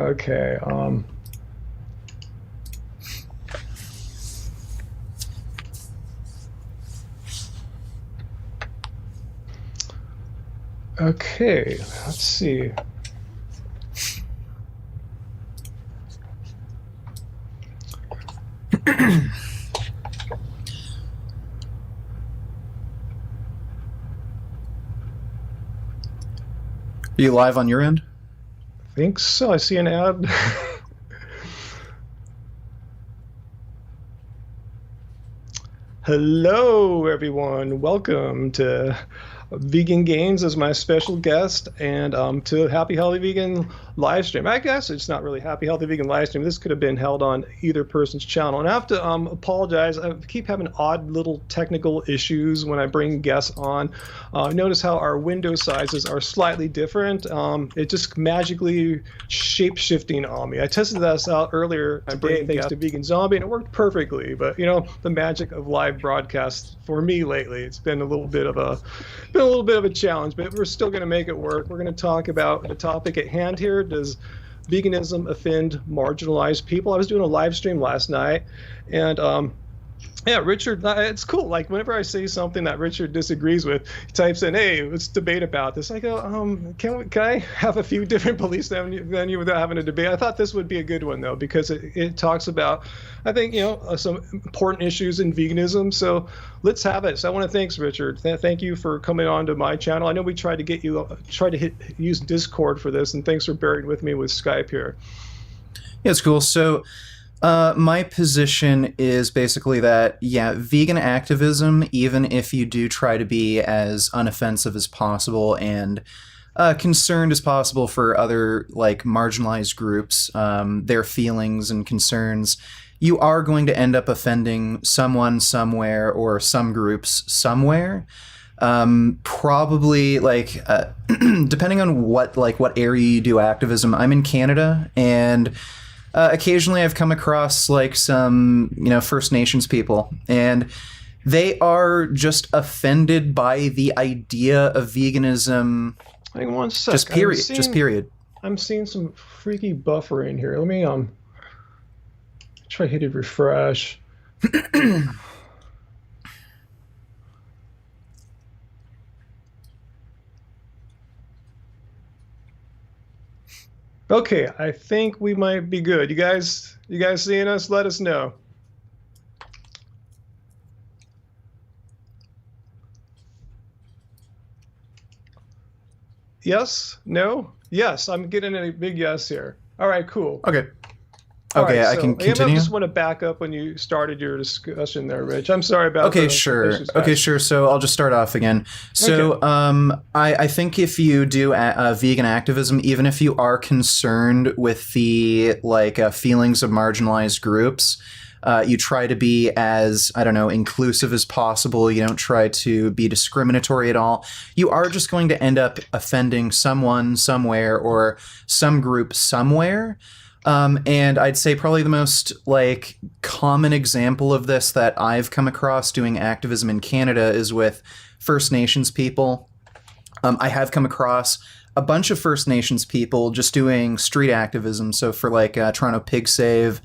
Okay. Okay. Let's see. Are you live on your end? I think so. I see an ad. Hello, everyone. Welcome to Vegan Gains as my special guest, and to Happy Healthy Vegan live stream. I guess it's not really Happy Healthy Vegan live stream. This could have been held on either person's channel. And I have to apologize. I keep having odd little technical issues when I bring guests on. Notice how our window sizes are slightly different. It just magically shape-shifting on me. I tested this out earlier today thanks to Vegan Zombie, and it worked perfectly. But you know, the magic of live broadcasts for me lately, it's been a little bit of a challenge, but we're still going to make it work. We're going to talk about the topic at hand here. Does veganism offend marginalized people? I was doing a live stream last night, and yeah, Richard, it's cool. Like whenever I say something that Richard disagrees with, he types in, "Hey, let's debate about this." I go, can I have a few different beliefs than you without having a debate? I thought this would be a good one though, because it talks about, I think, some important issues in veganism. So let's have it. So I want to thanks Richard. Thank you for coming on to my channel. I know we tried to get you use Discord for this, and thanks for bearing with me with Skype here. Yeah, it's cool. So my position is basically that, yeah, vegan activism, even if you do try to be as unoffensive as possible and concerned as possible for other, like, marginalized groups, their feelings and concerns, you are going to end up offending someone somewhere or some groups somewhere. Probably, like, depending on what area you do activism. I'm in Canada, and occasionally I've come across like some, First Nations people, and they are just offended by the idea of veganism. Hang on one sec. Just period. I'm seeing some freaky buffering here. Let me try hitting refresh. Okay, I think we might be good. You guys seeing us? Let us know. Yes? No? Yes, I'm getting a big yes here. All right, cool. Okay. Okay, I can continue. I just want to back up when you started your discussion there, Rich. I'm sorry about Okay, sure. Okay, sure. So I'll just start off again. So okay. I think if you do vegan activism, even if you are concerned with the feelings of marginalized groups, you try to be as, I don't know, inclusive as possible. You don't try to be discriminatory at all. You are just going to end up offending someone somewhere or some group somewhere. And I'd say probably the most common example of this that I've come across doing activism in Canada is with First Nations people. I have come across a bunch of First Nations people just doing street activism. So for Toronto Pig Save,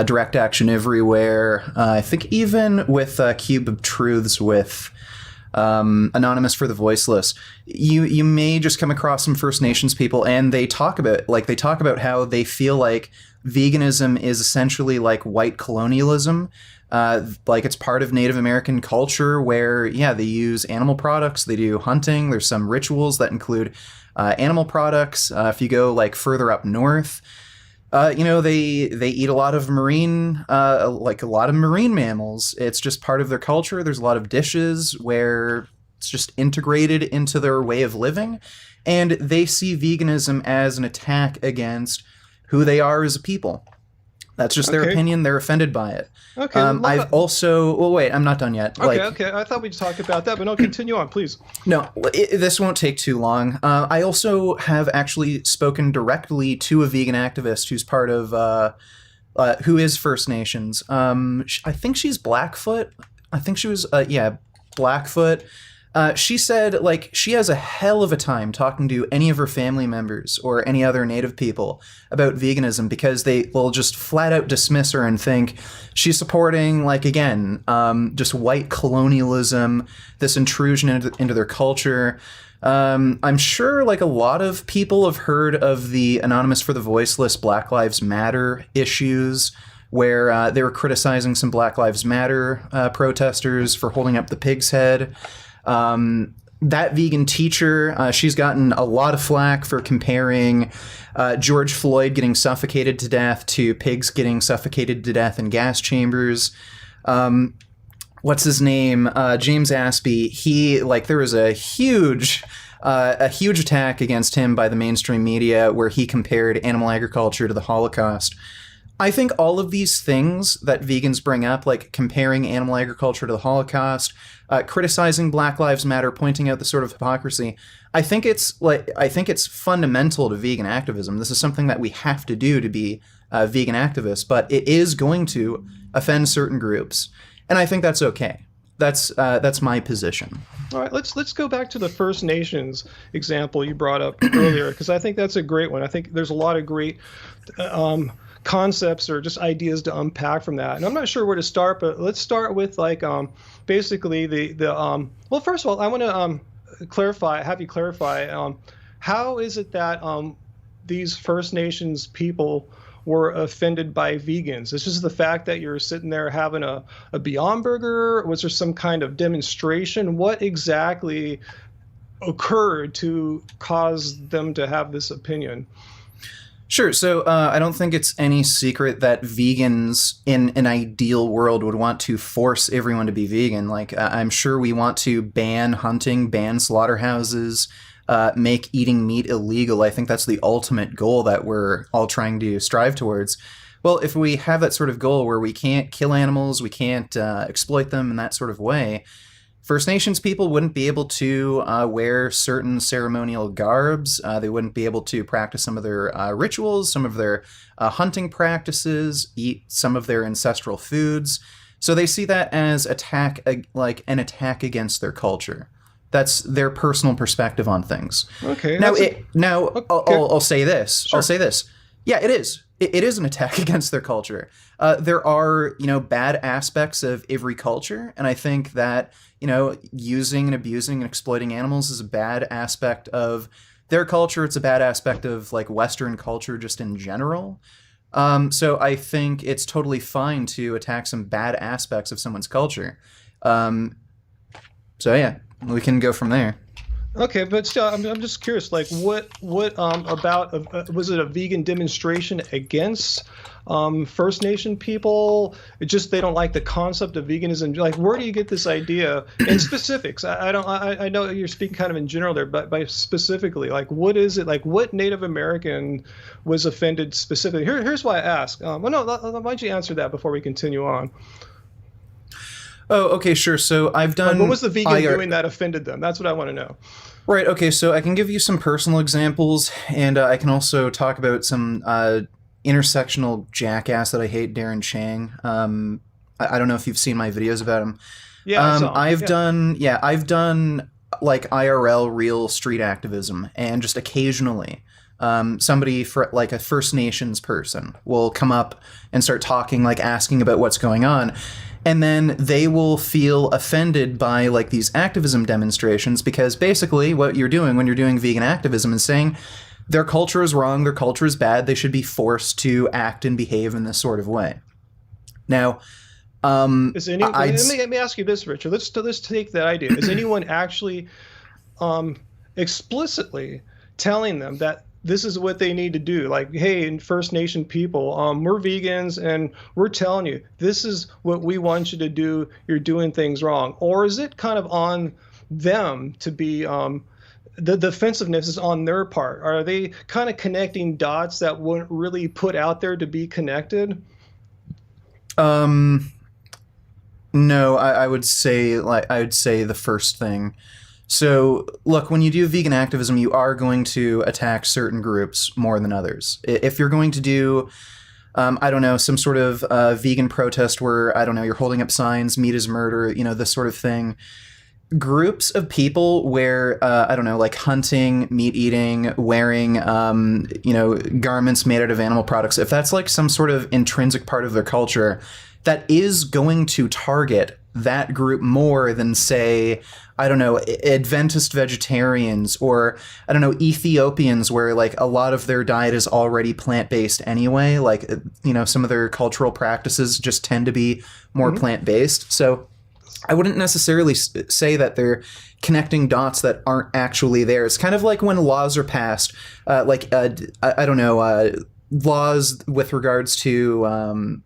Direct Action Everywhere, I think even with Cube of Truths with Anonymous for the Voiceless, you may just come across some First Nations people, and they talk about how they feel like veganism is essentially like white colonialism. It's part of Native American culture where, yeah, they use animal products, they do hunting, there's some rituals that include animal products. If you go further up north, they eat a lot of marine mammals. It's just part of their culture. There's a lot of dishes where it's just integrated into their way of living, and they see veganism as an attack against who they are as a people. That's just their opinion. They're offended by it. Okay. I've also... Well, wait, I'm not done yet. Okay. I thought we'd talk about that, but no, continue on, please. No, this won't take too long. I also have actually spoken directly to a vegan activist who's part of... who is First Nations. I think she's Blackfoot. I think she was... Blackfoot. She said, like, she has a hell of a time talking to any of her family members or any other Native people about veganism because they will just flat out dismiss her and think she's supporting, like, again, just white colonialism, this intrusion into their culture. I'm sure, like, a lot of people have heard of the Anonymous for the Voiceless Black Lives Matter issues, where they were criticizing some Black Lives Matter protesters for holding up the pig's head. That vegan teacher, she's gotten a lot of flack for comparing George Floyd getting suffocated to death to pigs getting suffocated to death in gas chambers. What's his name? James Aspey. He, like, there was a huge attack against him by the mainstream media where he compared animal agriculture to the Holocaust. I think all of these things that vegans bring up, like comparing animal agriculture to the Holocaust, criticizing Black Lives Matter, pointing out the sort of hypocrisy, I think it's fundamental to vegan activism. This is something that we have to do to be vegan activists, but it is going to offend certain groups, and I think that's okay. That's my position. All right, let's go back to the First Nations example you brought up earlier, because I think that's a great one. I think there's a lot of great concepts or just ideas to unpack from that. And I'm not sure where to start, but let's start with, like, basically well, first of all, I want to have you clarify, how is it that these First Nations people were offended by vegans? It's just the fact that you're sitting there having a Beyond Burger? Was there some kind of demonstration? What exactly occurred to cause them to have this opinion? Sure. So I don't think it's any secret that vegans in an ideal world would want to force everyone to be vegan. Like, I'm sure we want to ban hunting, ban slaughterhouses, make eating meat illegal. I think that's the ultimate goal that we're all trying to strive towards. Well, if we have that sort of goal where we can't kill animals, we can't exploit them in that sort of way, First Nations people wouldn't be able to wear certain ceremonial garbs. They wouldn't be able to practice some of their rituals, some of their hunting practices, eat some of their ancestral foods. So they see that as like an attack against their culture. That's their personal perspective on things. Okay. I'll say this. Sure. I'll say this. Yeah, it is. It is an attack against their culture. There are, bad aspects of every culture, and I think that, using and abusing and exploiting animals is a bad aspect of their culture. It's a bad aspect of, like, Western culture just in general. So I think it's totally fine to attack some bad aspects of someone's culture. So yeah, we can go from there. Okay, but still, I'm just curious. Like, what about was it a vegan demonstration against First Nation people? It just they don't like the concept of veganism. Like, where do you get this idea in specifics? I know you're speaking kind of in general there, but by specifically, like, what is it? Like, what Native American was offended specifically? Here's why I ask. Well, no, why don't you answer that before we continue on? Oh, okay, sure. So I've done. What was the vegan doing that offended them? That's what I want to know. Right. Okay. So I can give you some personal examples, and I can also talk about some intersectional jackass that I hate, Darren Chang. I don't know if you've seen my videos about him. Yeah, I've done like IRL real street activism, and just occasionally somebody for like a First Nations person will come up and start talking, like asking about what's going on. And then they will feel offended by, like, these activism demonstrations, because basically what you're doing when you're doing vegan activism is saying their culture is wrong, their culture is bad, they should be forced to act and behave in this sort of way. Now, let me ask you this, Richard. Let's take that idea. Is anyone actually explicitly telling them that this is what they need to do? Like, hey, First Nation people, we're vegans and we're telling you this is what we want you to do. You're doing things wrong. Or is it kind of on them to be the defensiveness is on their part? Are they kind of connecting dots that weren't really put out there to be connected? No, I would say the first thing. So, look, when you do vegan activism, you are going to attack certain groups more than others. If you're going to do, I don't know, some sort of vegan protest where, I don't know, you're holding up signs, meat is murder, this sort of thing, groups of people where I don't know, like hunting, meat eating, wearing garments made out of animal products, if that's like some sort of intrinsic part of their culture, that is going to target that group more than, say, I don't know, Adventist vegetarians, or I don't know, Ethiopians, where like a lot of their diet is already plant-based anyway. Like, some of their cultural practices just tend to be more plant-based. So I wouldn't necessarily say that they're connecting dots that aren't actually there. It's kind of like when laws are passed, I don't know, laws with regards to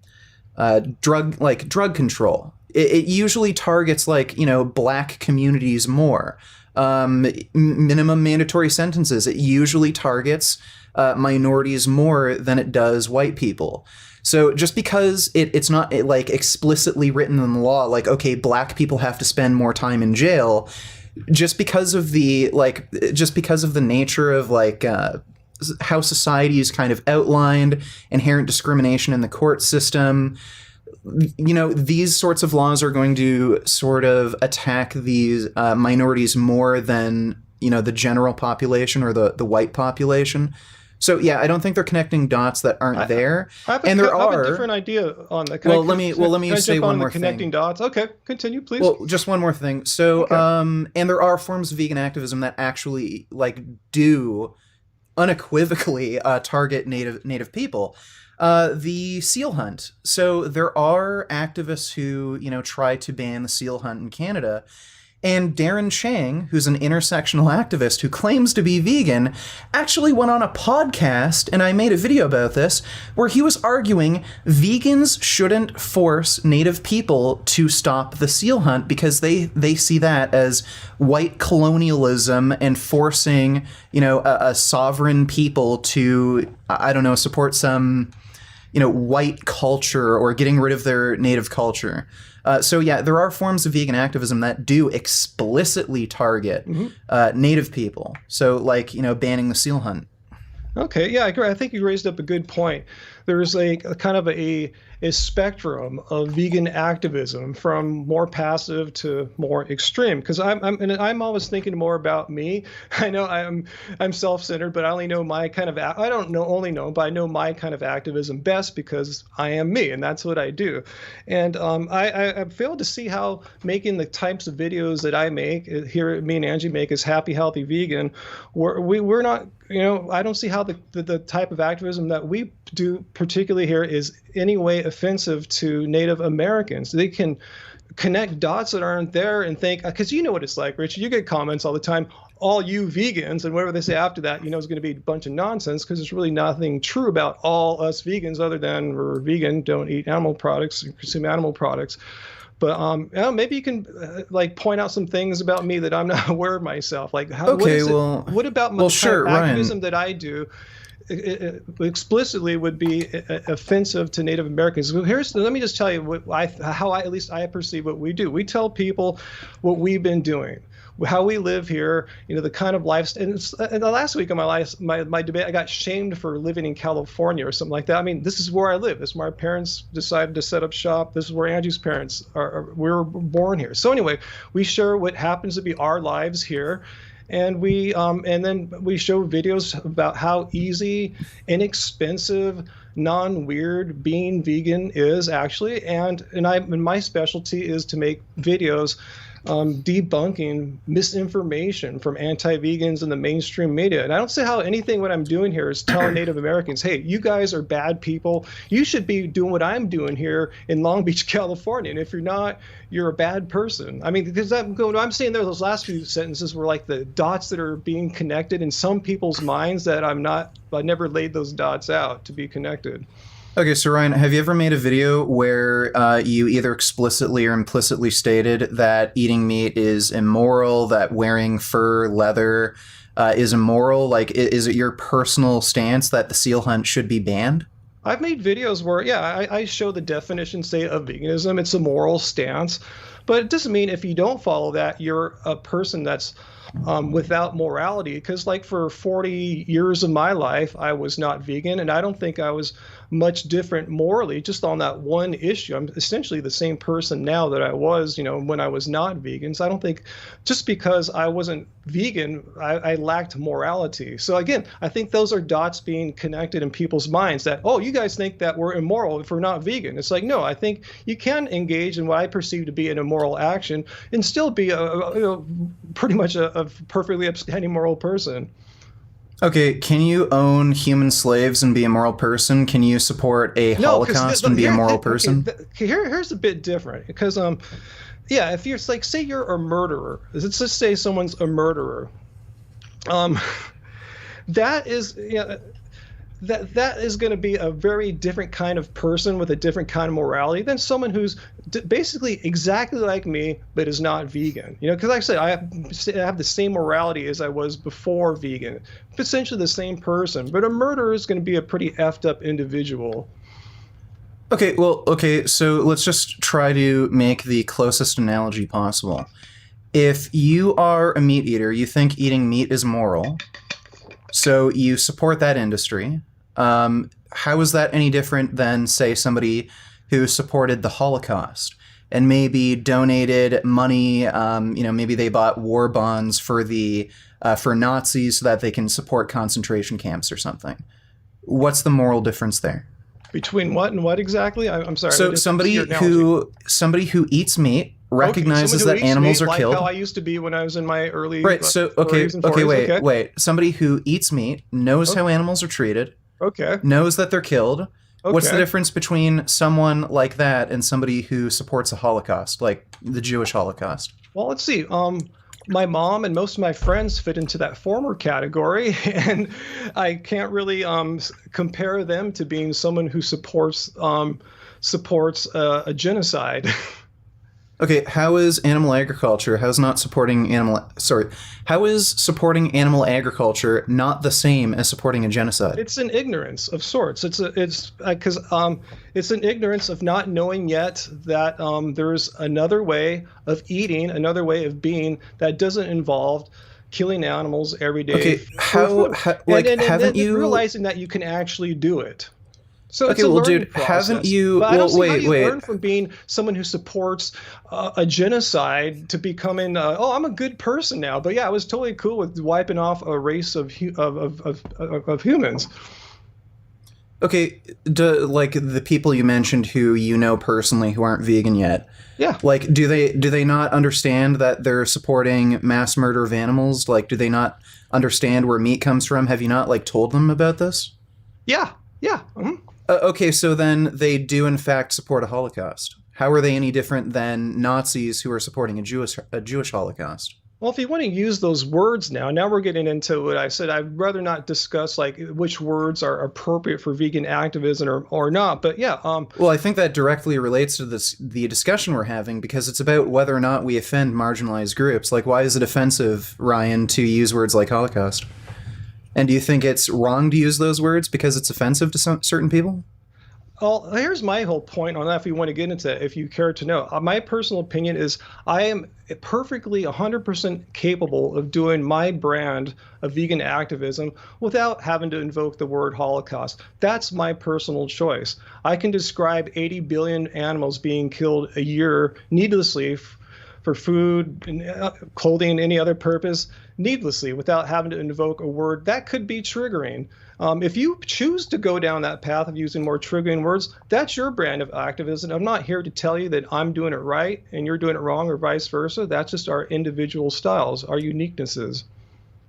drug control. It usually targets black communities more. Minimum mandatory sentences. It usually targets minorities more than it does white people. So just because it's not explicitly written in the law, like, okay, black people have to spend more time in jail, just because of the nature of how society is kind of outlined, inherent discrimination in the court system, these sorts of laws are going to sort of attack these minorities more than, the general population or the white population. So yeah, I don't think they're connecting dots that aren't there. I have a different idea on that. Let me say one more thing. Connecting dots. Okay, continue, please. Well, just one more thing. So, okay. And there are forms of vegan activism that actually do unequivocally target native people. The seal hunt. So there are activists who try to ban the seal hunt in Canada. And Darren Chang, who's an intersectional activist who claims to be vegan, actually went on a podcast, and I made a video about this, where he was arguing vegans shouldn't force native people to stop the seal hunt because they see that as white colonialism and forcing, a sovereign people to, I don't know, support some, white culture or getting rid of their native culture. So yeah, there are forms of vegan activism that do explicitly target native people. So banning the seal hunt. Okay, yeah, I agree. I think you raised up a good point. There's a kind of a spectrum of vegan activism, from more passive to more extreme. Because I'm always thinking more about me. I know I'm self-centered, but I only know my kind of I don't know only know, but I know my kind of activism best because I am me, and that's what I do. And I failed to see how making the types of videos that I make here, me and Angie make, as Happy Healthy Vegan, we're not. I don't see how the type of activism that we do, particularly here, is any way offensive to Native Americans. They can connect dots that aren't there and think, because you know what it's like, Richard. You get comments all the time, all you vegans, and whatever they say after that, is going to be a bunch of nonsense, because there's really nothing true about all us vegans other than we're vegan, don't eat animal products, consume animal products. But maybe you can point out some things about me that I'm not aware of myself. What about my activism that I do explicitly would be offensive to Native Americans? Let me just tell you how at least I perceive what we do. We tell people what we've been doing, how we live here, the kind of lifestyle. And the last week of my debate, I got shamed for living in California or something like that. I mean, this is where I live. This is where my parents decided to set up shop. This is where Angie's parents are. We were born here. So anyway, we share what happens to be our lives here. And then we show videos about how easy, inexpensive, non-weird being vegan is actually. And my specialty is to make videos debunking misinformation from anti-vegans in the mainstream media. And I don't see how what I'm doing here is telling Native Americans, hey, you guys are bad people. You should be doing what I'm doing here in Long Beach, California. And if you're not, you're a bad person. I mean, because what I'm saying there, those last few sentences were like the dots that are being connected in some people's minds that I never laid those dots out to be connected. Okay, so Ryan, have you ever made a video where you either explicitly or implicitly stated that eating meat is immoral, that wearing fur, leather is immoral? Is it your personal stance that the seal hunt should be banned? I've made videos where, I show the definition, say, of veganism. It's a moral stance. But it doesn't mean if you don't follow that, you're a person that's without morality. Because, like, for 40 years of my life, I was not vegan, and I don't think I was much different morally just on that one issue. I'm essentially the same person now that I was, when I was not vegan. So I don't think just because I wasn't vegan, I lacked morality. So again, I think those are dots being connected in people's minds that, oh, you guys think that we're immoral if we're not vegan. It's like, no, I think you can engage in what I perceive to be an immoral action and still be pretty much a perfectly upstanding moral person. Okay, can you own human slaves and be a moral person? Can you support a Holocaust and be a moral person? Here's a bit different because yeah, if you're like, say you're a murderer, let's just say someone's a murderer, that is, that is going to be a very different kind of person with a different kind of morality than someone who's basically exactly like me but is not vegan. Because like I said, I have the same morality as I was before vegan, essentially the same person. But a murderer is going to be a pretty effed up individual. Okay, so let's just try to make the closest analogy possible. If you are a meat eater, you think eating meat is moral, so you support that industry. How is that any different than, say, somebody who supported the Holocaust and maybe donated money? Maybe they bought war bonds for for Nazis so that they can support concentration camps or something. What's the moral difference there? Between what and what exactly? I'm sorry. So somebody who eats meat recognizes that animals are killed. Like how I used to be when I was in my early right. So wait. Somebody who eats meat knows how animals are treated. Okay. Knows that they're killed. Okay. What's the difference between someone like that and somebody who supports a Holocaust, like the Jewish Holocaust? Well, let's see. My mom and most of my friends fit into that former category, and I can't really compare them to being someone who supports a genocide. Okay, how is animal agriculture? How is supporting animal agriculture not the same as supporting a genocide? It's an ignorance of sorts. It's an ignorance of not knowing yet that there's another way of eating, another way of being that doesn't involve killing animals every day. Okay, haven't you realizing that you can actually do it? So okay, it's a learning dude, process. haven't you? But I don't see how you wait. learn from being someone who supports a genocide to becoming, I'm a good person now. But yeah, I was totally cool with wiping off a race of humans. Okay, like the people you mentioned who you know personally who aren't vegan yet. Yeah. Like, do they not understand that they're supporting mass murder of animals? Like, do they not understand where meat comes from? Have you not told them about this? Yeah. Yeah. Mm-hmm. Okay, so then they do in fact support a Holocaust. How are they any different than Nazis who are supporting a Jewish Holocaust? Well, if you want to use those words now we're getting into what I said. I'd rather not discuss which words are appropriate for vegan activism or not. But yeah. Well, I think that directly relates to the discussion we're having, because it's about whether or not we offend marginalized groups. Like, why is it offensive, Ryan, to use words like Holocaust? And do you think it's wrong to use those words because it's offensive to certain people? Well, here's my whole point on that, if you want to get into it, if you care to know. My personal opinion is I am perfectly 100% capable of doing my brand of vegan activism without having to invoke the word Holocaust. That's my personal choice. I can describe 80 billion animals being killed a year needlessly for food, clothing, and any other purpose, needlessly, without having to invoke a word that could be triggering. If you choose to go down that path of using more triggering words, that's your brand of activism. I'm not here to tell you that I'm doing it right and you're doing it wrong, or vice versa. That's just our individual styles, our uniquenesses.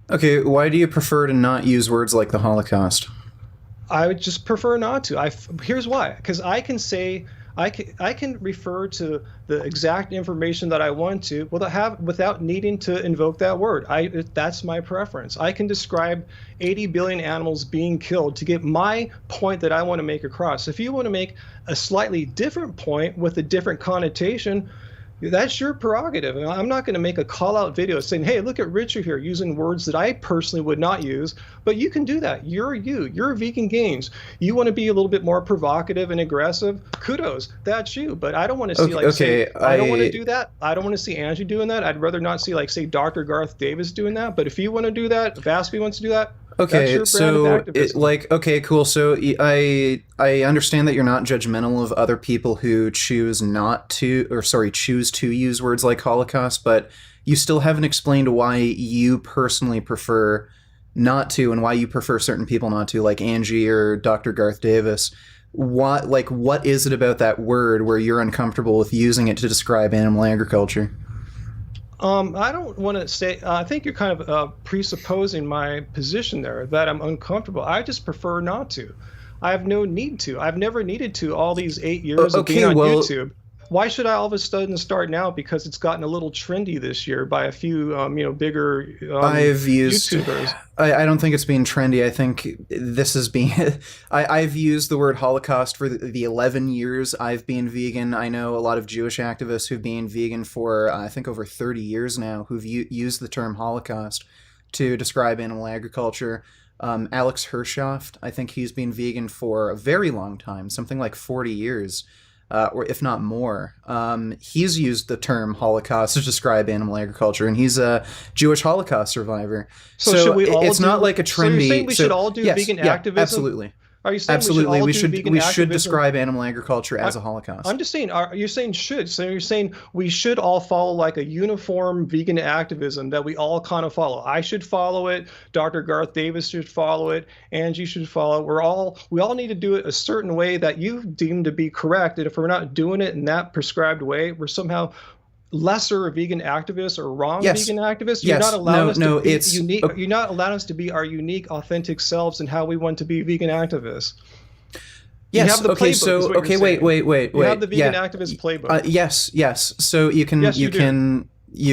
Okay, why do you prefer to not use words like the Holocaust? I would just prefer not to. Here's why. Because I can say, I can refer to the exact information that I want to without needing to invoke that word. That's my preference. I can describe 80 billion animals being killed to get my point that I want to make across. If you want to make a slightly different point with a different connotation, That's your prerogative. And I'm not going to make a call out video saying, hey, look at Richard here using words that I personally would not use. But you can do that. You're you. You're Vegan Games. You want to be a little bit more provocative and aggressive. Kudos. That's you. But I don't want to see, I don't want to do that. I don't want to see Angie doing that. I'd rather not see, like, say, Dr. Garth Davis doing that. But if you want to do that, if Aspie wants to do that, okay, so okay, cool. So I understand that you're not judgmental of other people who choose to use words like Holocaust, but you still haven't explained why you personally prefer not to, and why you prefer certain people not to, like Angie or Dr. Garth Davis. What is it about that word where you're uncomfortable with using it to describe animal agriculture? I don't want to say, I think you're kind of presupposing my position there, that I'm uncomfortable. I just prefer not to. I have no need to. I've never needed to all these 8 years of being on YouTube. Why should I all of a sudden start now because it's gotten a little trendy this year by a few, bigger YouTubers? I don't think it's being trendy. I think this is being... I've used the word Holocaust for the 11 years I've been vegan. I know a lot of Jewish activists who've been vegan for, I think, over 30 years now, who've used the term Holocaust to describe animal agriculture. Alex Hershoft, I think he's been vegan for a very long time, something like 40 years. Or if not more. He's used the term Holocaust to describe animal agriculture, and he's a Jewish Holocaust survivor. So should we all it's not like a trendy... So you're saying we should all do vegan activism? Absolutely. Are you saying absolutely we should describe animal agriculture as a Holocaust? I'm just saying, you're saying should. So you're saying we should all follow like a uniform vegan activism that we all kind of follow. I should follow it. Dr. Garth Davis should follow it. Angie should follow it. We all need to do it a certain way that you deem to be correct. And if we're not doing it in that prescribed way, we're somehow lesser vegan activists or wrong vegan activists. You're not allowing us to be unique. You're not allowing us to be our unique, authentic selves and how we want to be vegan activists. Yes. You have the okay. playbook, Wait. You have the vegan activist playbook. Yes. So you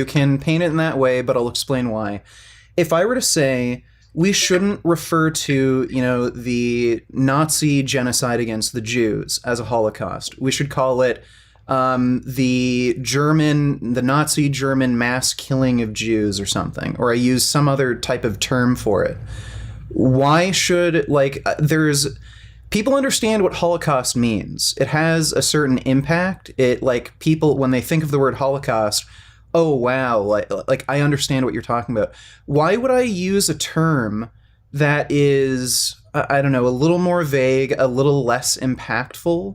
can paint it in that way, but I'll explain why. If I were to say we shouldn't refer to the Nazi genocide against the Jews as a Holocaust, we should call it the Nazi German mass killing of Jews or something, or I use some other type of term for it. Why should, people understand what Holocaust means. It has a certain impact. People, when they think of the word Holocaust, oh wow, I understand what you're talking about. Why would I use a term that is, I don't know, a little more vague, a little less impactful?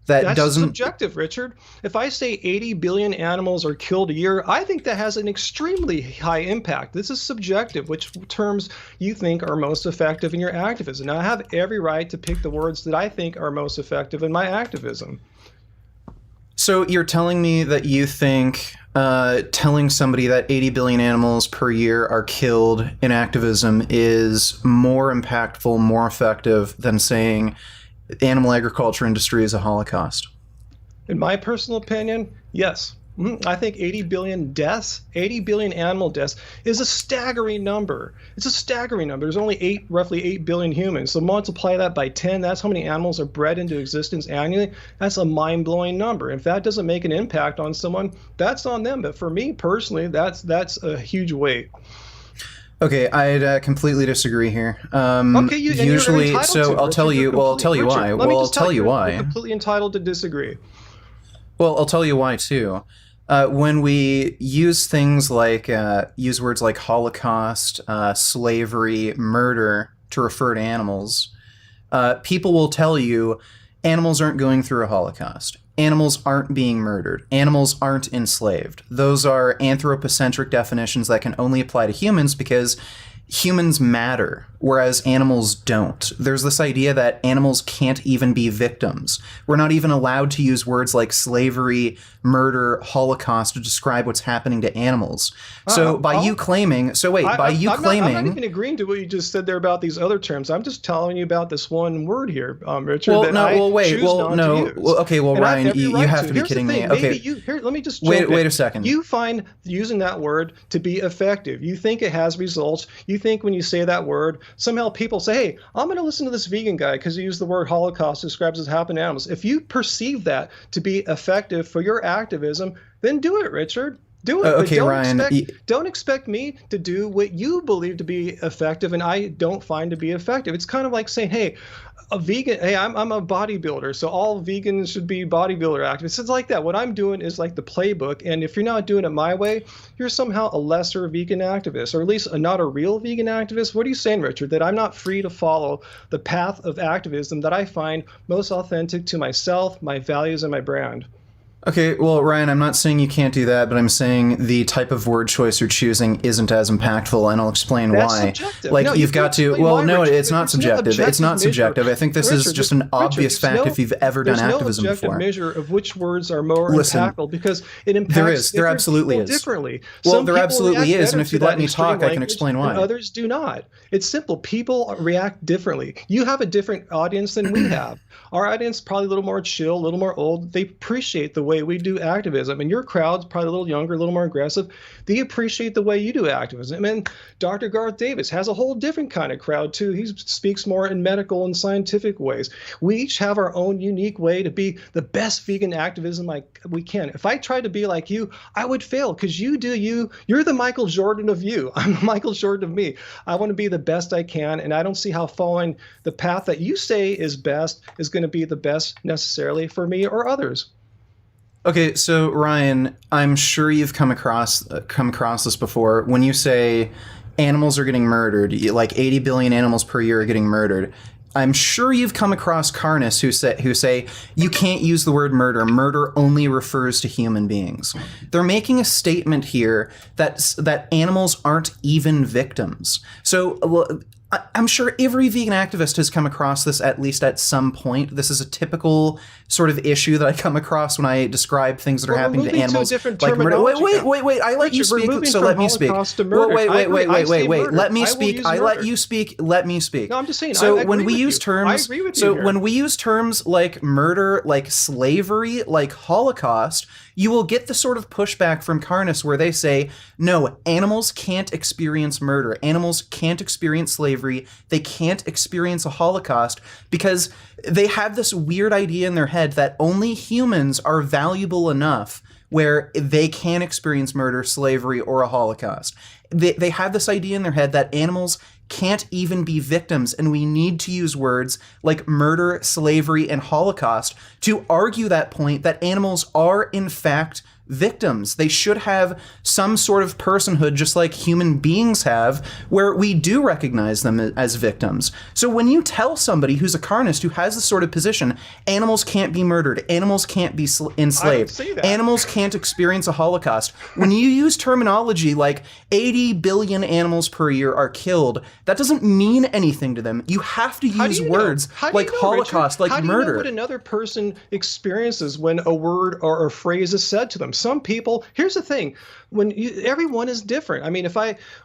That's subjective, Richard. If I say 80 billion animals are killed a year, I think that has an extremely high impact. This is subjective, which terms you think are most effective in your activism. Now, I have every right to pick the words that I think are most effective in my activism. So you're telling me that you think telling somebody that 80 billion animals per year are killed in activism is more impactful, more effective than saying animal agriculture industry is a Holocaust? In my personal opinion, yes. I think 80 billion deaths, 80 billion animal deaths is a staggering number. It's a staggering number. There's only roughly 8 billion humans. So multiply that by 10, that's how many animals are bred into existence annually. That's a mind-blowing number. If that doesn't make an impact on someone, that's on them. But for me personally, that's a huge weight. Okay, I'd completely disagree here. Okay, usually, so I'll tell you. Well, I'll tell you why. Well, I'll tell you why. You're completely entitled to disagree. Well, I'll tell you why too. When we use things like use words like Holocaust, slavery, murder to refer to animals, people will tell you animals aren't going through a Holocaust. Animals aren't being murdered. Animals aren't enslaved. Those are anthropocentric definitions that can only apply to humans because humans matter, whereas animals don't. There's this idea that animals can't even be victims. We're not even allowed to use words like slavery, murder, Holocaust to describe what's happening to animals. So by you claiming... So wait, by you claiming... I'm not even agreeing to what you just said there about these other terms. I'm just telling you about this one word here, Richard, Ryan, you have to be kidding me. Okay, let me just wait a second. You find using that word to be effective. You think it has results. You think when you say that word, somehow people say, hey, I'm going to listen to this vegan guy because he used the word Holocaust, describes as happening to animals. If you perceive that to be effective for your activism, then do it, Richard. Do it, but Okay, Ryan. don't expect me to do what you believe to be effective and I don't find to be effective. It's kind of like saying, hey, a vegan, hey, I'm a bodybuilder, so all vegans should be bodybuilder activists. It's like that. What I'm doing is like the playbook, and if you're not doing it my way, you're somehow a lesser vegan activist, or at least not a real vegan activist. What are you saying, Richard? That I'm not free to follow the path of activism that I find most authentic to myself, my values, and my brand? Okay, well, Ryan, I'm not saying you can't do that, but I'm saying the type of word choice you're choosing isn't as impactful, and I'll explain That's why. Subjective. Like, No, you've got to. Well, no, Richard. it's not subjective. It's not subjective. I think this is just an obvious fact if you've ever done activism before. There's no objective measure of which words are more impactful because it impacts there absolutely is. differently. Well, there absolutely is, and if you let me talk, I can explain why. Others do not. It's simple. People react differently. You have a different audience than we have. Our audience is probably a little more chill, a little more old. They appreciate the way we do activism. And your crowd's probably a little younger, a little more aggressive. They appreciate the way you do activism. And Dr. Garth Davis has a whole different kind of crowd, too. He speaks more in medical and scientific ways. We each have our own unique way to be the best vegan activism we can. If I tried to be like you, I would fail because you do you. You're the Michael Jordan of you. I'm the Michael Jordan of me. I want to be the best I can, and I don't see how following the path that you say is best is going to be the best necessarily for me or others. Okay, so Ryan, I'm sure you've come across this before. When you say animals are getting murdered, like 80 billion animals per year are getting murdered, I'm sure you've come across carnists who say you can't use the word murder. Murder only refers to human beings. They're making a statement here that animals aren't even victims. So I'm sure every vegan activist has come across this at least at some point. This is a typical sort of issue that I come across when I describe things that are happening to animals. Like murder. Wait. I let you speak, so let me speak. Wait. Let me speak. I let you speak. Let me speak. No, I'm just saying. So when we use terms, when we use terms like murder, like slavery, like Holocaust, you will get the sort of pushback from carnists where they say, no, animals can't experience murder. Animals can't experience slavery. They can't experience a Holocaust because they have this weird idea in their head that only humans are valuable enough where they can experience murder, slavery, or a Holocaust. They have this idea in their head that animals can't even be victims, and we need to use words like murder, slavery, and Holocaust to argue that point that animals are, in fact, victims. They should have some sort of personhood just like human beings have, where we do recognize them as victims. So when you tell somebody who's a carnist who has this sort of position, animals can't be murdered, animals can't be enslaved, animals can't experience a Holocaust, when you use terminology like 80 billion animals per year are killed, that doesn't mean anything to them. You have to use words like Holocaust, like murder. How do you know what another person experiences when a word or a phrase is said to them? Some people, here's the thing, everyone is different. I mean,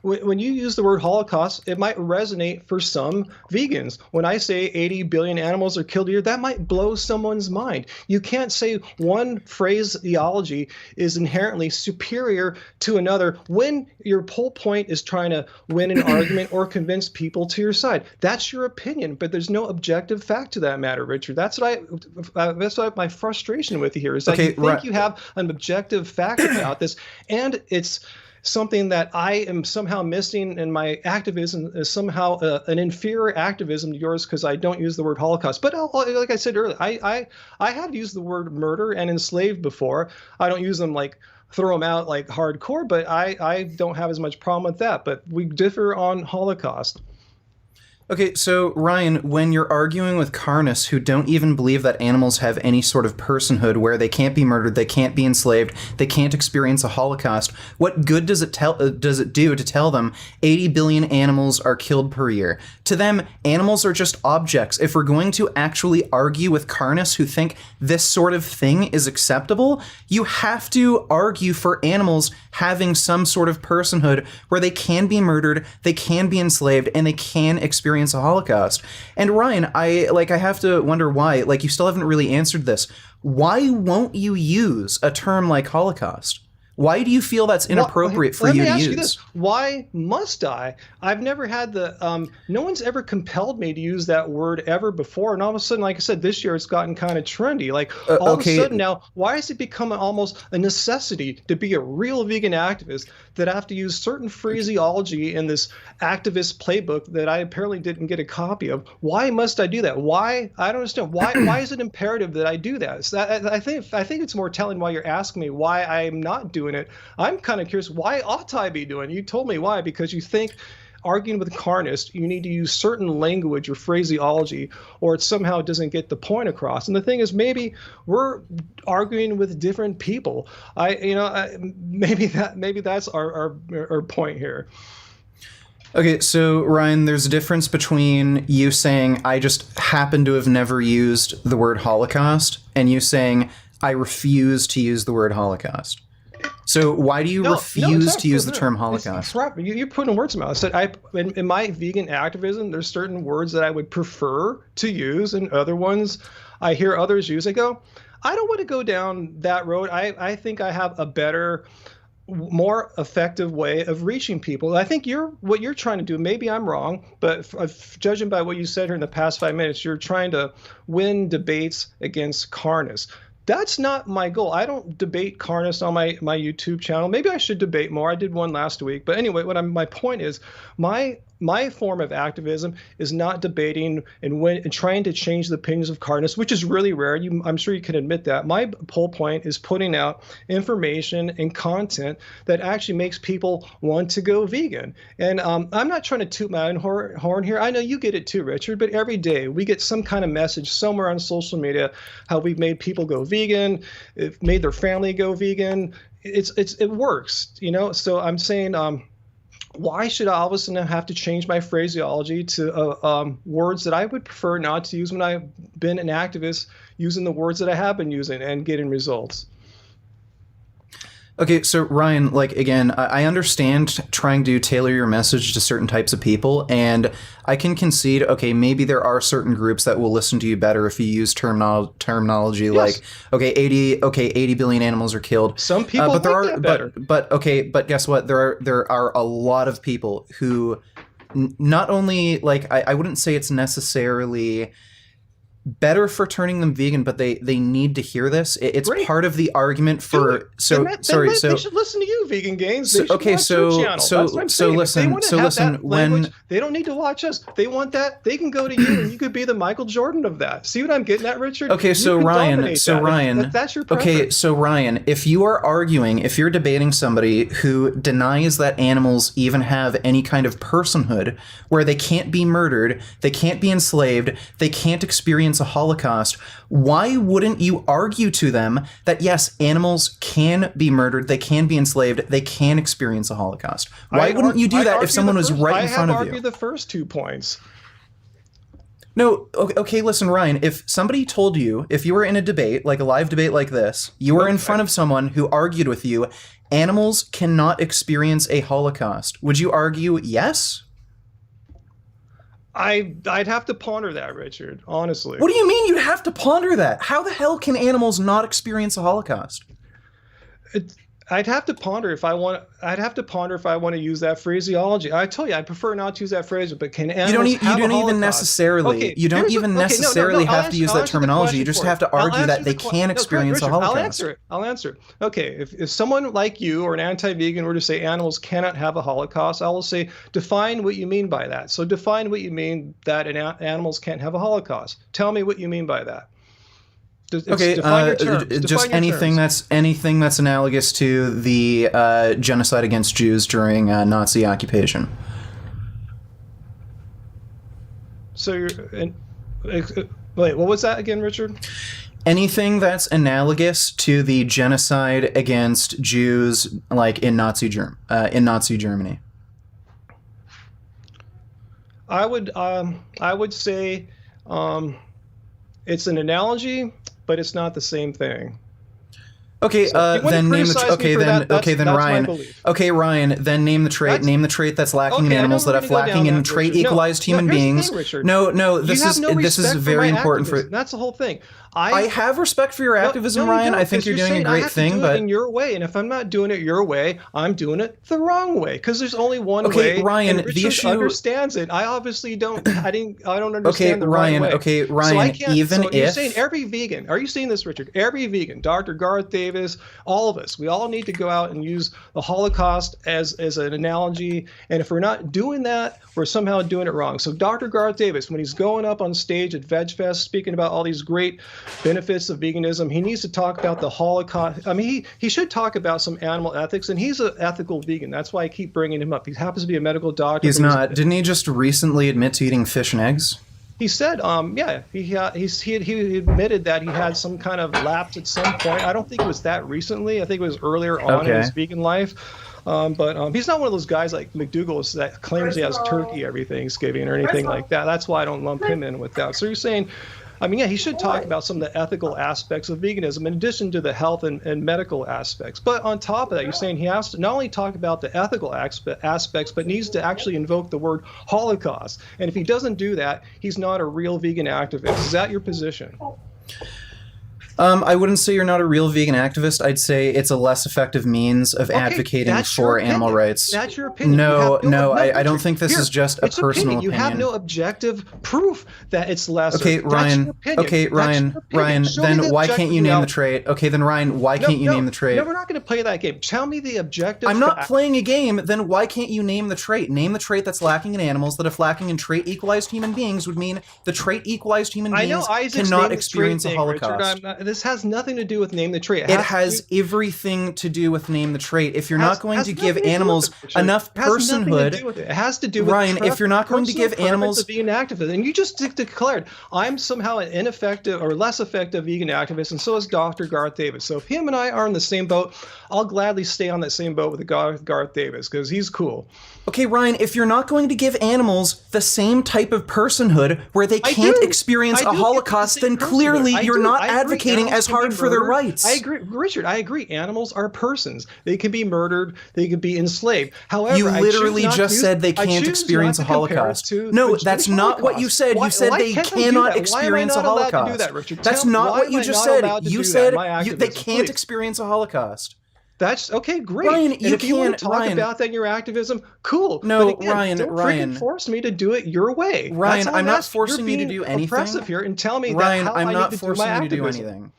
when you use the word Holocaust, it might resonate for some vegans. When I say 80 billion animals are killed a year, that might blow someone's mind. You can't say one phraseology is inherently superior to another when your whole point is trying to win an argument or convince people to your side. That's your opinion, but there's no objective fact to that matter, Richard. That's what my frustration with you here is that you think you have an objective fact about this, and it's something that I am somehow missing, and my activism is somehow an inferior activism to yours because I don't use the word Holocaust. But like I said earlier, I have used the word murder and enslaved before. I don't use them like throw them out like hardcore, but I don't have as much problem with that. But we differ on Holocaust. Okay, so Ryan, when you're arguing with carnists who don't even believe that animals have any sort of personhood where they can't be murdered, they can't be enslaved, they can't experience a Holocaust, what good does it do to tell them 80 billion animals are killed per year? To them, animals are just objects. If we're going to actually argue with carnists who think this sort of thing is acceptable, you have to argue for animals having some sort of personhood where they can be murdered, they can be enslaved, and they can experience a Holocaust. And Ryan, I have to wonder why, you still haven't really answered this. Why won't you use a term like Holocaust? Why do you feel that's inappropriate for you to use? Let me ask you this. Why must I? I've never had no one's ever compelled me to use that word ever before. And all of a sudden, like I said, this year it's gotten kind of trendy. Like all of a sudden now, why has it become almost a necessity to be a real vegan activist that I have to use certain phraseology in this activist playbook that I apparently didn't get a copy of? Why must I do that? Why? I don't understand. Why is it imperative that I do that? So I think it's more telling why you're asking me why I'm not doing it. I'm kind of curious, why ought I be doing it? You told me why, because you think arguing with carnists, you need to use certain language or phraseology, or it somehow doesn't get the point across. And the thing is, maybe we're arguing with different people. Maybe that's our point here. Okay, so Ryan, there's a difference between you saying I just happen to have never used the word Holocaust and you saying I refuse to use the word Holocaust. So why do you refuse to use the term Holocaust? You're putting words in my mouth. I said in my vegan activism, there's certain words that I would prefer to use, and other ones I hear others use. I go, I don't want to go down that road. I think I have a better, more effective way of reaching people. I think what you're trying to do, maybe I'm wrong, but judging by what you said here in the past 5 minutes, you're trying to win debates against carnists. That's not my goal. I don't debate carnists on my YouTube channel. Maybe I should debate more. I did one last week. But anyway, my point is, my form of activism is not debating and trying to change the opinions of carnists, which is really rare. I'm sure you can admit that. My whole point is putting out information and content that actually makes people want to go vegan. And I'm not trying to toot my own horn here. I know you get it too, Richard, but every day we get some kind of message somewhere on social media how we've made people go vegan, made their family go vegan. It works, So I'm saying, why should I all of a sudden have to change my phraseology to words that I would prefer not to use when I've been an activist using the words that I have been using and getting results? Okay, so Ryan, again, I understand trying to tailor your message to certain types of people, and I can concede, okay, maybe there are certain groups that will listen to you better if you use terminology like, 80 billion animals are killed. Some people like that better. But guess what? There are a lot of people who not only, I wouldn't say it's necessarily better for turning them vegan, but they need to hear this. It's Great. Part of the argument for they should listen to you, Vegan Games. They listen when they don't need to watch us. They want that. They can go to you, and you could be the Michael Jordan of that. See what I'm getting at, Richard? Okay, so Ryan, that's your preference. Okay, so Ryan, if you're debating somebody who denies that animals even have any kind of personhood, where they can't be murdered, they can't be enslaved, they can't experience a Holocaust, why wouldn't you argue to them that yes, animals can be murdered, they can be enslaved, they can experience a Holocaust? Why wouldn't you do that if someone was right in front of you? I have argued the first 2 points. No, okay, listen, Ryan, if somebody told you, if you were in a debate, like a live debate like this, you were in front of someone who argued with you, animals cannot experience a Holocaust, would you argue yes? I'd have to ponder that, Richard, honestly. What do you mean you'd have to ponder that? How the hell can animals not experience a Holocaust? I'd have to ponder if I want to use that phraseology. I tell you, I prefer not to use that phrase, but can animals you don't even necessarily have to use that terminology. You just have to argue that they can experience a Holocaust. I'll answer it. Okay, if someone like you or an anti-vegan were to say animals cannot have a Holocaust, I will say, define what you mean by that. So define what you mean that animals can't have a Holocaust. Tell me what you mean by that. Define your terms. Just anything that's analogous to the genocide against Jews during Nazi occupation. So wait, what was that again, Richard? Anything that's analogous to the genocide against Jews, like in Nazi Germany. I would say it's an analogy, but it's not the same thing. Okay, then name the Ryan. Okay, Ryan, then name the trait. Name the trait that's lacking in animals that are lacking in trait equalized human beings. No, this is very important for. That's the whole thing. I have respect for your activism, no, Ryan. I think you're doing a great thing, but in your way, and if I'm not doing it your way, I'm doing it the wrong way because there's only one way. Okay, Ryan, and Richard the issue understands it. I obviously don't. I don't understand the Ryan, right way. Okay, Ryan. So I can't, even if you're saying every vegan, are you saying this, Richard? Every vegan, Dr. Garth Davis, all of us, we all need to go out and use the Holocaust as an analogy. And if we're not doing that, we're somehow doing it wrong. So Dr. Garth Davis, when he's going up on stage at VegFest speaking about all these great benefits of veganism, he needs to talk about the Holocaust. I mean, he should talk about some animal ethics, and he's an ethical vegan. That's why I keep bringing him up. He happens to be a medical doctor. He's not. Didn't he just recently admit to eating fish and eggs? He said, yeah, he admitted that he had some kind of lapse at some point. I don't think it was that recently. I think it was earlier on in his vegan life. But he's not one of those guys like McDougal's that claims he has turkey every Thanksgiving or anything like that. That's why I don't lump him in with that. So you're saying, I mean, yeah, he should talk about some of the ethical aspects of veganism in addition to the health and medical aspects. But on top of that, you're saying he has to not only talk about the ethical aspects, but needs to actually invoke the word Holocaust. And if he doesn't do that, he's not a real vegan activist. Is that your position? I wouldn't say you're not a real vegan activist. I'd say it's a less effective means of advocating for animal rights. That's your opinion. No, I don't think this is just a personal opinion. You have no objective proof that it's lesser. Okay, Ryan. Then why can't you name the trait? Okay, then Ryan, why can't you name the trait? No, we're not going to play that game. Tell me the objective. I'm not playing a game. Then why can't you name the trait? Name the trait that's lacking in animals that if lacking in trait equalized human beings would mean the trait equalized human beings cannot experience a Holocaust. This has nothing to do with name the trait. It has everything to do with name the trait. If you're not going to give animals enough personhood, it has to do with Ryan. If you're not going to give animals vegan activist, and you just declared I'm somehow an ineffective or less effective vegan activist, and so is Dr. Garth Davis. So if him and I are in the same boat, I'll gladly stay on that same boat with Garth Davis because he's cool. Okay, Ryan, if you're not going to give animals the same type of personhood where they can't experience a Holocaust, then clearly you're not advocating as hard for their rights. I agree, Richard. I agree. Animals are persons. They can be murdered. They can be enslaved. However, you literally just said they can't experience a Holocaust. No, that's not what you said. You said they cannot experience a Holocaust. That's not what you just said. You said they can't experience a Holocaust. That's okay, great. Ryan, if you want to talk about that in your activism, cool. No, but again, Ryan, force me to do it your way. Ryan, I'm not forcing you to do anything. Oppressive here, and tell me Ryan, that how I'm not I forcing you to do anything.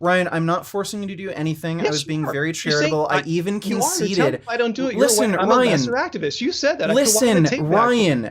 Ryan, I'm not forcing you to do anything. Yes, I was being very charitable. I even conceded. I don't do it. Listen, I'm Ryan. a lesser activist. You said that.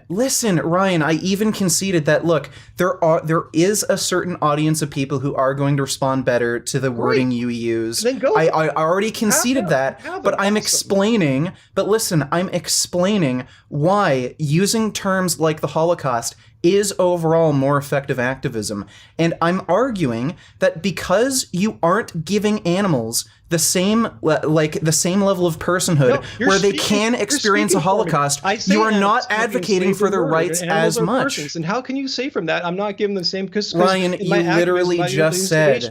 Listen, Ryan. I even conceded that. Look, there is a certain audience of people who are going to respond better to the wording you use. Then go. I already conceded that, but I'm explaining. But listen, I'm explaining why using terms like the Holocaust is overall more effective activism. And I'm arguing that because you aren't giving animals the same level of personhood where they can experience a Holocaust, you are not advocating for their rights as much. And how can you say from that I'm not giving the same? Because Ryan, you literally just said.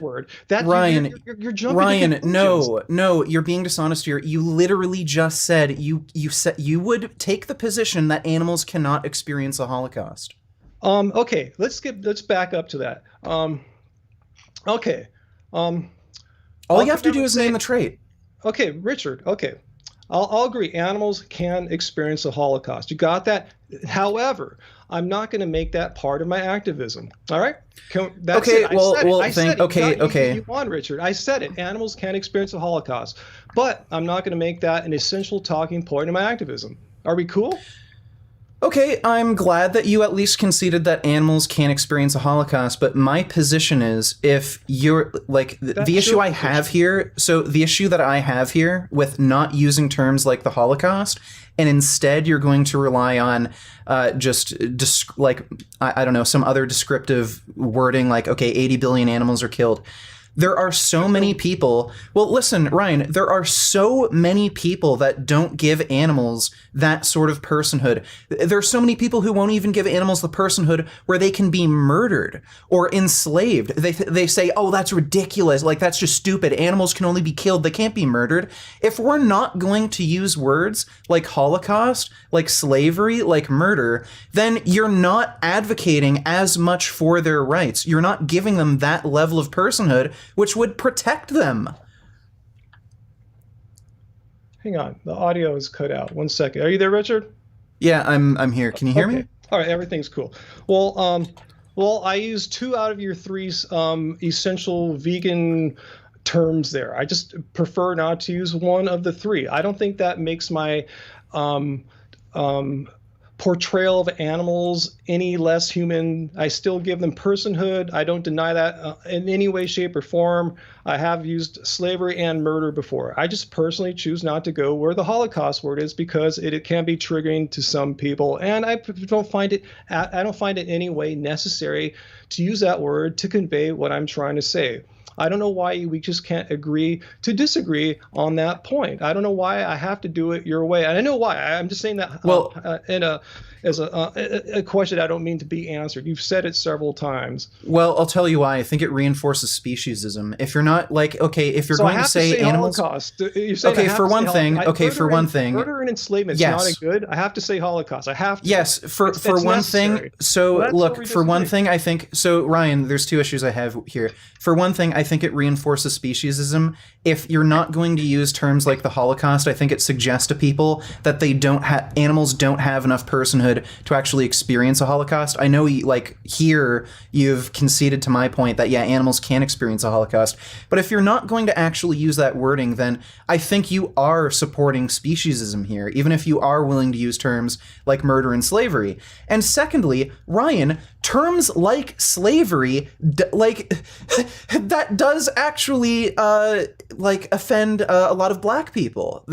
Ryan, you're jumping. Ryan, no, you're being dishonest here. You literally just said you said you would take the position that animals cannot experience a Holocaust. Okay, let's back up to that. Okay. All you have to do is name the trait. Okay, Richard. Okay, I'll agree. Animals can experience a Holocaust. You got that? However, I'm not going to make that part of my activism. All right? That's it. Okay. You won, Richard. I said it. Animals can experience a Holocaust, but I'm not going to make that an essential talking point in my activism. Are we cool? Okay, I'm glad that you at least conceded that animals can experience a Holocaust, but my position is if you're like the issue I have here, so the issue that I have here with not using terms like the Holocaust, and instead you're going to rely on I don't know, some other descriptive wording like, okay, 80 billion animals are killed. There are so many people. Well, listen, Ryan, there are so many people that don't give animals that sort of personhood. There are so many people who won't even give animals the personhood where they can be murdered or enslaved. They say, oh, that's ridiculous. Like, that's just stupid. Animals can only be killed. They can't be murdered. If we're not going to use words like Holocaust, like slavery, like murder, then you're not advocating as much for their rights. You're not giving them that level of personhood which would protect them. Hang on, the audio is cut out. 1 second. Are you there, Richard? Yeah, I'm here. Can you hear me? All right, everything's cool. Well, I use 2 out of your 3 essential vegan terms there. I just prefer not to use one of the 3. I don't think that makes my portrayal of animals any less human. I still give them personhood. I don't deny that in any way, shape, or form. I have used slavery and murder before. I just personally choose not to go where the Holocaust word is because it can be triggering to some people, and I don't find it in any way necessary to use that word to convey what I'm trying to say. I don't know why we just can't agree to disagree on that point. I don't know why I have to do it your way. And I know why. I'm just saying that as a question I don't mean to be answered. You've said it several times. Well, I'll tell you why. I think it reinforces speciesism. If you're not like, okay, if you're going to say animals, Holocaust. Okay, for one thing. Murder and enslavement is not a good. I have to say Holocaust. I have to. Yes, for one thing. So look, for one thing, I think so. Ryan, there's 2 issues I have here. For one thing, I think it reinforces speciesism. If you're not going to use terms like the Holocaust, I think it suggests to people that animals don't have enough personhood to actually experience a Holocaust. I know, like, here you've conceded to my point that, yeah, animals can experience a Holocaust. But if you're not going to actually use that wording, then I think you are supporting speciesism here, even if you are willing to use terms like murder and slavery. And secondly, Ryan, terms like slavery, that does actually offend a lot of black people.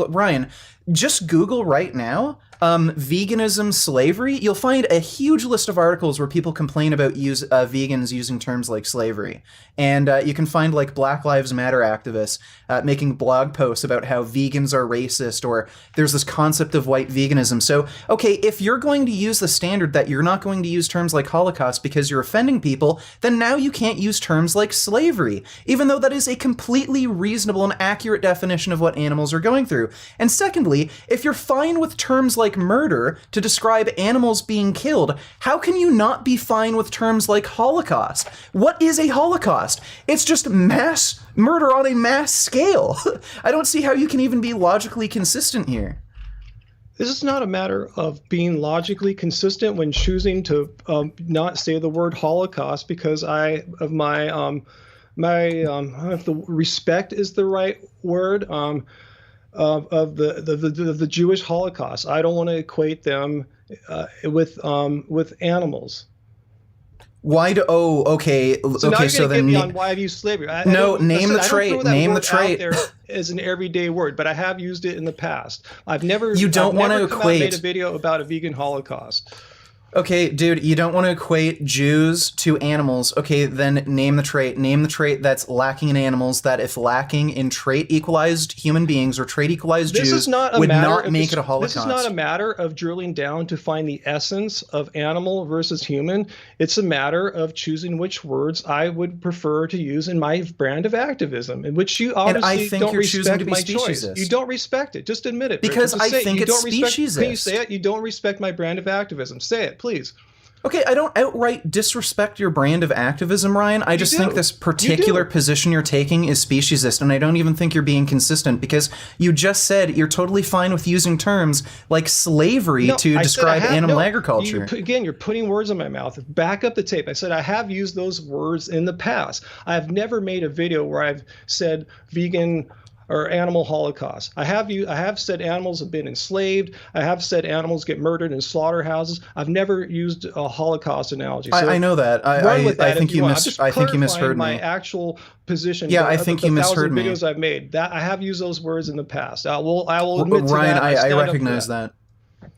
Ryan, just Google right now veganism, slavery. You'll find a huge list of articles where people complain about vegans using terms like slavery. And you can find like Black Lives Matter activists making blog posts about how vegans are racist, or there's this concept of white veganism. So, okay, if you're going to use the standard that you're not going to use terms like Holocaust because you're offending people, then now you can't use terms like slavery, even though that is a completely reasonable and accurate definition of what animals are going through. And secondly, if you're fine with terms like murder to describe animals being killed, how can you not be fine with terms like Holocaust? What is a Holocaust? It's just mass murder on a mass scale. I don't see how you can even be logically consistent here. This is not a matter of being logically consistent when choosing to not say the word Holocaust because if the respect is the right word, of the Jewish Holocaust. I don't want to equate them with animals. Why do? Oh, okay. So now you're going to get me on why I've used slavery. Name the trait. Name the trait. Out there as an everyday word, but I have used it in the past. I've never. You don't want to equate. Made a video about a vegan Holocaust. Okay, dude, you don't want to equate Jews to animals. Okay, then name the trait. Name the trait that's lacking in animals, that if lacking in trait equalized human beings or trait equalized Jews would not make it a Holocaust. This is not a matter of drilling down to find the essence of animal versus human. It's a matter of choosing which words I would prefer to use in my brand of activism, in which you obviously don't respect my choice. You don't respect it. Just admit it. Because I think it's speciesist. Can you say it? You don't respect my brand of activism. Say it, please. Okay, I don't outright disrespect your brand of activism, Ryan. I just think this particular position you're taking is speciesist, and I don't even think you're being consistent because you just said you're totally fine with using terms like slavery to describe animal agriculture. Again, you're putting words in my mouth. Back up the tape. I said I have used those words in the past. I have never made a video where I've said vegan or animal holocaust. I have said animals have been enslaved. I have said animals get murdered in slaughterhouses. I've never used a Holocaust analogy. So I know that. I think you misheard me. My actual position. Yeah, I think you misheard me. Videos I've made that I have used those words in the past. I will admit to Ryan, that. I recognize that.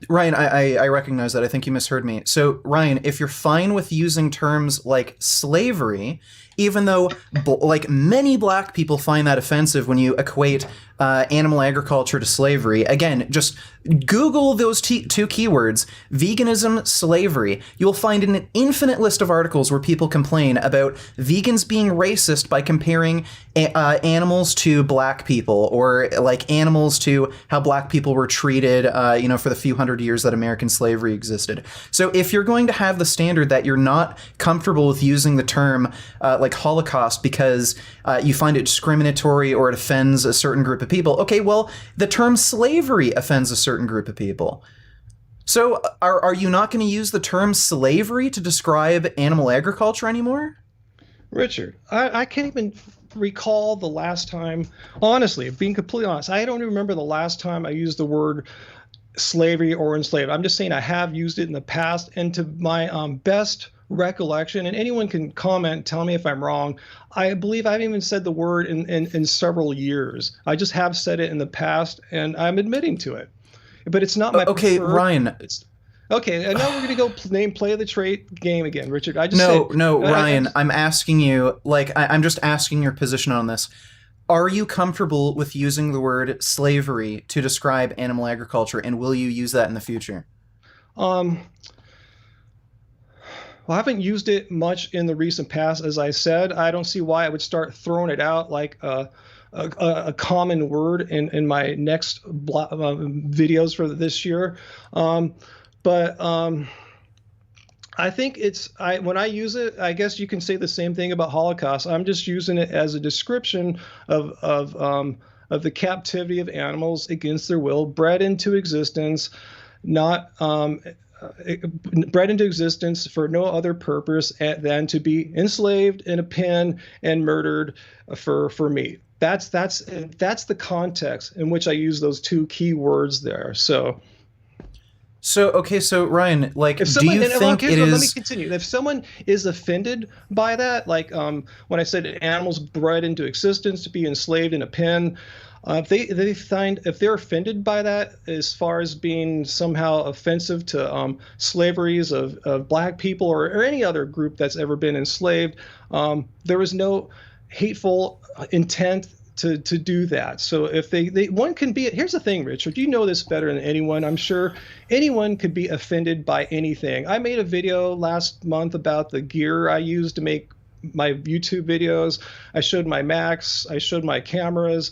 Ryan, I recognize that. I think you misheard me. So, Ryan, if you're fine with using terms like slavery, even though like many black people find that offensive when you equate animal agriculture to slavery. Again, just Google those two keywords, veganism, slavery. You'll find an infinite list of articles where people complain about vegans being racist by comparing animals to black people, or like animals to how black people were treated, for the few hundred years that American slavery existed. So if you're going to have the standard that you're not comfortable with using the term like Holocaust because you find it discriminatory or it offends a certain group of people, okay, well, the term slavery offends a certain group of people. So are you not going to use the term slavery to describe animal agriculture anymore? Richard, I can't even recall the last time, honestly, being completely honest, I don't even remember the last time I used the word slavery or enslaved. I'm just saying I have used it in the past, and to my best recollection, and anyone can comment, tell me if I'm wrong, I believe I haven't even said the word in several years. I just have said it in the past, and I'm admitting to it. But it's not my okay, preferred. Ryan. Okay, and now we're gonna go play the trait game again, Richard. Ryan. I'm asking you, like, I'm just asking your position on this. Are you comfortable with using the word slavery to describe animal agriculture, and will you use that in the future? Well, I haven't used it much in the recent past, as I said. I don't see why I would start throwing it out like a common word in my next videos for this year. But I think when I use it, I guess you can say the same thing about Holocaust. I'm just using it as a description of the captivity of animals against their will, bred into existence, not bred into existence for no other purpose than to be enslaved in a pen and murdered for meat. That's the context in which I use those two key words there. So Ryan, like, do you think it is? Let me continue. If someone is offended by that, like when I said animals bred into existence to be enslaved in a pen, if they're offended by that, as far as being somehow offensive to slaveries of black people or any other group that's ever been enslaved, there was no hateful intent to do that. So if one can be, here's the thing, Richard, you know this better than anyone. I'm sure anyone could be offended by anything. I made a video last month about the gear I use to make my YouTube videos. I showed my Macs, I showed my cameras,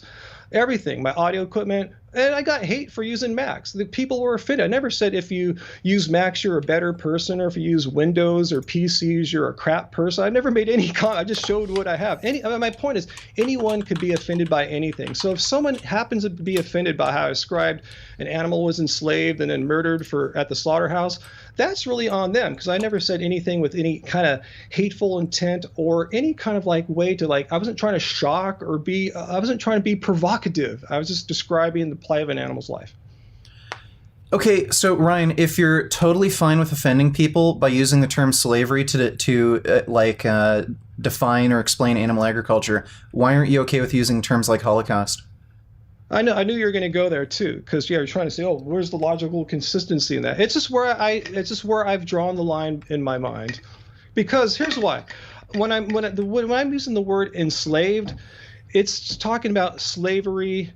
everything, my audio equipment, and I got hate for using Macs. The people were offended. I never said if you use Macs you're a better person, or if you use Windows or PCs you're a crap person. I never made any comment. I just showed what I have. My point is, anyone could be offended by anything. So if someone happens to be offended by how I described an animal was enslaved and then murdered at the slaughterhouse, that's really on them, because I never said anything with any kind of hateful intent or any kind of like way to like, I wasn't trying to shock or I wasn't trying to be provocative. I was just describing the plight of an animal's life. Okay, so Ryan, if you're totally fine with offending people by using the term slavery to define or explain animal agriculture, why aren't you okay with using terms like Holocaust? I knew you were going to go there too, because you're trying to say, oh, where's the logical consistency in that? It's just where I've drawn the line in my mind, because here's why. When I'm using the word enslaved, it's talking about slavery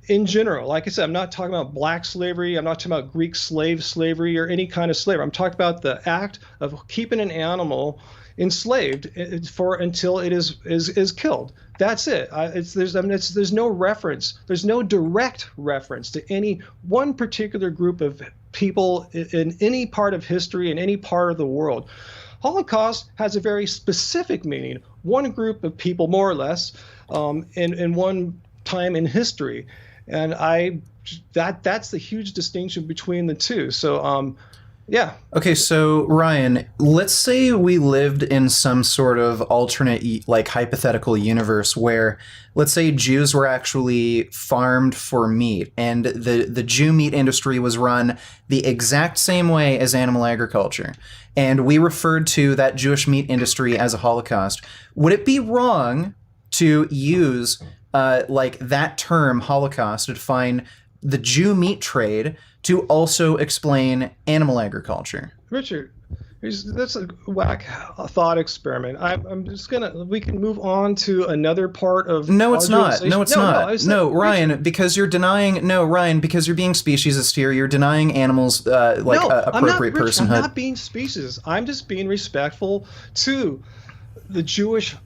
in general. Like I said, I'm not talking about black slavery. I'm not talking about Greek slavery or any kind of slavery. I'm talking about the act of keeping an animal enslaved until it is killed. That's it. There's no reference. There's no direct reference to any one particular group of people in any part of history, in any part of the world. Holocaust has a very specific meaning. One group of people, more or less, in one time in history, and that's the huge distinction between the two. So yeah. Okay, so Ryan, let's say we lived in some sort of alternate, like, hypothetical universe where, let's say, Jews were actually farmed for meat, and the Jew meat industry was run the exact same way as animal agriculture, and we referred to that Jewish meat industry as a Holocaust. Would it be wrong to use that term Holocaust to define the Jew meat trade to also explain animal agriculture? Richard, That's a whack thought experiment. I'm just gonna. We can move on to another part of No, it's not. marginalization. No, it's No, no. not. I said, No, Richard. Ryan, because you're denying. No, Ryan, because you're being speciesist here. You're denying animals No, I'm not, appropriate Rich. I'm personhood. not being specious. I'm just being respectful to the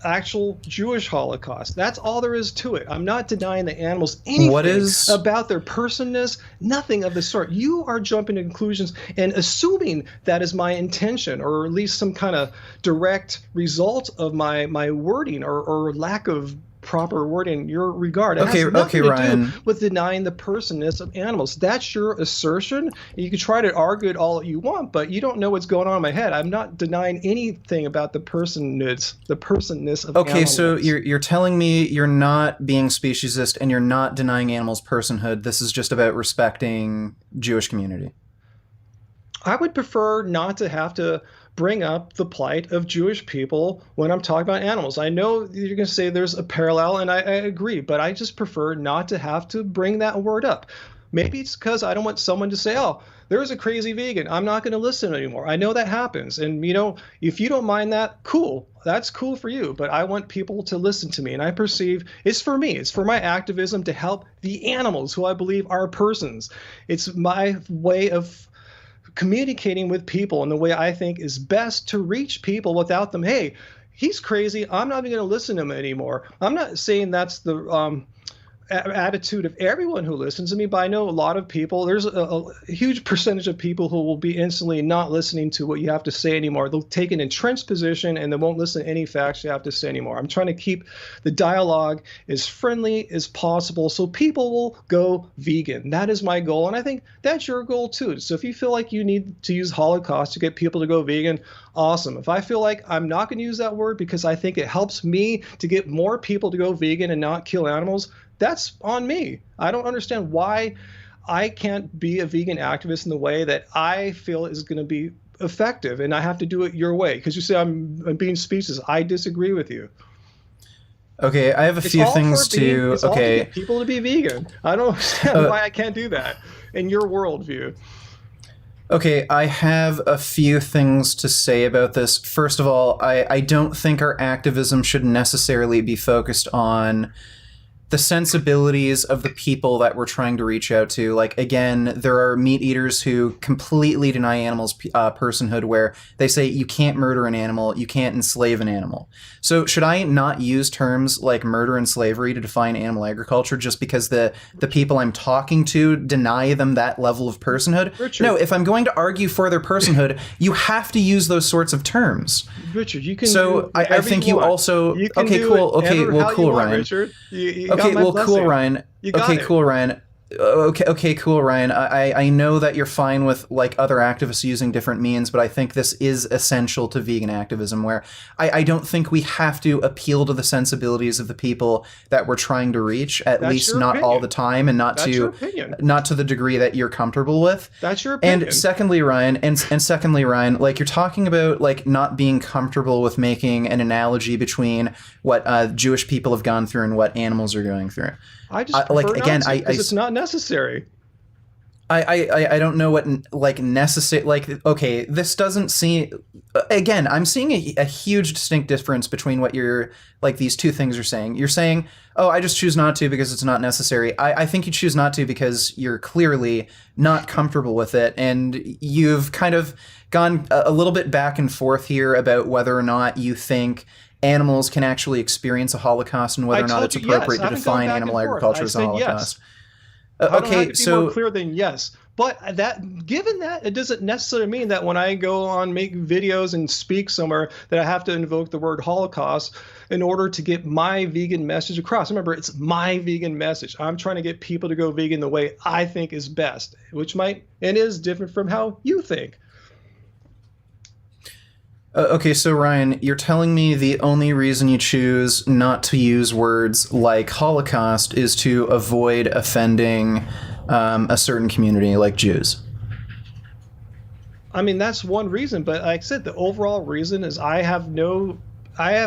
actual Jewish Holocaust. That's all there is to it. I'm not denying the animals What anything is about their personness, nothing of the sort. You are jumping to conclusions and assuming that is my intention, or at least some kind of direct result of my wording, or lack of proper wording in your regard. It okay? has Okay, nothing to do Ryan. with denying the personness of animals. That's your assertion. You can try to argue it all you want, but you don't know what's going on in my head. I'm not denying anything about the personness of Okay, so animals. you're telling me you're not being speciesist and you're not denying animals' personhood. This is just about respecting Jewish community. I would prefer not to have to bring up the plight of Jewish people when I'm talking about animals. I know you're going to say there's a parallel, and I agree, but I just prefer not to have to bring that word up. Maybe it's because I don't want someone to say, oh, there's a crazy vegan. I'm not going to listen anymore. I know that happens. And, if you don't mind that, cool. That's cool for you. But I want people to listen to me. And I perceive it's for me. It's for my activism to help the animals who I believe are persons. It's my way of communicating with people in the way I think is best to reach people without them. Hey, he's crazy. I'm not even going to listen to him anymore. I'm not saying that's the attitude of everyone who listens to me, but I know a lot of people. There's a huge percentage of people who will be instantly not listening to what you have to say anymore. They'll take an entrenched position and they won't listen to any facts you have to say anymore. I'm trying to keep the dialogue as friendly as possible so people will go vegan. That is my goal, and I think that's your goal too. So if you feel like you need to use Holocaust to get people to go vegan, awesome. If I feel like I'm not going to use that word because I think it helps me to get more people to go vegan and not kill animals, that's on me. I don't understand why I can't be a vegan activist in the way that I feel is going to be effective, and I have to do it your way. Because you say I'm being specious. I disagree with you. Okay, I have a It's few all things to. it's all to Okay, get people to be vegan. I don't understand uh, why I can't do that in your worldview. okay, I have a few things to say about this. First of all, I don't think our activism should necessarily be focused on the sensibilities of the people that we're trying to reach out to. Like, again, there are meat eaters who completely deny animals personhood, where they say you can't murder an animal, you can't enslave an animal. So should I not use terms like murder and slavery to define animal agriculture just because the people I'm talking to deny them that level of personhood? No, Richard, if I'm going to argue for their personhood, you have to use those sorts of terms. Richard, you can do So I whatever think you you want. also. You can Okay, do cool. it Okay, ever well, how you cool, want, Ryan. Richard. You got Okay, my well, cool, blessing. Ryan. You got Okay, it. cool, Ryan. Okay, cool, Ryan. I know that you're fine with like other activists using different means, but I think this is essential to vegan activism, where I don't think we have to appeal to the sensibilities of the people that we're trying to reach, at That's least your not all opinion. the time, and That's your opinion. not to the degree that you're comfortable with. That's your And opinion. secondly, Ryan, and secondly, Ryan, like you're talking about like not being comfortable with making an analogy between what Jewish people have gone through and what animals are going through. I just Like prefer again, not to because it's not necessary. I don't know what like necessary, like, okay, this doesn't seem, again, I'm seeing a huge distinct difference between what you're like these two things are saying. You're saying, oh, I just choose not to because it's not necessary. I think you choose not to because you're clearly not comfortable with it, and you've kind of gone a little bit back and forth here about whether or not you think animals can actually experience a Holocaust and whether I or not told it's you appropriate yes. I to haven't gone define back animal and forth. agriculture I as a said Holocaust. yes. I don't have Okay, to be more so clear than yes. But that, given that, it doesn't necessarily mean that when I go on make videos and speak somewhere that I have to invoke the word Holocaust in order to get my vegan message across. Remember, it's my vegan message. I'm trying to get people to go vegan the way I think is best, which might and is different from how you think. Okay, so Ryan, you're telling me the only reason you choose not to use words like Holocaust is to avoid offending a certain community like Jews. I mean, that's one reason, but like I said, the overall reason is I have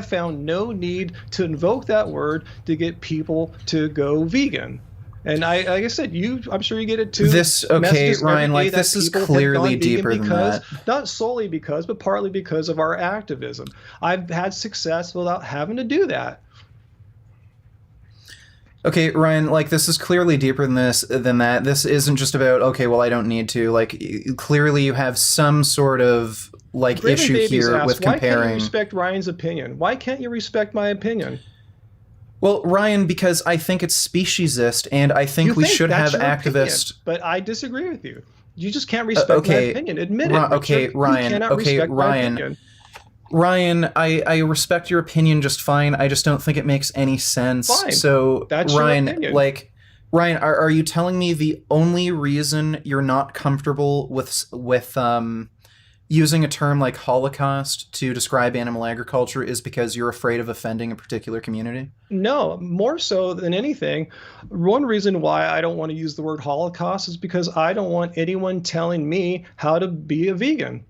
found no need to invoke that word to get people to go vegan. And like I said, I'm sure you get it too. This, okay, Messages every Ryan, day like that this is people have clearly gone vegan deeper than because, that. not solely because, but partly because of our activism. I've had success without having to do that. Okay, Ryan, like this is clearly deeper than that. This isn't just about, okay, well I don't need to. Like clearly you have some sort of like Grim and issue Babies here asked, with why can't you comparing. respect Ryan's opinion? Why can't you respect my opinion? Well, Ryan, because I think it's speciesist and I You think we think should that's have your opinion, activists. but I disagree with you. You just can't respect my Okay, opinion. Admit it, Okay, Richard. You Ryan. cannot Okay, respect my Ryan. opinion. Ryan, I respect your opinion just fine. I just don't think it makes any sense. Fine. So, That's your Ryan, opinion. like, Ryan, are you telling me the only reason you're not comfortable with using a term like Holocaust to describe animal agriculture is because you're afraid of offending a particular community? No, more so than anything, one reason why I don't want to use the word Holocaust is because I don't want anyone telling me how to be a vegan.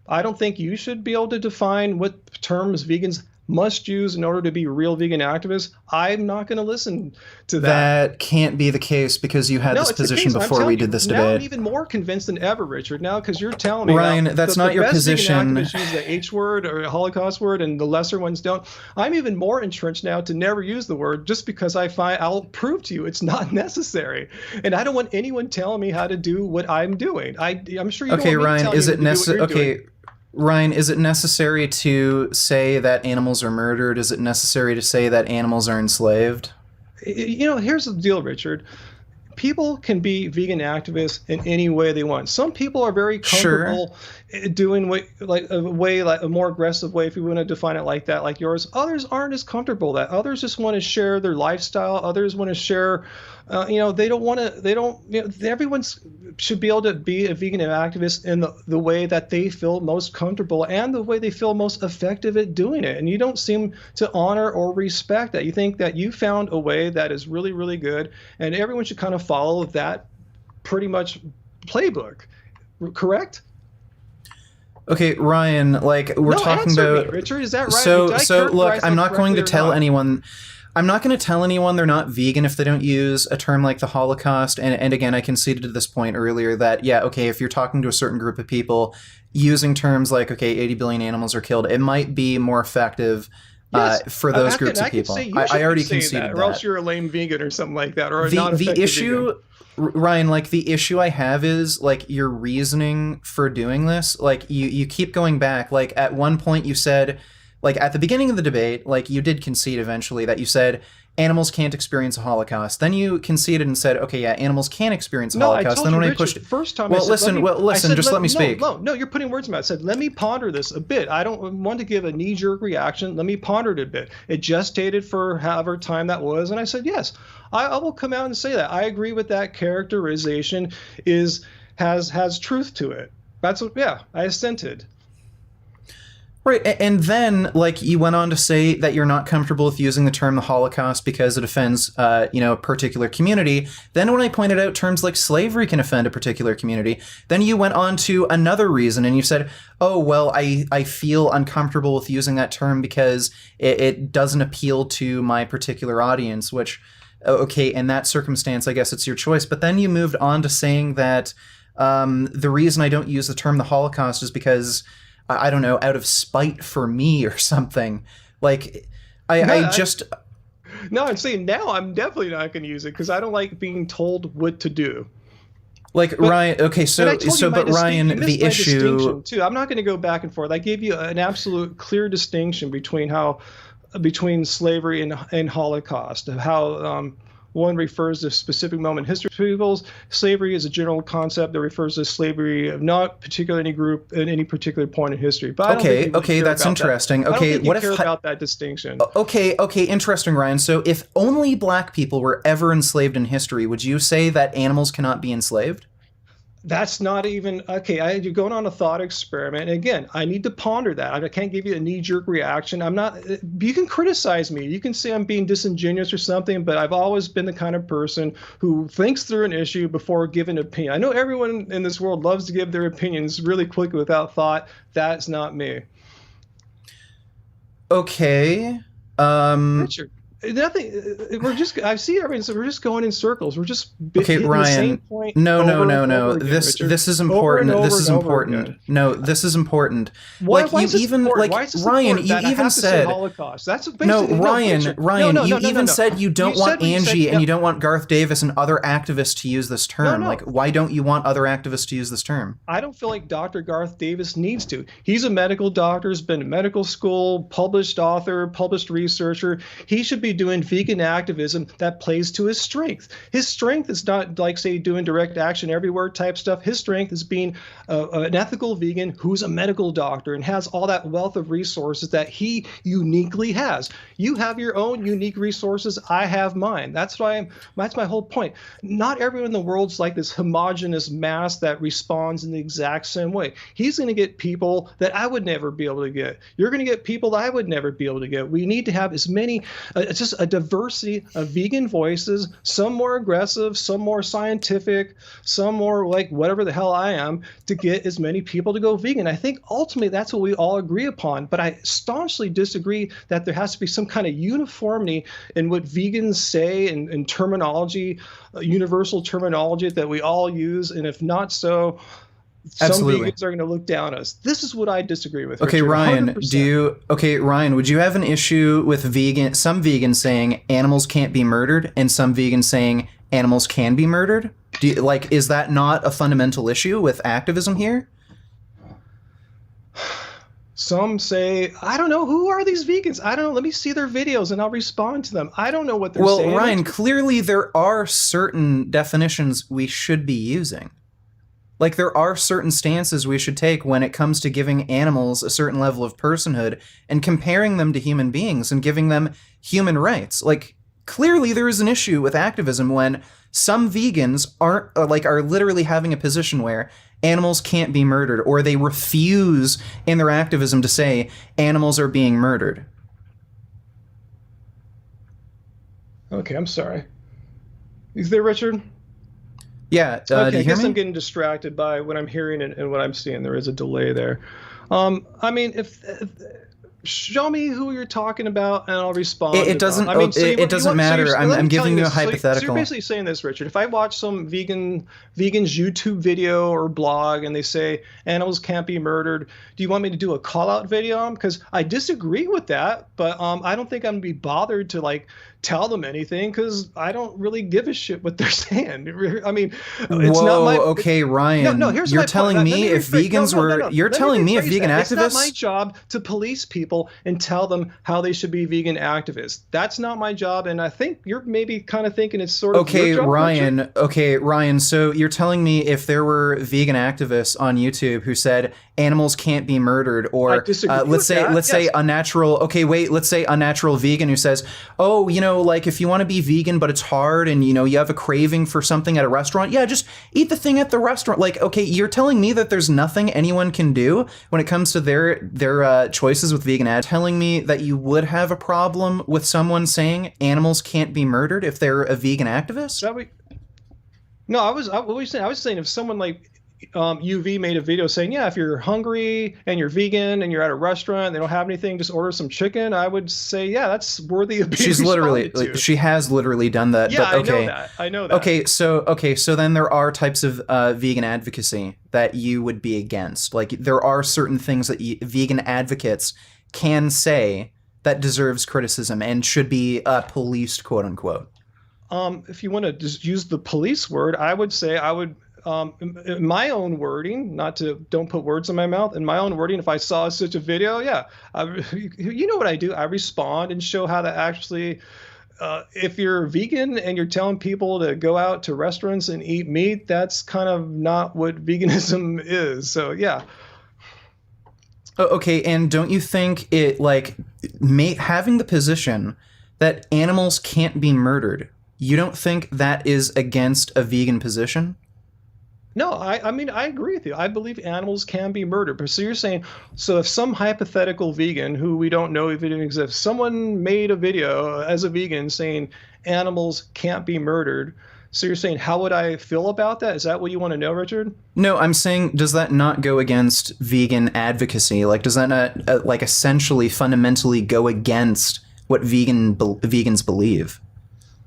I don't think you should be able to define what terms vegans must use in order to be real vegan activists. I'm not going to listen to that. That can't be the case because you had No, this it's the position case. I'm before we telling you did this now. I'm debate. even more convinced than ever, Richard. Now, because you're telling me Ryan, that that's not your best position. vegan activists use the H word or Holocaust word, and the lesser ones don't. I'm even more entrenched now to never use the word, just because I'll prove to you it's not necessary, and I don't want anyone telling me how to do what I'm doing. I'm sure you Okay, don't want me to Ryan, tell is you it to do what you're necessary? doing. Okay, Ryan, is it necessary to say that animals are murdered? Is it necessary to say that animals are enslaved? Here's the deal, Richard. People can be vegan activists in any way they want. Some people are very Sure. comfortable doing like a more aggressive way, if you want to define it like that, like yours. Others aren't as comfortable with that. Others just want to share their lifestyle. Others want to share, they don't want to, they don't, everyone should be able to be a vegan activist in the way that they feel most comfortable and the way they feel most effective at doing it. And you don't seem to honor or respect that. You think that you found a way that is really, really good, and everyone should kind of follow that pretty much playbook. Correct? Okay, Ryan, like we're No, talking answer me, about. Richard. Is that right? So, Did I so look, characterize I'm that not going correctly to or tell not? anyone. I'm not going to tell anyone they're not vegan if they don't use a term like the Holocaust. And again, I conceded to this point earlier that, yeah, okay, if you're talking to a certain group of people, using terms like, okay, 80 billion animals are killed, it might be more effective Yes, for those groups of I could people. say you I should already be saying conceded that, that. or else you're a lame vegan or something like that, or a The non-effective issue, vegan. Ryan, like the issue I have is like your reasoning for doing this. Like you keep going back. Like at one point you said, like at the beginning of the debate, like you did concede eventually that you said animals can't experience a Holocaust. Then you conceded and said, okay, yeah, animals can experience a No, I Holocaust. told Then you, when I Richard, pushed, the first time well, I said, listen, just let me speak. No, you're putting words in my mouth. I said, let me ponder this a bit. I don't want to give a knee-jerk reaction. Let me ponder it a bit. It gestated for however time that was, and I said, yes, I will come out and say that. I agree with that characterization has truth to it. That's what, yeah, I assented. Right, and then like you went on to say that you're not comfortable with using the term the Holocaust because it offends, a particular community. Then when I pointed out terms like slavery can offend a particular community, then you went on to another reason and you said, oh well, I feel uncomfortable with using that term because it doesn't appeal to my particular audience. Which, okay, in that circumstance, I guess it's your choice. But then you moved on to saying that the reason I don't use the term the Holocaust is because I don't know, out of spite for me or something. Like, I just. No, I'm saying now I'm definitely not going to use it because I don't like being told what to do. Like, But, Ryan, okay, but Ryan, the issue. too. I'm not going to go back and forth. I gave you an absolute clear distinction between slavery and Holocaust, of how one refers to a specific moment in history. People's slavery is a general concept that refers to slavery of not particular any group at any particular point in history. But I don't think you really care that's about interesting. that. Okay, I don't think you care about that distinction. Okay, interesting, Ryan. So, if only black people were ever enslaved in history, would you say that animals cannot be enslaved? That's not even okay. You're going on a thought experiment. And again, I need to ponder that. I can't give you a knee-jerk reaction. I'm not. You can criticize me. You can say I'm being disingenuous or something, but I've always been the kind of person who thinks through an issue before giving an opinion. I know everyone in this world loves to give their opinions really quickly without thought. That's not me. Okay. Richard, Nothing. We're just. I see everything. So we're just going in circles. We're just Okay, hitting the same Ryan. point No, no, over and no, no. over again, Richard. This is Over and important. This over is and over important. again. No, this is important. Why? Like Why you is this even important? like Why is this Ryan, important you that I even have to say said Holocaust? That's no, basically no, Ryan, Richard. No, Ryan, no, you no, no, no, even no. said you don't want What you said. Angie and No, you don't want Garth Davis and other activists to use this no, term. Like, no. why don't you want other activists to use this term? I don't feel like Dr. Garth Davis needs to. He's a medical doctor, has been in medical school, published author, published researcher. He should be doing vegan activism that plays to his strength. His strength is not like, say, doing direct action everywhere type stuff. His strength is being an ethical vegan who's a medical doctor and has all that wealth of resources that he uniquely has. You have your own unique resources. I have mine. That's my whole point. Not everyone in the world's like this homogenous mass that responds in the exact same way. He's going to get people that I would never be able to get. You're going to get people that I would never be able to get. We need to have as many, just a diversity of vegan voices, some more aggressive, some more scientific, some more like whatever the hell I am, to get as many people to go vegan. I think ultimately that's what we all agree upon. But I staunchly disagree that there has to be some kind of uniformity in what vegans say in terminology, universal terminology that we all use. And if not so, some Absolutely. vegans are going to look down on us. This is what I disagree with. Okay, Richard, Ryan, 100%. Ryan, would you have an issue with some vegans saying animals can't be murdered and some vegans saying animals can be murdered? Is that not a fundamental issue with activism here? Some say, I don't know, who are these vegans? I don't know. Let me see their videos and I'll respond to them. I don't know what they're saying. Well, Ryan, clearly there are certain definitions we should be using. Like, there are certain stances we should take when it comes to giving animals a certain level of personhood and comparing them to human beings and giving them human rights. Like, clearly there is an issue with activism when some vegans are literally having a position where animals can't be murdered, or they refuse in their activism to say animals are being murdered. Okay, I'm sorry. Is there, Richard? Yeah, do Okay, you I hear guess me? I'm getting distracted by what I'm hearing and what I'm seeing. There is a delay there. I mean, if show me who you're talking about, and I'll respond It to them. doesn't. I mean, so It doesn't matter. let I'm me tell giving you you a this. So you're hypothetical. basically saying this, Richard. If I watch some vegan's YouTube video or blog, and they say animals can't be murdered, do you want me to do a call out video on them? Because I disagree with that, but I don't think I'm gonna be bothered to like tell them anything because I don't really give a shit what they're saying. I mean, it's not my. Okay, Ryan. No, here's you're my telling point. me if vegans were. You're Let me telling me if rephrase vegan that. It's not my activists. job to police people and tell them how they should be vegan activists. That's not my job, and I think you're maybe kind of thinking it's sort of Okay, your job, Ryan. Richard. Okay, Ryan. So you're telling me if there were vegan activists on YouTube who said animals can't be murdered, I or disagree let's with say that, let's say yes. a natural. Okay, wait. Let's say a natural vegan who says, oh, like if you want to be vegan but it's hard and you have a craving for something at a restaurant, yeah, just eat the thing at the restaurant. Like, okay, you're telling me that there's nothing anyone can do when it comes to their choices with vegan ads. Telling me that you would have a problem with someone saying animals can't be murdered if they're a vegan activist? That we, no, what were you saying? I was saying if someone like UV made a video saying, yeah, if you're hungry and you're vegan and you're at a restaurant, and they don't have anything, just order some chicken. I would say, yeah, that's worthy of being She's literally, responded to. she has literally done that. Yeah, but okay. I know that. I know that. Okay, so then there are types of vegan advocacy that you would be against. Like, there are certain things that vegan advocates can say that deserves criticism and should be policed, quote unquote. If you want to just use the police word, I would say in my own wording, don't put words in my mouth. In my own wording, if I saw such a video, yeah, you know what I do? I respond and show how to actually. If you're vegan and you're telling people to go out to restaurants and eat meat, that's kind of not what veganism is. So yeah. Okay, and don't you think it having the position that animals can't be murdered? You don't think that is against a vegan position? No, I mean, I agree with you. I believe animals can be murdered. But so you're saying, so if some hypothetical vegan who we don't know if it even exists, someone made a video as a vegan saying animals can't be murdered. So you're saying, how would I feel about that? Is that what you want to know, Richard? No, I'm saying, does that not go against vegan advocacy? Like, does that not, essentially fundamentally go against what vegans believe.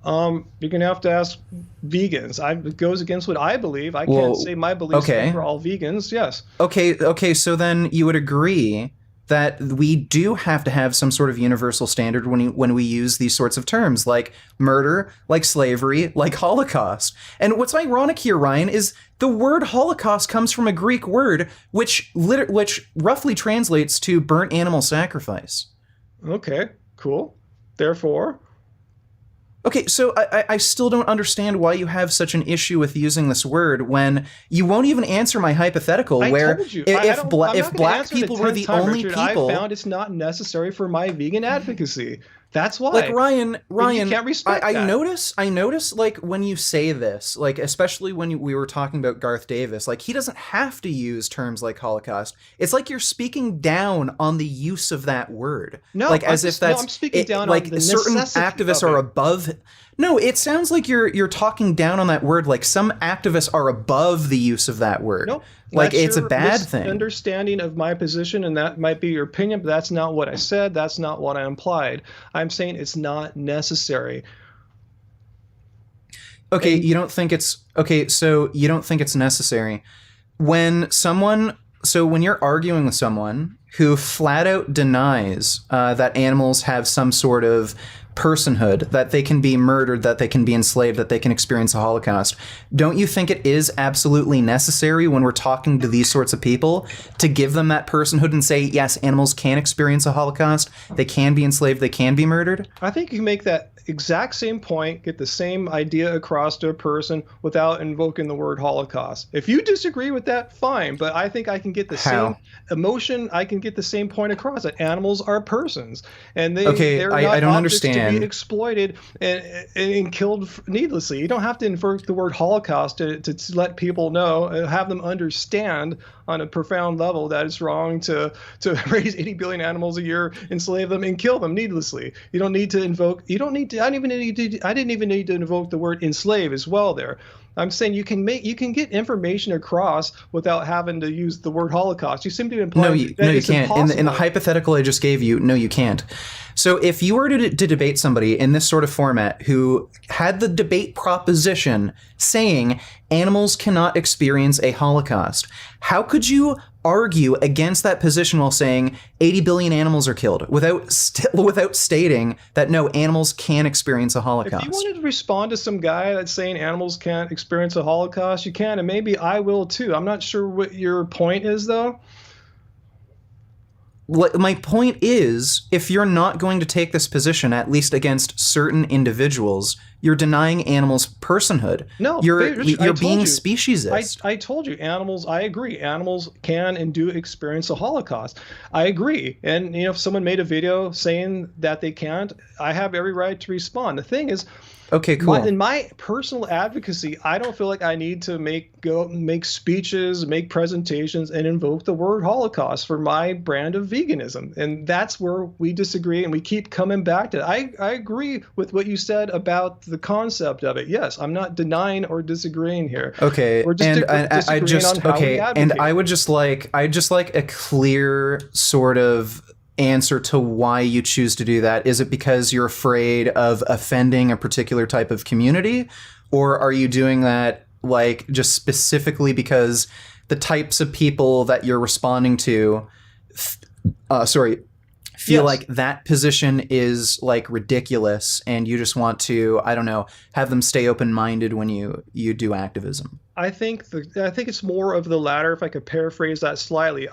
You're gonna have to ask vegans. It goes against what I believe. I can't Well, say my beliefs okay. for all vegans. Yes. Okay, so then you would agree that we do have to have some sort of universal standard when we use these sorts of terms, like murder, like slavery, like Holocaust. And what's ironic here, Ryan, is the word Holocaust comes from a Greek word which roughly translates to burnt animal sacrifice. Okay. Cool. Therefore, Okay, so I still don't understand why you have such an issue with using this word when you won't even answer my hypothetical I where told you. if black people were the only Richard. people. I found it's not necessary for my vegan advocacy. That's Like why. Ryan, And you can't respect I that. notice like when you say this, like especially when we were talking about Garth Davis, like he doesn't have to use terms like Holocaust. It's like you're speaking down on the use of that word, No, like as if that's I'm speaking down on like the certain necessity activists of are it. above. No, it sounds like you're talking down on that word, like some activists are above the use of that word, Nope. like That's it's a your bad thing. misunderstanding of my position, and that might be your opinion, but that's not what I said. That's not what I implied. I'm saying it's not necessary. Okay, And you don't think it's okay, so you don't think it's necessary. When you're arguing with someone who flat out denies that animals have some sort of personhood, that they can be murdered, that they can be enslaved, that they can experience a Holocaust, don't you think it is absolutely necessary when we're talking to these sorts of people to give them that personhood and say, yes, animals can experience a Holocaust, they can be enslaved, they can be murdered? I think you can make that exact same point, get the same idea across to a person without invoking the word Holocaust. If you disagree with that, fine, but I think I can get the same How? emotion, I can get the same point across that animals are persons and Okay, they're I not don't objects to be understand. exploited and killed needlessly. You don't have to invoke the word Holocaust to let people know, have them understand on a profound level that it's wrong to raise 80 billion animals a year, enslave them, and kill them needlessly. You don't need to invoke. You don't need to. I didn't even need to invoke the word enslave as well. There, I'm saying you can get information across without having to use the word Holocaust. You seem to imply No, that you it's can't. In the impossible. hypothetical I just gave you, no, you can't. So if you were to debate somebody in this sort of format who had the debate proposition saying animals cannot experience a Holocaust, how could you argue against that position while saying 80 billion animals are killed without stating that no, animals can experience a If you Holocaust? wanted to respond to some guy that's saying animals can't experience a Holocaust, you can, and maybe I will too. I'm not sure what your point is, though. My point is, if you're not going to take this position, at least against certain individuals, you're denying animals personhood. No, Richard, I You're told being you. speciesist. I told you animals, I agree. Animals can and do experience a Holocaust. I agree. And if someone made a video saying that they can't, I have every right to respond. The thing is, Okay, in cool. my personal advocacy, I don't feel like I need to make speeches, make presentations, and invoke the word Holocaust for my brand of veganism. And that's where we disagree, and we keep coming back to it. I agree with what you said about the concept of it. Yes, I'm not denying or disagreeing here. Okay, We're just and I disagreeing on just how we okay, and advocate. I just like a clear sort of answer to why you choose to do that. Is it because you're afraid of offending a particular type of community, or are you doing that like just specifically because the types of people that you're responding to, sorry, feel Yes. like that position is like ridiculous, and you just want to, I don't know, have them stay open-minded when you do activism? I think it's more of the latter, if I could paraphrase that slightly.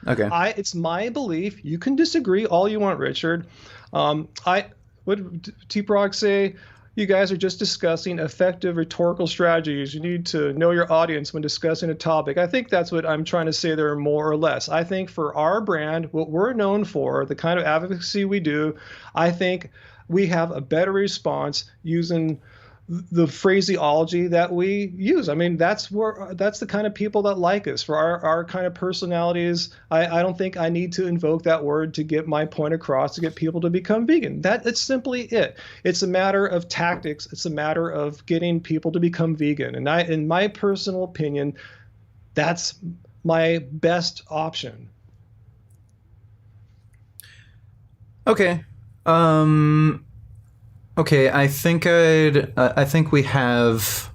Okay. It's my belief. You can disagree all you want, Richard. I what did T. Brock say? You guys are just discussing effective rhetorical strategies. You need to know your audience when discussing a topic. I think that's what I'm trying to say there, more or less. I think for our brand, what we're known for, the kind of advocacy we do, I think we have a better response using the phraseology that we use. I mean, that's the kind of people that like us for our kind of personalities. I don't think I need to invoke that word to get my point across to get people to become vegan. It's simply it. It's a matter of tactics. It's a matter of getting people to become vegan. And in my personal opinion, that's my best option. Okay. Um. Okay. I think we have.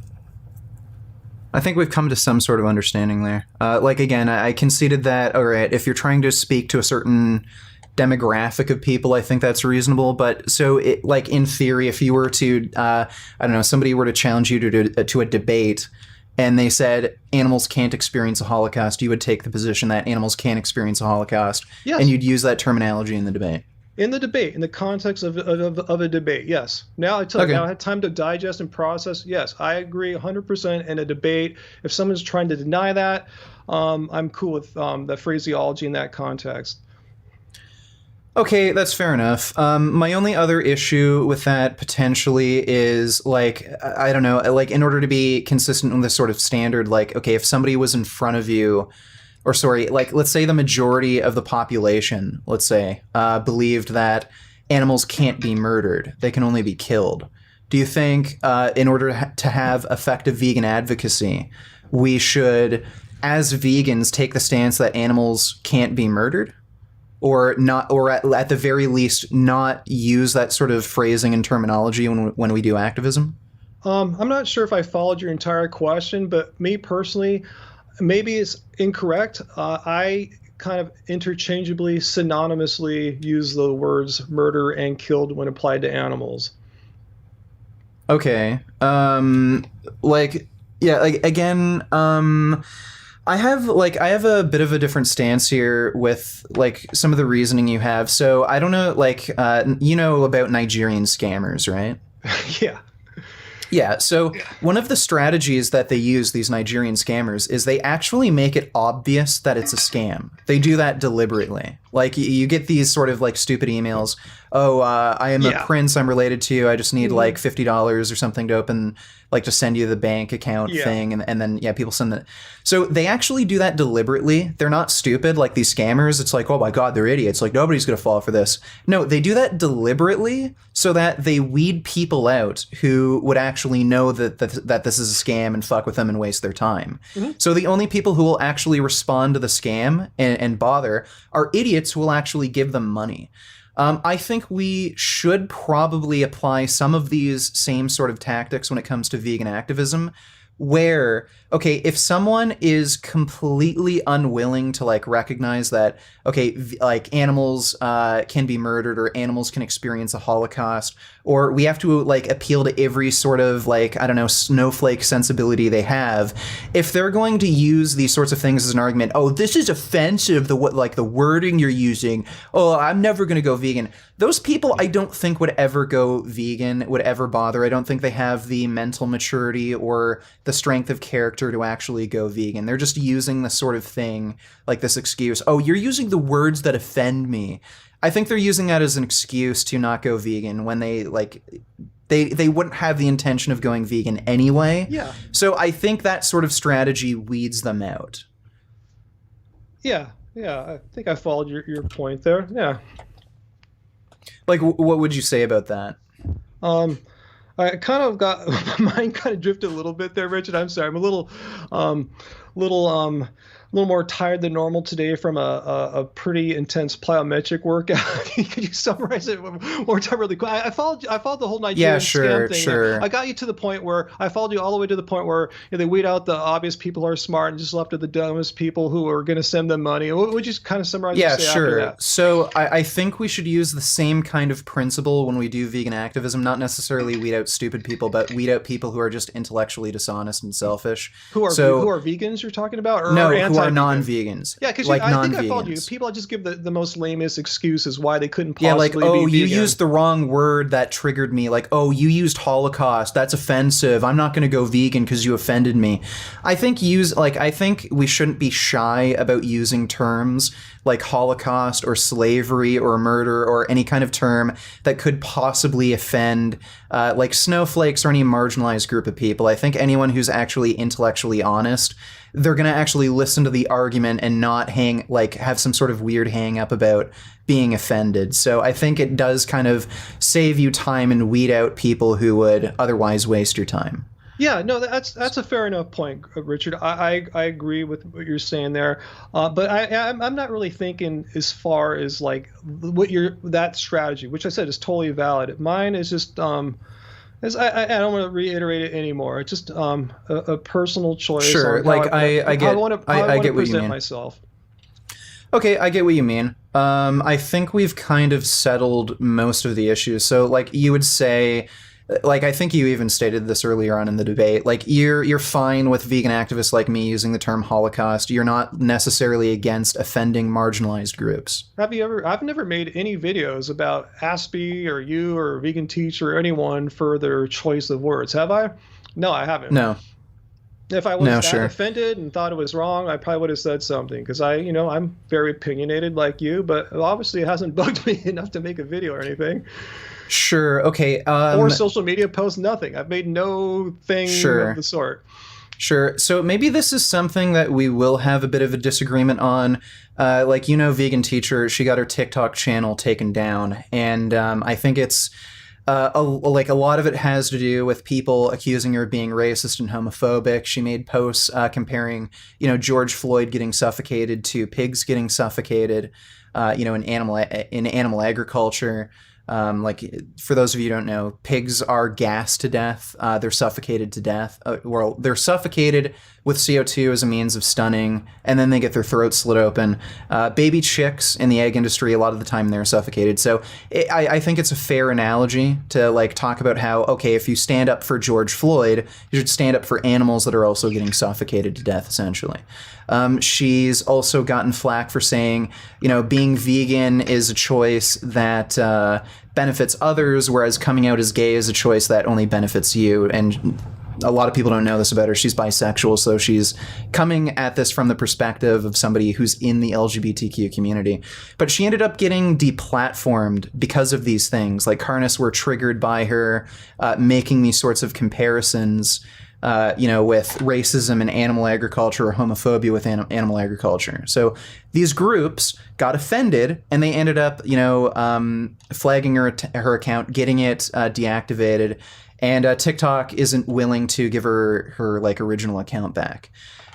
I think we've come to some sort of understanding there. Like again, I conceded that. All right, if you're trying to speak to a certain demographic of people, I think that's reasonable. But so, like in theory, if you were to, I don't know, somebody were to challenge you to a debate, and they said animals can't experience a Holocaust, you would take the position that animals can experience a Holocaust, and Yes. you'd use that terminology in the debate. In the debate, in the context of a debate, yes. Now I tell you, now Okay. I had time to digest and process. Yes, I agree 100% in a debate. If someone's trying to deny that, I'm cool with the phraseology in that context. Okay, that's fair enough. My only other issue with that potentially is like I don't know, like in order to be consistent with this sort of standard, like okay, if somebody was in front of you, or sorry, like let's say the majority of the population, let's say, believed that animals can't be murdered; they can only be killed. Do you think, in order to have effective vegan advocacy, we should, as vegans, take the stance that animals can't be murdered? Or not, or at the very least, not use that sort of phrasing and terminology when we do activism? I'm not sure if I followed your entire question, but me personally, maybe it's incorrect. I kind of interchangeably, synonymously use the words murder and killed when applied to animals. Okay. Like, yeah, like again, I have a bit of a different stance here with like some of the reasoning you have. So I don't know, like, you know about Nigerian scammers, right? Yeah. Yeah, so one of the strategies that they use, these Nigerian scammers, is they actually make it obvious that it's a scam. They do that deliberately. Like you get these sort of like stupid emails. Oh, I am a Yeah. prince. I'm related to you. I just need Mhm. like $50 or something to open, like to send you the bank account Yeah. thing, and then yeah, people send that. So they actually do that deliberately. They're not stupid like these scammers. It's like, oh my god, they're idiots. Like nobody's gonna fall for this. No, they do that deliberately so that they weed people out who would actually know that this is a scam and fuck with them and waste their time. Mhm. So the only people who will actually respond to the scam and bother are idiots who will actually give them money. I think we should probably apply some of these same sort of tactics when it comes to vegan activism. Where, okay, if someone is completely unwilling to like recognize that, okay, like animals can be murdered or animals can experience a Holocaust, or we have to like appeal to every sort of like, I don't know, snowflake sensibility they have, if they're going to use these sorts of things as an argument, oh, this is offensive, the what like the wording you're using, oh, I'm never going to go vegan. Those people I don't think would ever go vegan, would ever bother. I don't think they have the mental maturity or the strength of character to actually go vegan. They're just using this sort of thing, like this excuse. Oh, you're using the words that offend me. I think they're using that as an excuse to not go vegan when they like they wouldn't have the intention of going vegan anyway. Yeah. So I think that sort of strategy weeds them out. Yeah. Yeah. I think I followed your point there. Yeah. Like, what would you say about that? Um, I kind of got my mind kind of drifted a little bit there, Richard. I'm sorry. I'm um, little, um, a little more tired than normal today from a pretty intense plyometric workout. Could you summarize it one more time really quick? I followed the whole Yeah, Nigerian scam sure, thing there. sure. I got you to the point where I followed you all the way to the point where they weed out the obvious people who are smart and just left to the dumbest people who are going to send them money. What would you kind of summarize Yeah, and say after sure. that? So I think we should use the same kind of principle when we do vegan activism, not necessarily weed out stupid people, but weed out people who are just intellectually dishonest and selfish. Who So are vegans you're talking about, no, or who are anti-vegan? non-vegans, Yeah, because like I think I followed you. non-vegans. People just give the most lamest excuses why they couldn't Yeah, like, possibly oh, be you vegan. used the wrong word that triggered me. Like, oh, you used Holocaust. That's offensive. I'm not going to go vegan because you offended me. I think we shouldn't be shy about using terms like Holocaust or slavery or murder or any kind of term that could possibly offend like snowflakes or any marginalized group of people. I think anyone who's actually intellectually honest, they're going to actually listen to the argument and not have some sort of weird hang up about being offended. So I think it does kind of save you time and weed out people who would otherwise waste your time. Yeah, no, that's a fair enough point, Richard. I agree with what you're saying there, but I'm not really thinking as far as like what your that strategy, which I said is totally valid. Mine is just as I don't want to reiterate it anymore. It's just a personal choice Sure, on how like how I I want to get what you present mean. myself. Okay, I get what you mean. I think we've kind of settled most of the issues. So, like, you would say, like, I think you even stated this earlier on in the debate. Like, you're fine with vegan activists like me using the term Holocaust. You're not necessarily against offending marginalized groups. Have you ever? I've never made any videos about Aspie or you or Vegan Teacher or anyone for their choice of words. Have I? No, I haven't. No, If I was no, that sure. offended and thought it was wrong, I probably would have said something because I'm very opinionated like you, but obviously it hasn't bugged me enough to make a video or anything Sure. Okay. or social media post, nothing. I've made no thing of the Sure. sort. Sure. So maybe this is something that we will have a bit of a disagreement on. Like, Vegan Teacher, she got her TikTok channel taken down. And I think it's like a lot of it has to do with people accusing her of being racist and homophobic. She made posts comparing, George Floyd getting suffocated to pigs getting suffocated, in animal agriculture. Like, for those of you who don't know, pigs are gassed to death. They're suffocated to death. Well, they're suffocated with CO2 as a means of stunning, and then they get their throats slit open. Baby chicks in the egg industry, a lot of the time they're suffocated. So I think it's a fair analogy to like talk about how, okay, if you stand up for George Floyd, you should stand up for animals that are also getting suffocated to death, essentially. She's also gotten flack for saying, being vegan is a choice that benefits others, whereas coming out as gay is a choice that only benefits you. And a lot of people don't know this about her. She's bisexual, so she's coming at this from the perspective of somebody who's in the LGBTQ community. But she ended up getting deplatformed because of these things. Like, Carnus were triggered by her making these sorts of comparisons, with racism and animal agriculture, or homophobia with animal agriculture. So these groups got offended, and they ended up, flagging her account, getting it deactivated. And TikTok isn't willing to give her like original account back.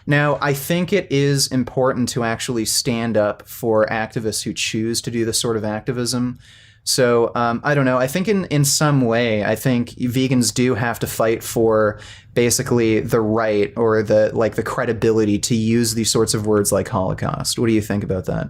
Now, I think it is important to actually stand up for activists who choose to do this sort of activism. So I don't know. I think in some way, I think vegans do have to fight for basically the right or the credibility to use these sorts of words like Holocaust. What do you think about that?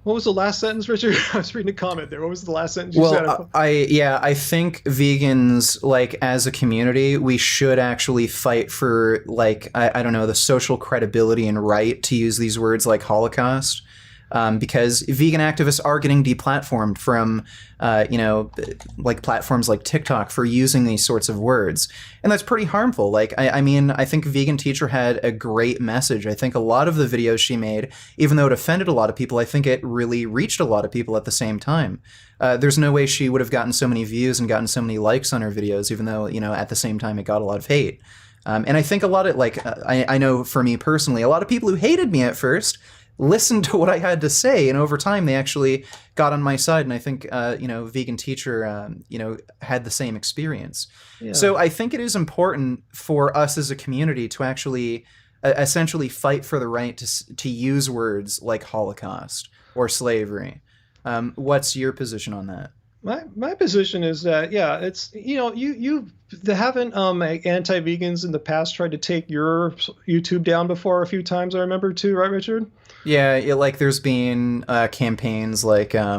What was the last sentence, Richard? I was reading a comment there. What was the last sentence you said? Well, I think vegans, like, as a community, we should actually fight for, like, I don't know, the social credibility and right to use these words like Holocaust. Because vegan activists are getting deplatformed from, like platforms like TikTok for using these sorts of words. And that's pretty harmful. Like, I mean, I think Vegan Teacher had a great message. I think a lot of the videos she made, even though it offended a lot of people, I think it really reached a lot of people at the same time. There's no way she would have gotten so many views and gotten so many likes on her videos, even though, at the same time it got a lot of hate. And I think a lot of, like, I know for me personally, a lot of people who hated me at first listened to what I had to say, and over time they actually got on my side. And I think Vegan Teacher had the same experience. Yeah. So I think it is important for us as a community to actually essentially fight for the right to use words like Holocaust or slavery. What's your position on that? My position is that, yeah, it's you haven't anti-vegans in the past tried to take your YouTube down before a few times, I remember too, right, Richard? Yeah, like there's been campaigns like I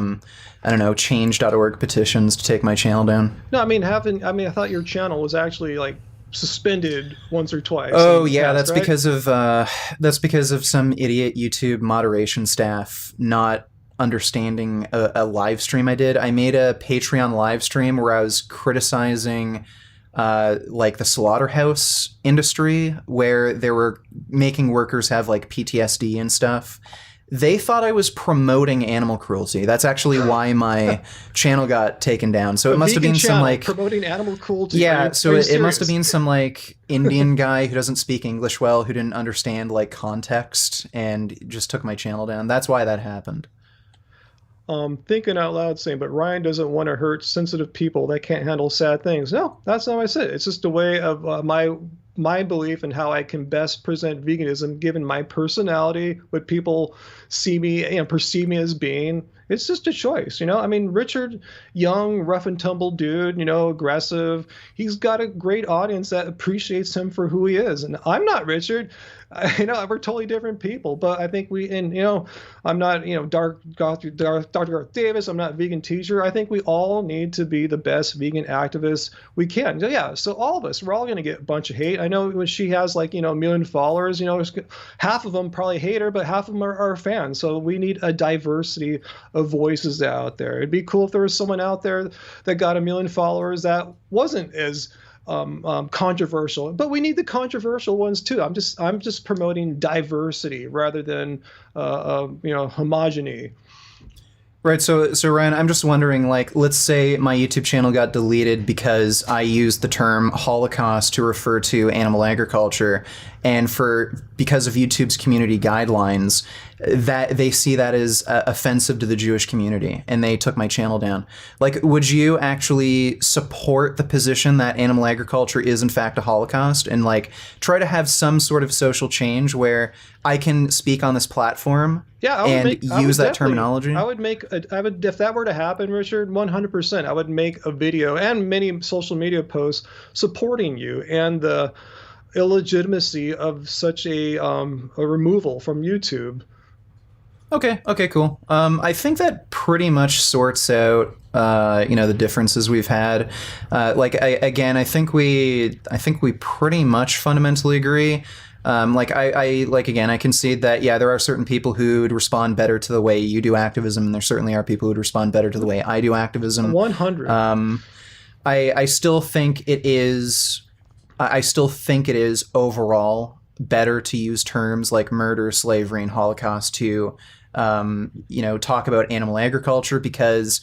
don't know, change.org petitions to take my channel down. No, I thought your channel was actually like suspended once or twice. Oh yeah, past, right? That's because of some idiot YouTube moderation staff not understanding a live stream I did. I made a Patreon live stream where I was criticizing like the slaughterhouse industry, where they were making workers have like PTSD and stuff. They thought I was promoting animal cruelty. That's actually why my channel got taken down. So it must have been some like promoting animal cruelty. Yeah, so it must have been some like Indian guy who doesn't speak English well, who didn't understand like context, and just took my channel down. That's why that happened. thinking out loud saying, but Ryan doesn't want to hurt sensitive people that can't handle sad things. No, that's not what I said. It's just a way of my belief in how I can best present veganism, given my personality, what people see me and perceive me as being. It's just a choice, you know. I mean, Richard, young, rough and tumble dude, you know, aggressive. He's got a great audience that appreciates him for who he is, and I'm not Richard. You know, we're totally different people, but I think and you know, I'm not, you know, Dr. Garth Davis. I'm not vegan teacher. I think we all need to be the best vegan activists we can. Yeah, so all of us, we're all going to get a bunch of hate. I know when she has like, you know, 1 million followers, you know, half of them probably hate her, but half of them are fans. So we need a diversity of voices out there. It'd be cool if there was someone out there that got 1 million followers that wasn't as controversial, but we need the controversial ones too. I'm just promoting diversity rather than you know, homogeny. Right. So Ryan, I'm just wondering, like, let's say my YouTube channel got deleted because I used the term Holocaust to refer to animal agriculture, and because of YouTube's community guidelines, that they see that as offensive to the Jewish community, and they took my channel down. Like, would you actually support the position that animal agriculture is in fact a Holocaust, and like try to have some sort of social change where I can speak on this platform? Yeah, use that terminology. I would if that were to happen, Richard, 100%. I would make a video and many social media posts supporting you and the illegitimacy of such a removal from YouTube. Okay, cool. I think that pretty much sorts out, you know, the differences we've had. I think we pretty much fundamentally agree. I concede that, yeah, there are certain people who would respond better to the way you do activism, and there certainly are people who would respond better to the way I do activism. 100. I still think it is. I still think it is overall better to use terms like murder, slavery, and Holocaust to, you know, talk about animal agriculture, because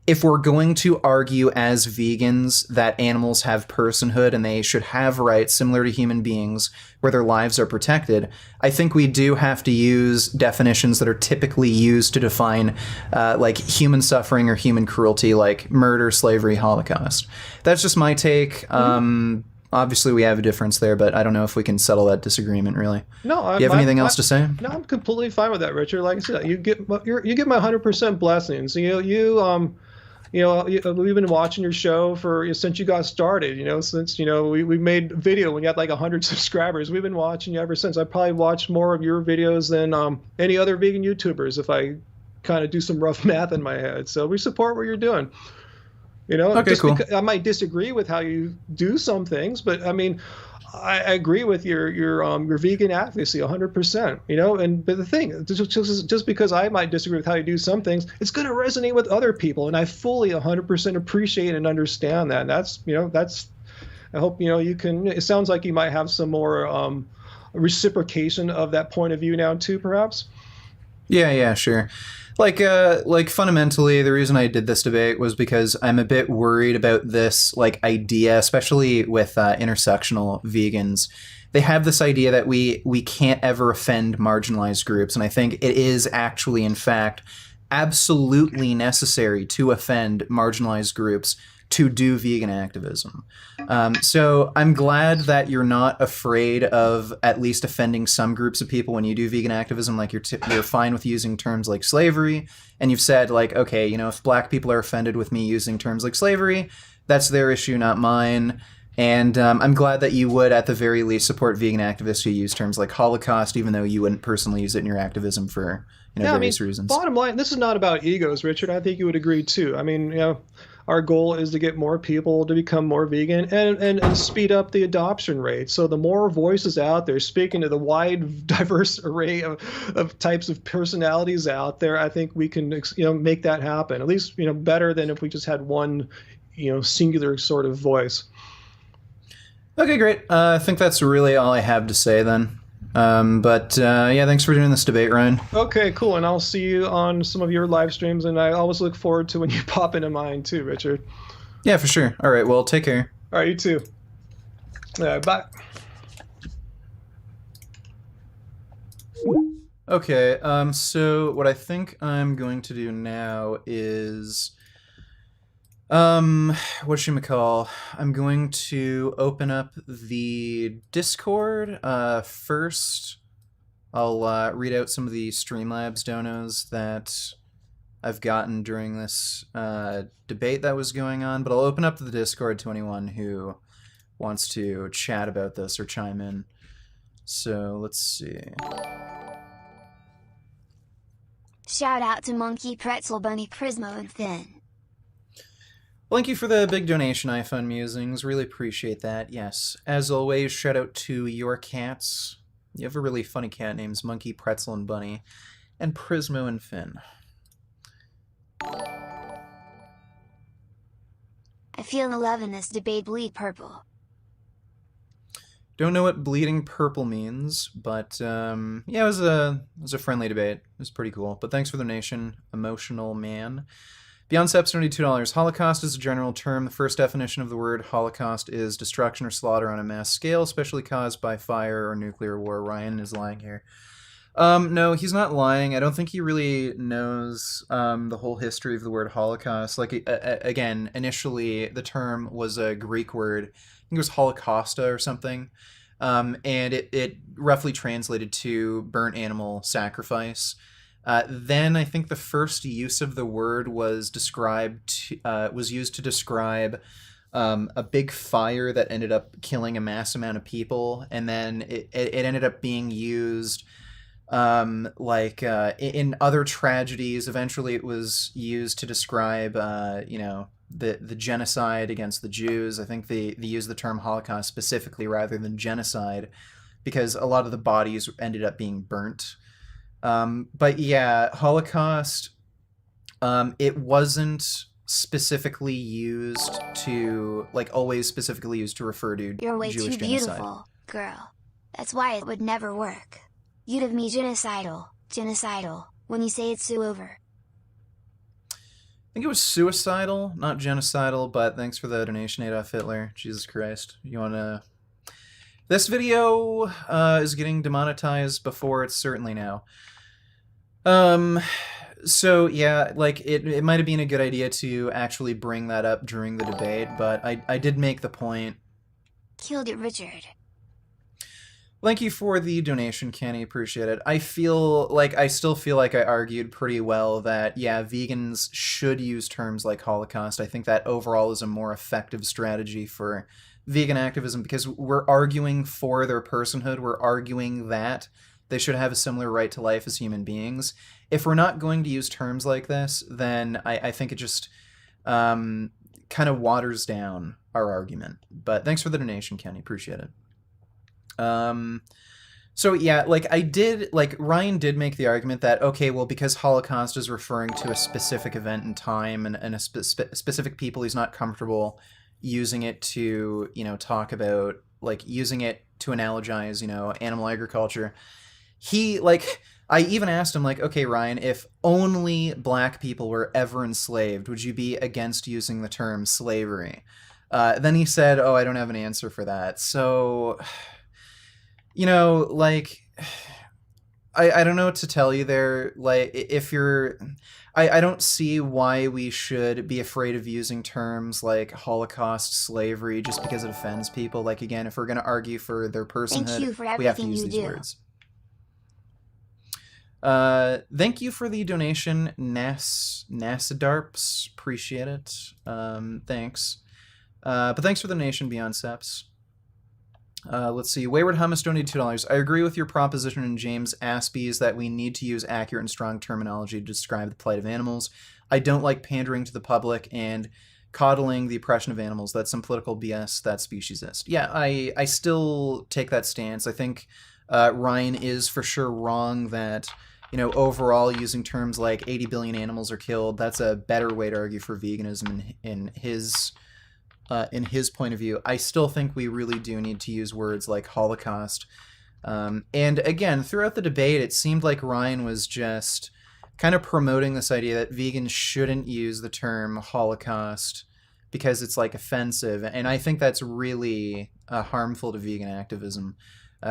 if we're going to argue as vegans that animals have personhood and they should have rights similar to human beings where their lives are protected, I think we do have to use definitions that are typically used to define like human suffering or human cruelty, like murder, slavery, Holocaust. That's just my take. Obviously, we have a difference there, but I don't know if we can settle that disagreement, really. No, do you have anything else to say? No, I'm completely fine with that, Richard. Like I said, you get my 100% blessings. You know, we've been watching your show since you got started. You know, since we made video when you had like 100 subscribers. We've been watching you ever since. I probably watched more of your videos than any other vegan YouTubers if I kind of do some rough math in my head. So we support what you're doing. You know, okay, cool. I might disagree with how you do some things, but I mean, I agree with your vegan advocacy 100%. You know, but the thing, just because I might disagree with how you do some things, it's going to resonate with other people, and I fully 100% appreciate and understand that. And that's I hope you can. It sounds like you might have some more reciprocation of that point of view now too, perhaps. Yeah, sure. Like fundamentally, the reason I did this debate was because I'm a bit worried about this idea, especially with intersectional vegans. They have this idea that we can't ever offend marginalized groups, and I think it is actually, in fact, absolutely necessary to offend marginalized groups to do vegan activism. So I'm glad that you're not afraid of at least offending some groups of people when you do vegan activism. Like you're fine with using terms like slavery, and you've said okay, if black people are offended with me using terms like slavery, that's their issue, not mine. And I'm glad that you would, at the very least, support vegan activists who use terms like Holocaust, even though you wouldn't personally use it in your activism for various reasons. Bottom line, this is not about egos, Richard. I think you would agree too. I mean, our goal is to get more people to become more vegan and speed up the adoption rate. So the more voices out there speaking to the wide, diverse array of types of personalities out there, I think we can make that happen. At least better than if we just had one singular sort of voice. Okay, great. I think that's really all I have to say then. Yeah, thanks for doing this debate, Ryan. Okay, cool. And I'll see you on some of your live streams, and I always look forward to when you pop into mine too, Richard. Yeah, for sure. All right, well, take care. All right, you too. All right, bye. Okay, so what I think I'm going to do now is, whatchamacall, I'm going to open up the Discord. First, I'll read out some of the Streamlabs donos that I've gotten during this debate that was going on, but I'll open up the Discord to anyone who wants to chat about this or chime in. So let's see. Shout out to Monkey Pretzel Bunny Prismo and Finn. Thank you for the big donation, iPhone Musings. Really appreciate that. Yes. As always, shout out to your cats. You have a really funny cat names Monkey, Pretzel, and Bunny. And Prismo and Finn. I feel the love in this debate bleed purple. Don't know what bleeding purple means, but yeah, it was a friendly debate. It was pretty cool. But thanks for the donation, Emotional Man. Beyond Steps, $22. Holocaust is a general term. The first definition of the word Holocaust is destruction or slaughter on a mass scale, especially caused by fire or nuclear war. Ryan is lying here. No, he's not lying. I don't think he really knows the whole history of the word Holocaust. Like, again, initially the term was a Greek word. I think it was Holocausta or something. And it roughly translated to burnt animal sacrifice. Then I think the first use of the word was was used to describe a big fire that ended up killing a mass amount of people, and then it ended up being used in other tragedies. Eventually, it was used to describe the genocide against the Jews. I think they used the term Holocaust specifically rather than genocide because a lot of the bodies ended up being burnt. But yeah, Holocaust, it wasn't specifically used to, always specifically used to refer to You're way Jewish too genocide. beautiful, girl. That's why it would never work. You'd have me genocidal, when you say it's so over. I think it was suicidal, not genocidal, but thanks for the donation, Adolf Hitler. Jesus Christ. You wanna... This video is getting demonetized before it's certainly now. So yeah, it might have been a good idea to actually bring that up during the debate, but I did make the point. Killed it, Richard. Thank you for the donation, Kenny. Appreciate it. I still feel like I argued pretty well that, yeah, vegans should use terms like Holocaust. I think that overall is a more effective strategy for vegan activism because we're arguing for their personhood. We're arguing that they should have a similar right to life as human beings. If we're not going to use terms like this, then I think it just kind of waters down our argument. But thanks for the donation, Kenny. Appreciate it. So yeah, Ryan did make the argument that, okay, well, because Holocaust is referring to a specific event in time and a specific people, he's not comfortable using it to, talk about, using it to analogize, animal agriculture. I even asked him, okay, Ryan, if only black people were ever enslaved, would you be against using the term slavery? Then he said, oh, I don't have an answer for that. So... I don't know what to tell you there. If you're... I don't see why we should be afraid of using terms like Holocaust, slavery, just because it offends people. Again, if we're going to argue for their personhood, we have to use these words. Thank you for the donation, Nasadarps. Appreciate it. Thanks. But thanks for the donation, Beyond Seps. Let's see. Wayward Hummus donated $2. I agree with your proposition in James Aspie's that we need to use accurate and strong terminology to describe the plight of animals. I don't like pandering to the public and coddling the oppression of animals. That's some political BS that's speciesist. Yeah, I still take that stance. I think Ryan is for sure wrong that, overall using terms like 80 billion animals are killed, that's a better way to argue for veganism in his point of view. I still think we really do need to use words like Holocaust. And again, throughout the debate, it seemed like Ryan was just kind of promoting this idea that vegans shouldn't use the term Holocaust because it's offensive. And I think that's really harmful to vegan activism.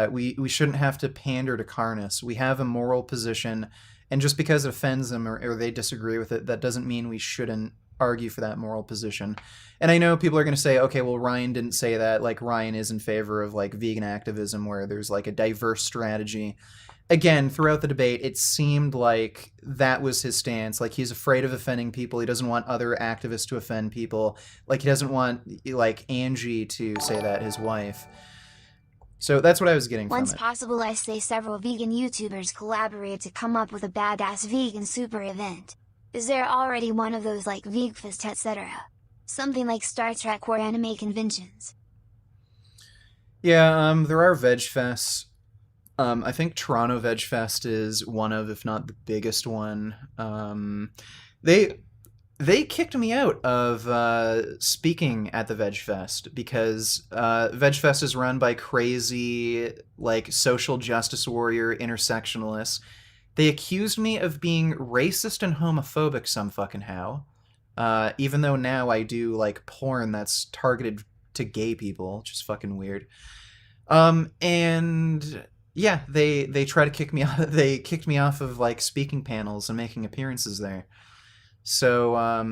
We shouldn't have to pander to carnists. We have a moral position, and just because it offends them or they disagree with it, that doesn't mean we shouldn't argue for that moral position. And I know people are going to say, okay, well, Ryan didn't say that. Like, Ryan is in favor of like vegan activism where there's like a diverse strategy. Again, throughout the debate, it seemed like that was his stance. Like, he's afraid of offending people. He doesn't want other activists to offend people. Like, he doesn't want like Angie to say that, his wife. So that's what I was getting from it. Once possible, I say several vegan YouTubers collaborate to come up with a badass vegan super event. Is there already one of those like VegFest etc.? Something like Star Trek or anime conventions? Yeah, there are Veg Fests. I think Toronto Veg Fest is one of, if not the biggest one. They kicked me out of speaking at the Veg Fest because Veg Fest is run by crazy, like, social justice warrior intersectionalists. They accused me of being racist and homophobic some fucking how. Even though now I do, like, porn that's targeted to gay people, which is fucking weird. And yeah, they try to kick me out. They kicked me off of, like, speaking panels and making appearances there. So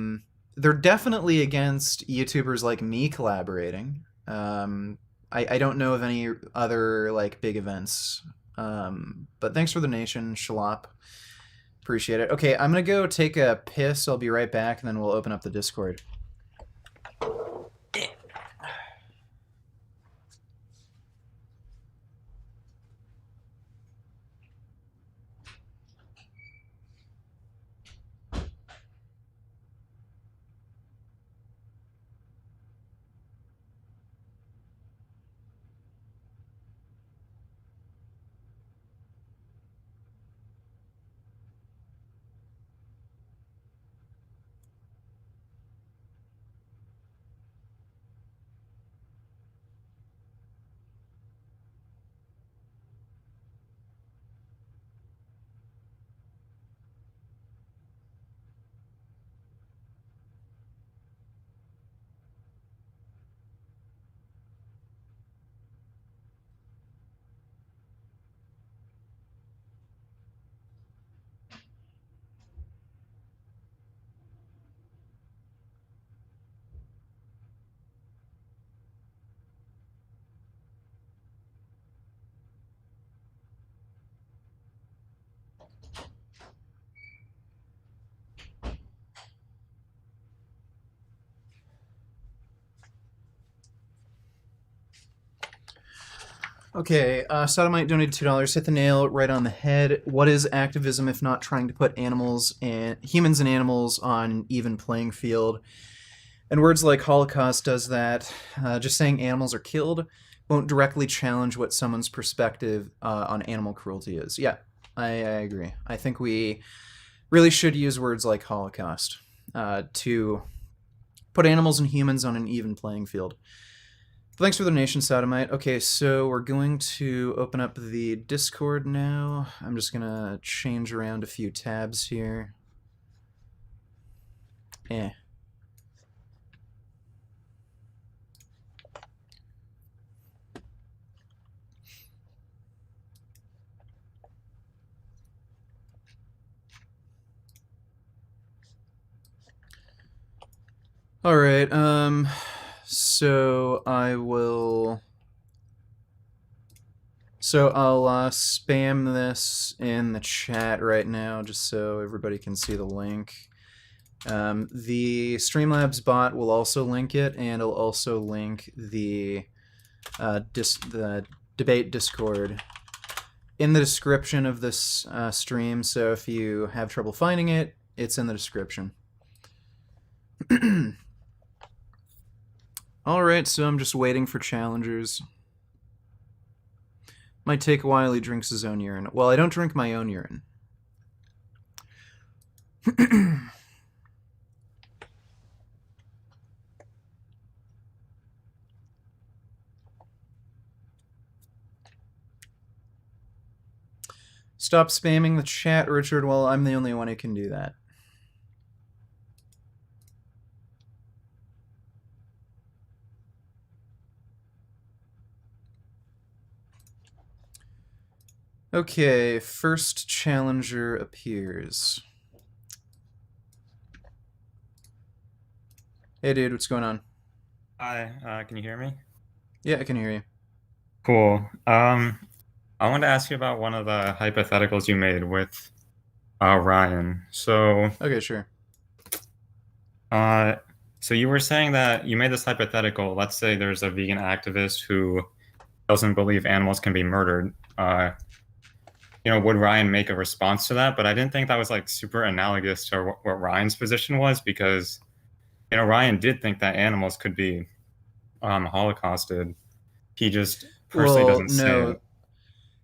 they're definitely against YouTubers like me collaborating. I don't know of any other like big events. But thanks for the donation, Shalop. Appreciate it. Okay, I'm gonna go take a piss. I'll be right back, and then we'll open up the Discord. Okay, Sodomite donated $2. Hit the nail right on the head. What is activism if not trying to put humans and animals on an even playing field? And words like Holocaust does that. Just saying animals are killed won't directly challenge what someone's perspective on animal cruelty is. Yeah, I agree. I think we really should use words like Holocaust to put animals and humans on an even playing field. Thanks for the donation, Sodomite. Okay, so we're going to open up the Discord now. I'm just going to change around a few tabs here. All right, so I'll spam this in the chat right now just so everybody can see the link. The Streamlabs bot will also link it, and it'll also link the debate Discord in the description of this stream, so if you have trouble finding it, it's in the description. Alright, so I'm just waiting for challengers. Might take a while, he drinks his own urine. Well, I don't drink my own urine. Stop spamming the chat, Richard. Well, I'm the only one who can do that. Okay, first challenger appears. Hey, dude, what's going on? Hi, can you hear me? Yeah, I can hear you. Cool. I wanted to ask you about one of the hypotheticals you made with Ryan. Okay, sure. Uh, so you were saying that you made this hypothetical. Let's say there's a vegan activist who doesn't believe animals can be murdered. Would Ryan make a response to that? But I didn't think that was like super analogous to what Ryan's position was because, Ryan did think that animals could be holocausted. He just personally Well, doesn't say no. it.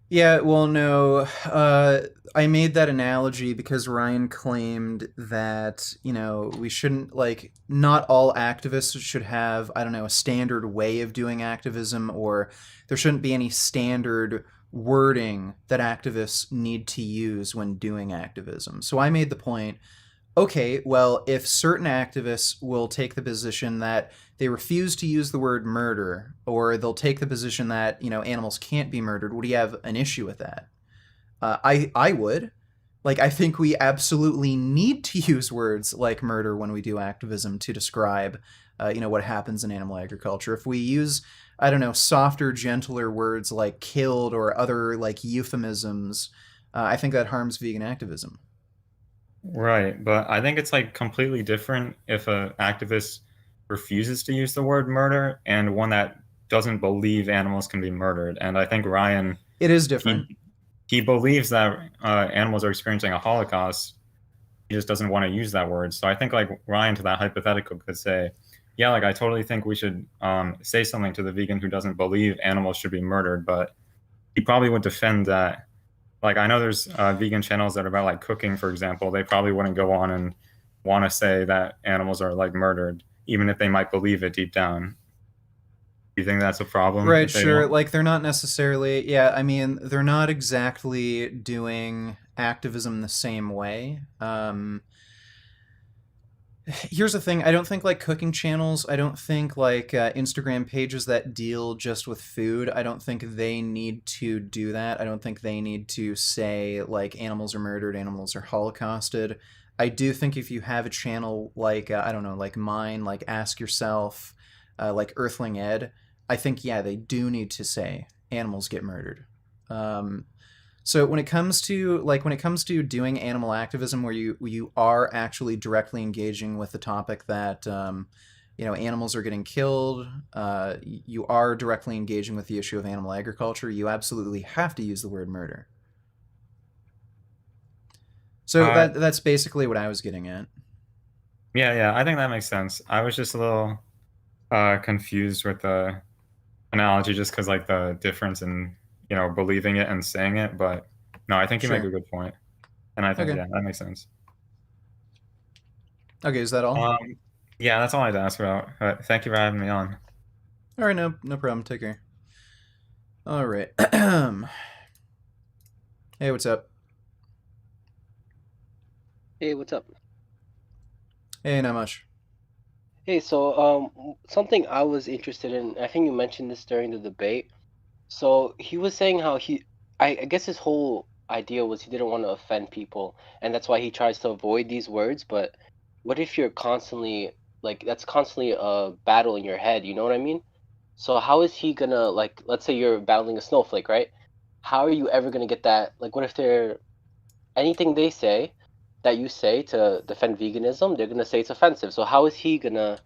Yeah, well, no. I made that analogy because Ryan claimed that, we shouldn't, like, not all activists should have, I don't know, a standard way of doing activism, or there shouldn't be any standard wording that activists need to use when doing activism. So I made the point, okay, well, if certain activists will take the position that they refuse to use the word murder, or they'll take the position that, animals can't be murdered, would you have an issue with that? I would. Like, I think we absolutely need to use words like murder when we do activism to describe, what happens in animal agriculture. If we use, I don't know, softer, gentler words like killed or other, like, euphemisms, I think that harms vegan activism. Right, but I think it's like completely different if a activist refuses to use the word murder and one that doesn't believe animals can be murdered. And I think Ryan, It is different. he believes that animals are experiencing a Holocaust. He just doesn't want to use that word. So I think like Ryan to that hypothetical could say, yeah, like I totally think we should say something to the vegan who doesn't believe animals should be murdered, but he probably would defend that. Like I know there's vegan channels that are about like cooking, for example. They probably wouldn't go on and want to say that animals are like murdered, even if they might believe it deep down. Do you think that's a problem Right, if they sure. don't? Like they're not necessarily, yeah, I mean, they're not exactly doing activism the same way. Here's the thing, I don't think like cooking channels, I don't think like Instagram pages that deal just with food, I don't think they need to do that. I don't think they need to say like animals are murdered, animals are holocausted. I do think if you have a channel like, I don't know, like mine, like Ask Yourself, like Earthling Ed, I think, yeah, they do need to say animals get murdered. Um, so when it comes to doing animal activism, where you are actually directly engaging with the topic that animals are getting killed, you are directly engaging with the issue of animal agriculture. You absolutely have to use the word murder. So Uh, that's basically what I was getting at. yeah, yeah, I think that makes sense. I was just a little confused with the analogy just because like the difference in believing it and saying it. But no, I think you make a Sure. good point, and I think Okay. yeah, that makes sense. Okay. Is that all? Um, yeah, that's all I had to ask about. Thank you for having me on. All right. No problem. Take care. All right. Hey, what's up? Hey, what's up? Hey, not much. Hey, so something I was interested in, I think you mentioned this during the debate. So he was saying how I guess his whole idea was he didn't want to offend people, and that's why he tries to avoid these words. But what if you're constantly like that's constantly a battle in your head, you know what I mean? So how is he gonna like, let's say you're battling a snowflake, right? How are you ever gonna get that? Like, what if they're anything they say that you say to defend veganism, they're gonna say it's offensive. So how is he gonna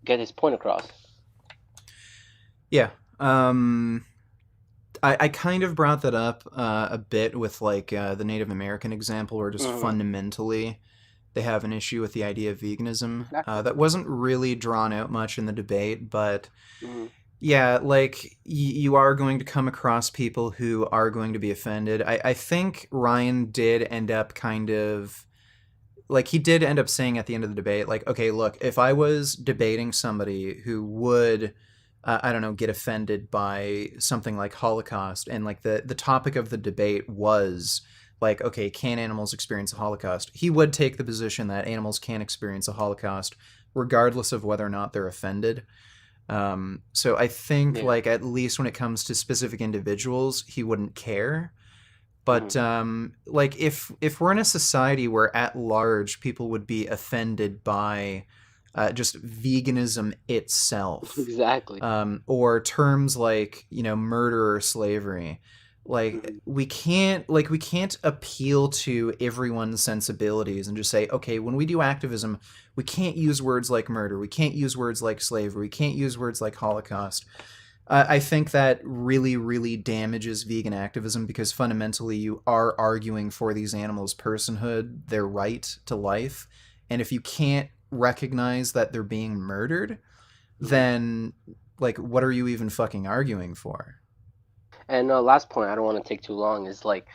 get his point across? Yeah. I kind of brought that up a bit with like the Native American example, where just Mm-hmm. fundamentally they have an issue with the idea of veganism. Exactly. That wasn't really drawn out much in the debate, but Mm-hmm. yeah, like you are going to come across people who are going to be offended. I think Ryan did end up kind of like he did end up saying at the end of the debate, like, okay, look, if I was debating somebody who would, I don't know, get offended by something like Holocaust, and like the topic of the debate was like, okay, can animals experience a Holocaust? He would take the position that animals can experience a Holocaust, regardless of whether or not they're offended. So I think Yeah. like at least when it comes to specific individuals, he wouldn't care. But like if we're in a society where at large people would be offended by just veganism itself, Exactly. or terms like murder or slavery, Mhm. we can't appeal to everyone's sensibilities and just say, okay, when we do activism, we can't use words like murder, we can't use words like slavery, we can't use words like Holocaust. I think that really, really damages vegan activism because fundamentally you are arguing for these animals' personhood, their right to life. And if you can't recognize that they're being murdered, Mhm. then, like, what are you even fucking arguing for? And last point, I don't want to take too long, is like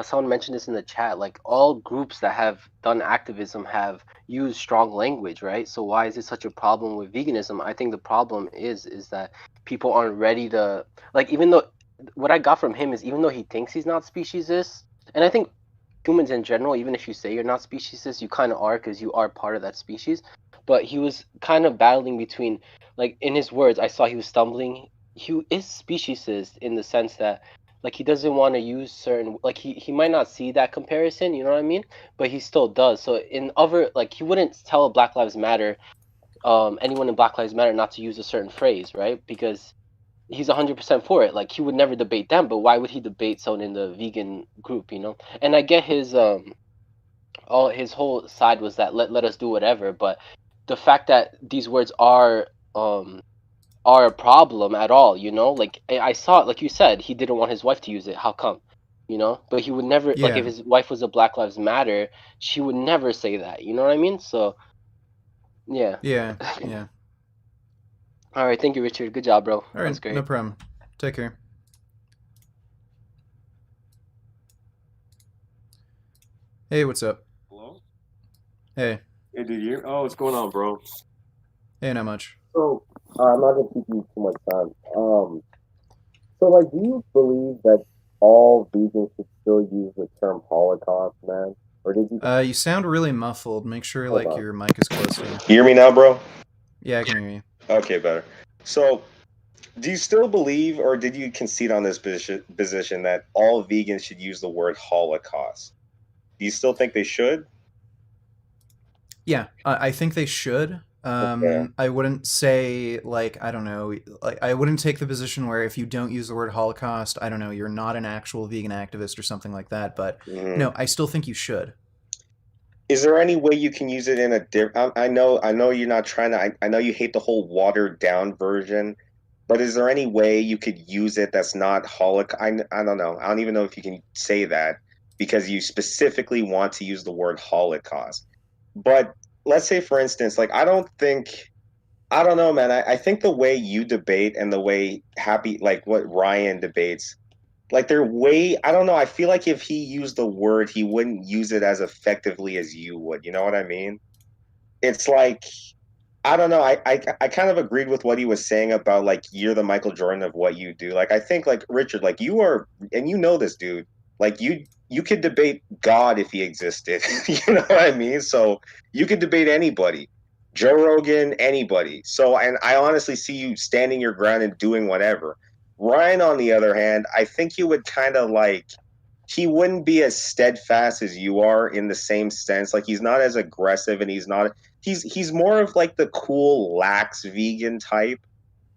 someone mentioned this in the chat. Like all groups that have done activism have used strong language, right? So why is it such a problem with veganism? I think the problem is that people aren't ready to like. Even though what I got from him is even though he thinks he's not speciesist, and I think humans in general, even if you say you're not speciesist, you kind of are because you are part of that species. But he was kind of battling between, like in his words, I saw he was stumbling. He is speciesist in the sense that like he doesn't want to use certain like he might not see that comparison, you know what I mean? But he still does. So in other like he wouldn't tell Black Lives Matter, anyone in Black Lives Matter not to use a certain phrase, right? Because he's 100% for it. Like he would never debate them, but why would he debate someone in the vegan group, you know? And I get his all his whole side was that let us do whatever, but the fact that these words um are a problem at all, you know? Like I saw it, like you said, he didn't want his wife to use it. How come? You know? But he would never like if Yeah, his wife was a Black Lives Matter, she would never say that. You know what I mean? So yeah. yeah, yeah. All right, thank you, Richard. Good job, bro. All That was right, no great. problem. Take care. Hey, what's up? Hello? Hey, Hey, did you? Oh, what's going on, bro? hey, not much. So, I'm not gonna keep you too much time. So like, do you believe that all vegans should still use the term Holocaust, man? Or did you You sound really muffled. Make sure hold like on? your mic is close to you. You hear me now, bro? Yeah, I can hear you. Okay, better. So, do you still believe, or did you concede on this position that all vegans should use the word Holocaust? Do you still think they should? Yeah, I think they should. Okay. I wouldn't say like I don't know, like I wouldn't take the position where if you don't use the word Holocaust, I don't know, you're not an actual vegan activist or something like that. But Mhm. no, I still think you should. Is there any way you can use it in a different? I know you're not trying to. I know you hate the whole watered down version, but is there any way you could use it that's not Holocaust? I don't know. I don't even know if you can say that because you specifically want to use the word Holocaust. But let's say, for instance, like I don't know, man. I think the way you debate and the way like what Ryan debates, like they're way, I don't know. I feel like if he used the word, he wouldn't use it as effectively as you would. You know what I mean? It's like I don't know. I kind of agreed with what he was saying about like you're the Michael Jordan of what you do. Like I think like Richard, like you are, and you know this dude. Like you could debate God if he existed. You know what I mean? So you could debate anybody, Joe Rogan, anybody. So and I honestly see you standing your ground and doing whatever. Ryan, on the other hand, I think he would kind of like he wouldn't be as steadfast as you are in the same sense. Like he's not as aggressive and he's more of like the cool lax vegan type.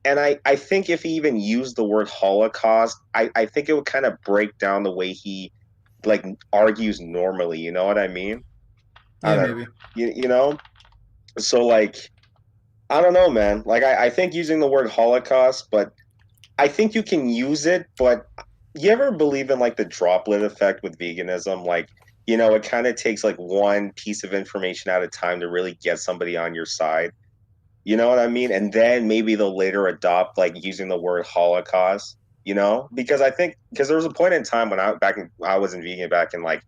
And I think if he even used the word Holocaust, I think it would kind of break down the way he like argues normally, you know what I mean? I Yeah, don't know. maybe. You know? So like I don't know, man. Like I think using the word Holocaust, but I think you can use it, but you ever believe in like the droplet effect with veganism? Like, it kind of takes like one piece of information at a time to really get somebody on your side. You know what I mean? And then maybe they'll later adopt like using the word Holocaust, Because I think because there was a point in time when I was in vegan back in like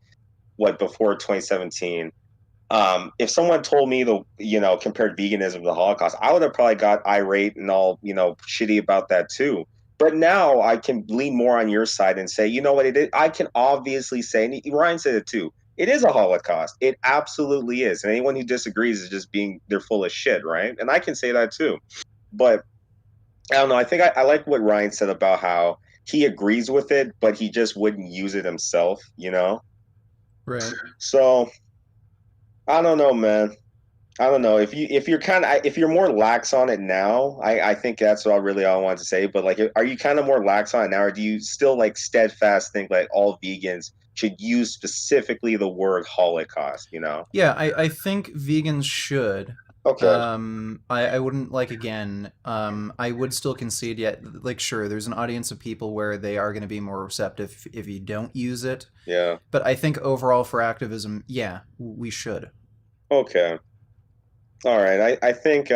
what before 2017. If someone told me compared veganism to the Holocaust, I would have probably got irate and all shitty about that too. But now I can lean more on your side and say, you know what it is. I can obviously say, and Ryan said it too. It is a Holocaust. It absolutely is. And anyone who disagrees is just they're full of shit, right? And I can say that too. But I don't know. I think I like what Ryan said about how he agrees with it, but he just wouldn't use it himself, you know? Right. So I don't know, man. I don't know if you're more lax on it now. I think that's all I wanted to say. But like, are you kind of more lax on it now, or do you still like steadfast think like all vegans should use specifically the word Holocaust? You know? Yeah, I think vegans should. Okay. I wouldn't like again. I would still concede yet. Like, sure, there's an audience of people where they are going to be more receptive if you don't use it. Yeah. But I think overall for activism, yeah, we should. Okay. All right. I think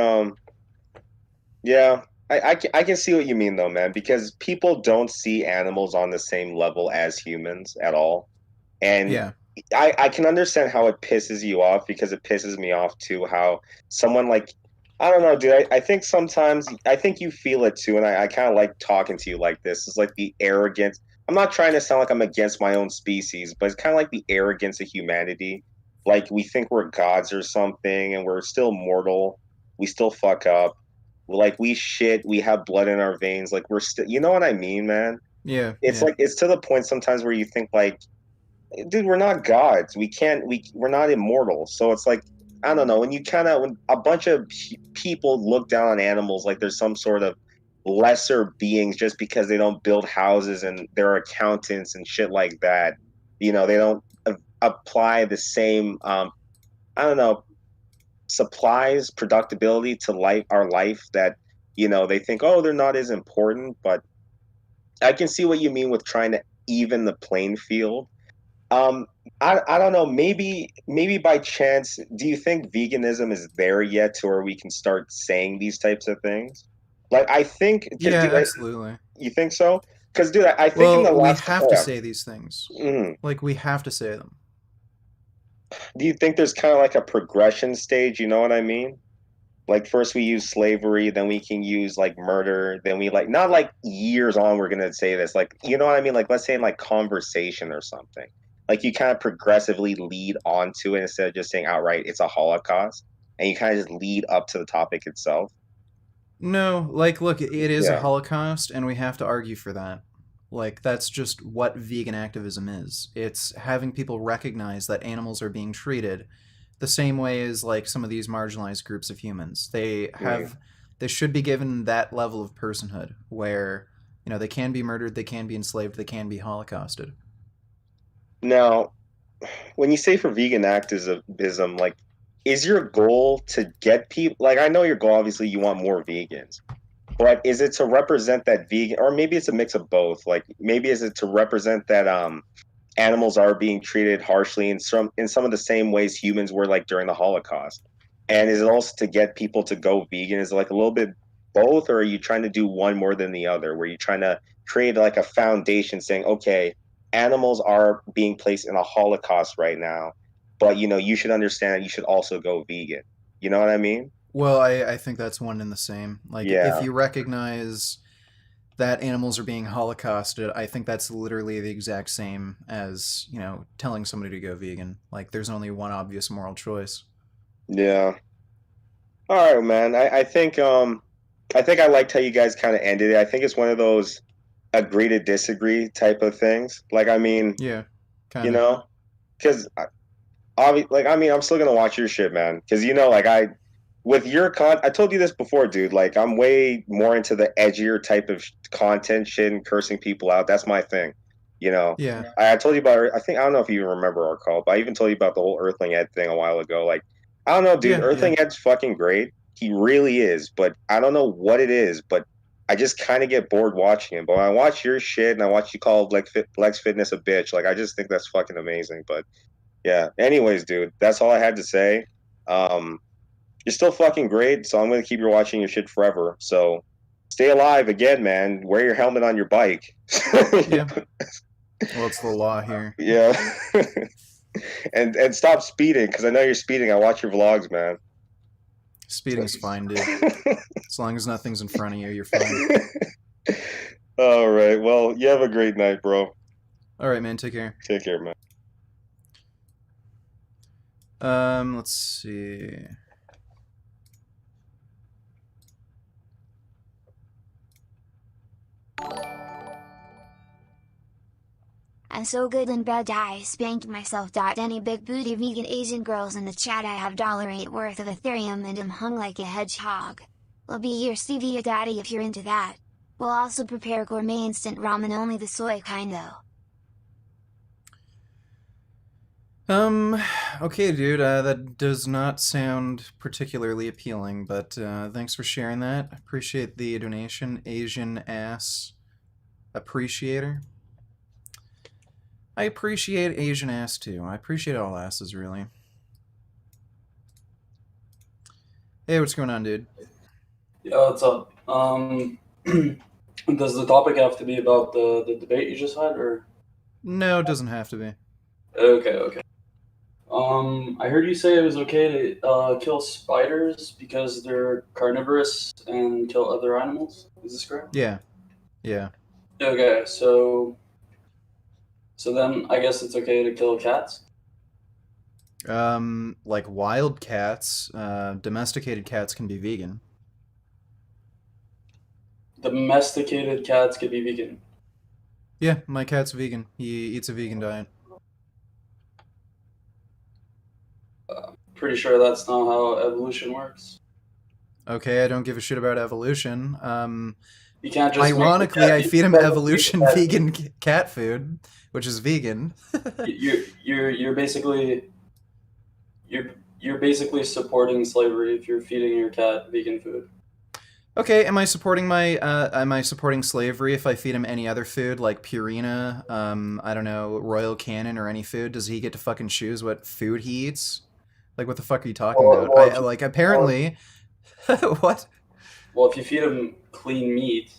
yeah. I can see what you mean though, man, because people don't see animals on the same level as humans at all. And Yeah. I can understand how it pisses you off because it pisses me off too. How someone like, I don't know, dude. I think sometimes I think you feel it too, and I kind of like talking to you like this. It's like the arrogance. I'm not trying to sound like I'm against my own species, but it's kind of like the arrogance of humanity. Like we think we're gods or something, and we're still mortal. We still fuck up. Like we shit. We have blood in our veins. Like we're still. You know what I mean, man? Yeah. It's Yeah. like it's to the point sometimes where you think like, dude, we're not gods. We're not immortal. So it's like, I don't know. When a bunch of people look down on animals like there's some sort of lesser beings just because they don't build houses and they're accountants and shit like that. You know, they don't apply the same, I don't know, supplies, productability to our life that, they think, oh, they're not as important. But I can see what you mean with trying to even the playing field. um, I don't know. Maybe by chance, do you think veganism is there yet to where we can start saying these types of things? Like, I think, Yeah. dude, Absolutely. you think so? Because, dude, I think in the Well, we last, have oh, to yeah. say these things. Mhm. Like, we have to say them. Do you think there's kind of like a progression stage? You know what I mean? Like, first we use slavery, then we can use like murder, then we like not like years on we're gonna say this. Like, you know what I mean? Like, let's say in like conversation or something. Like you kind of progressively lead onto it instead of just saying outright it's a Holocaust, and you kind of just lead up to the topic itself. No, like, look, it is a Yeah, Holocaust, and we have to argue for that. Like, that's just what vegan activism is. It's having people recognize that animals are being treated the same way as, like, some of these marginalized groups of humans. mm. They should be given that level of personhood where, they can be murdered, they can be enslaved, they can be holocausted. Now, when you say for vegan activism, like, is your goal to get people? Like, I know your goal. Obviously, you want more vegans. But is it to represent that vegan, or maybe it's a mix of both? Like maybe is it to represent that animals are being treated harshly in some of the same ways humans were like during the Holocaust? And is it also to get people to go vegan? Is it like a little bit both, or are you trying to do one more than the other? Where you trying to create like a foundation saying, okay, animals are being placed in a Holocaust right now, but you should understand you should also go vegan. You know what I mean? Well, I think that's one and the same. Like, if Yeah. you recognize that animals are being holocausted, I think that's literally the exact same as, telling somebody to go vegan. Like, there's only one obvious moral choice. Yeah. All right, man. I think I liked how you guys kind of ended it. I think it's one of those agree to disagree type of things. Like, I mean, Yeah, you kind of. know, because like, I mean, I'm still gonna watch your shit, man. Because like with your I told you this before, dude. Like, I'm way more into the edgier type of content shit and cursing people out. That's my thing. You know, Yeah, I told you about. I don't know if you even remember our call, but I even told you about the whole Earthling Ed thing a while ago. Like, I don't know, dude. yeah. Earthling Ed's fucking great. He really is, but I don't know what it is. But I just kind of get bored watching him. But when I watch your shit and I watch you call Lex Fitness a bitch, like I just think that's fucking amazing. But yeah. Anyways, dude, that's all I had to say. Um, you're still fucking great, so I'm gonna keep you watching your shit forever. So stay alive again, man. Wear your helmet on your bike. Yeah. Well, it's the law here. Yeah. and stop speeding, because I know you're speeding. I watch your vlogs, man. Speeding's fine, dude. As long as nothing's in front of you, you're fine. All right. Well, you have a great night, bro. All right, man. Take care. Take care, man. Let's see. I'm so good in bed I spanked myself. Any big booty vegan Asian girls in the chat, I have $8 worth of Ethereum and I'm hung like a hedgehog. I'll be your stevia daddy if you're into that. We'll also prepare gourmet instant ramen, only the soy kind though. Okay, dude, that does not sound particularly appealing, but thanks for sharing that. Appreciate the donation, Asian ass appreciator. I appreciate Asian ass too. I appreciate all asses, really. Hey, what's going on, dude? Yeah, what's up? Does the topic have to be about the debate you just had, or? No, it doesn't have to be. Okay. I heard you say it was okay to kill spiders because they're carnivorous and kill other animals. Is this correct? Yeah. Okay, so then I guess it's okay to kill cats? Like wild cats, domesticated cats can be vegan. Domesticated cats could be vegan. Yeah, my cat's vegan. He eats a vegan diet. Pretty sure that's not how evolution works. Okay, I don't give a shit about evolution. You can't just Ironically, I feed him evolution vegan cat food, which is vegan. you're basically supporting slavery if you're feeding your cat vegan food. Okay, am I supporting slavery if I feed him any other food like Purina, I don't know, Royal Canin or any food? Does he get to fucking choose what food he eats? Like, what the fuck are you talking about? Apparently... What? Well, if you feed him clean meat,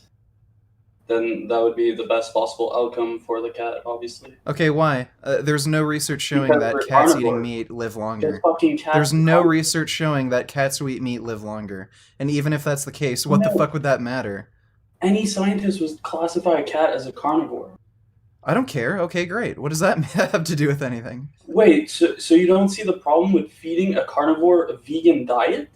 then that would be the best possible outcome for the cat, obviously. Okay, why? There's no research showing that cats eating meat live longer. There's no research showing that cats who eat meat live longer. And even if that's the case, what the fuck would that matter? Any scientist would classify a cat as a carnivore. I don't care. Okay, great. What does that have to do with anything? Wait, so you don't see the problem with feeding a carnivore a vegan diet?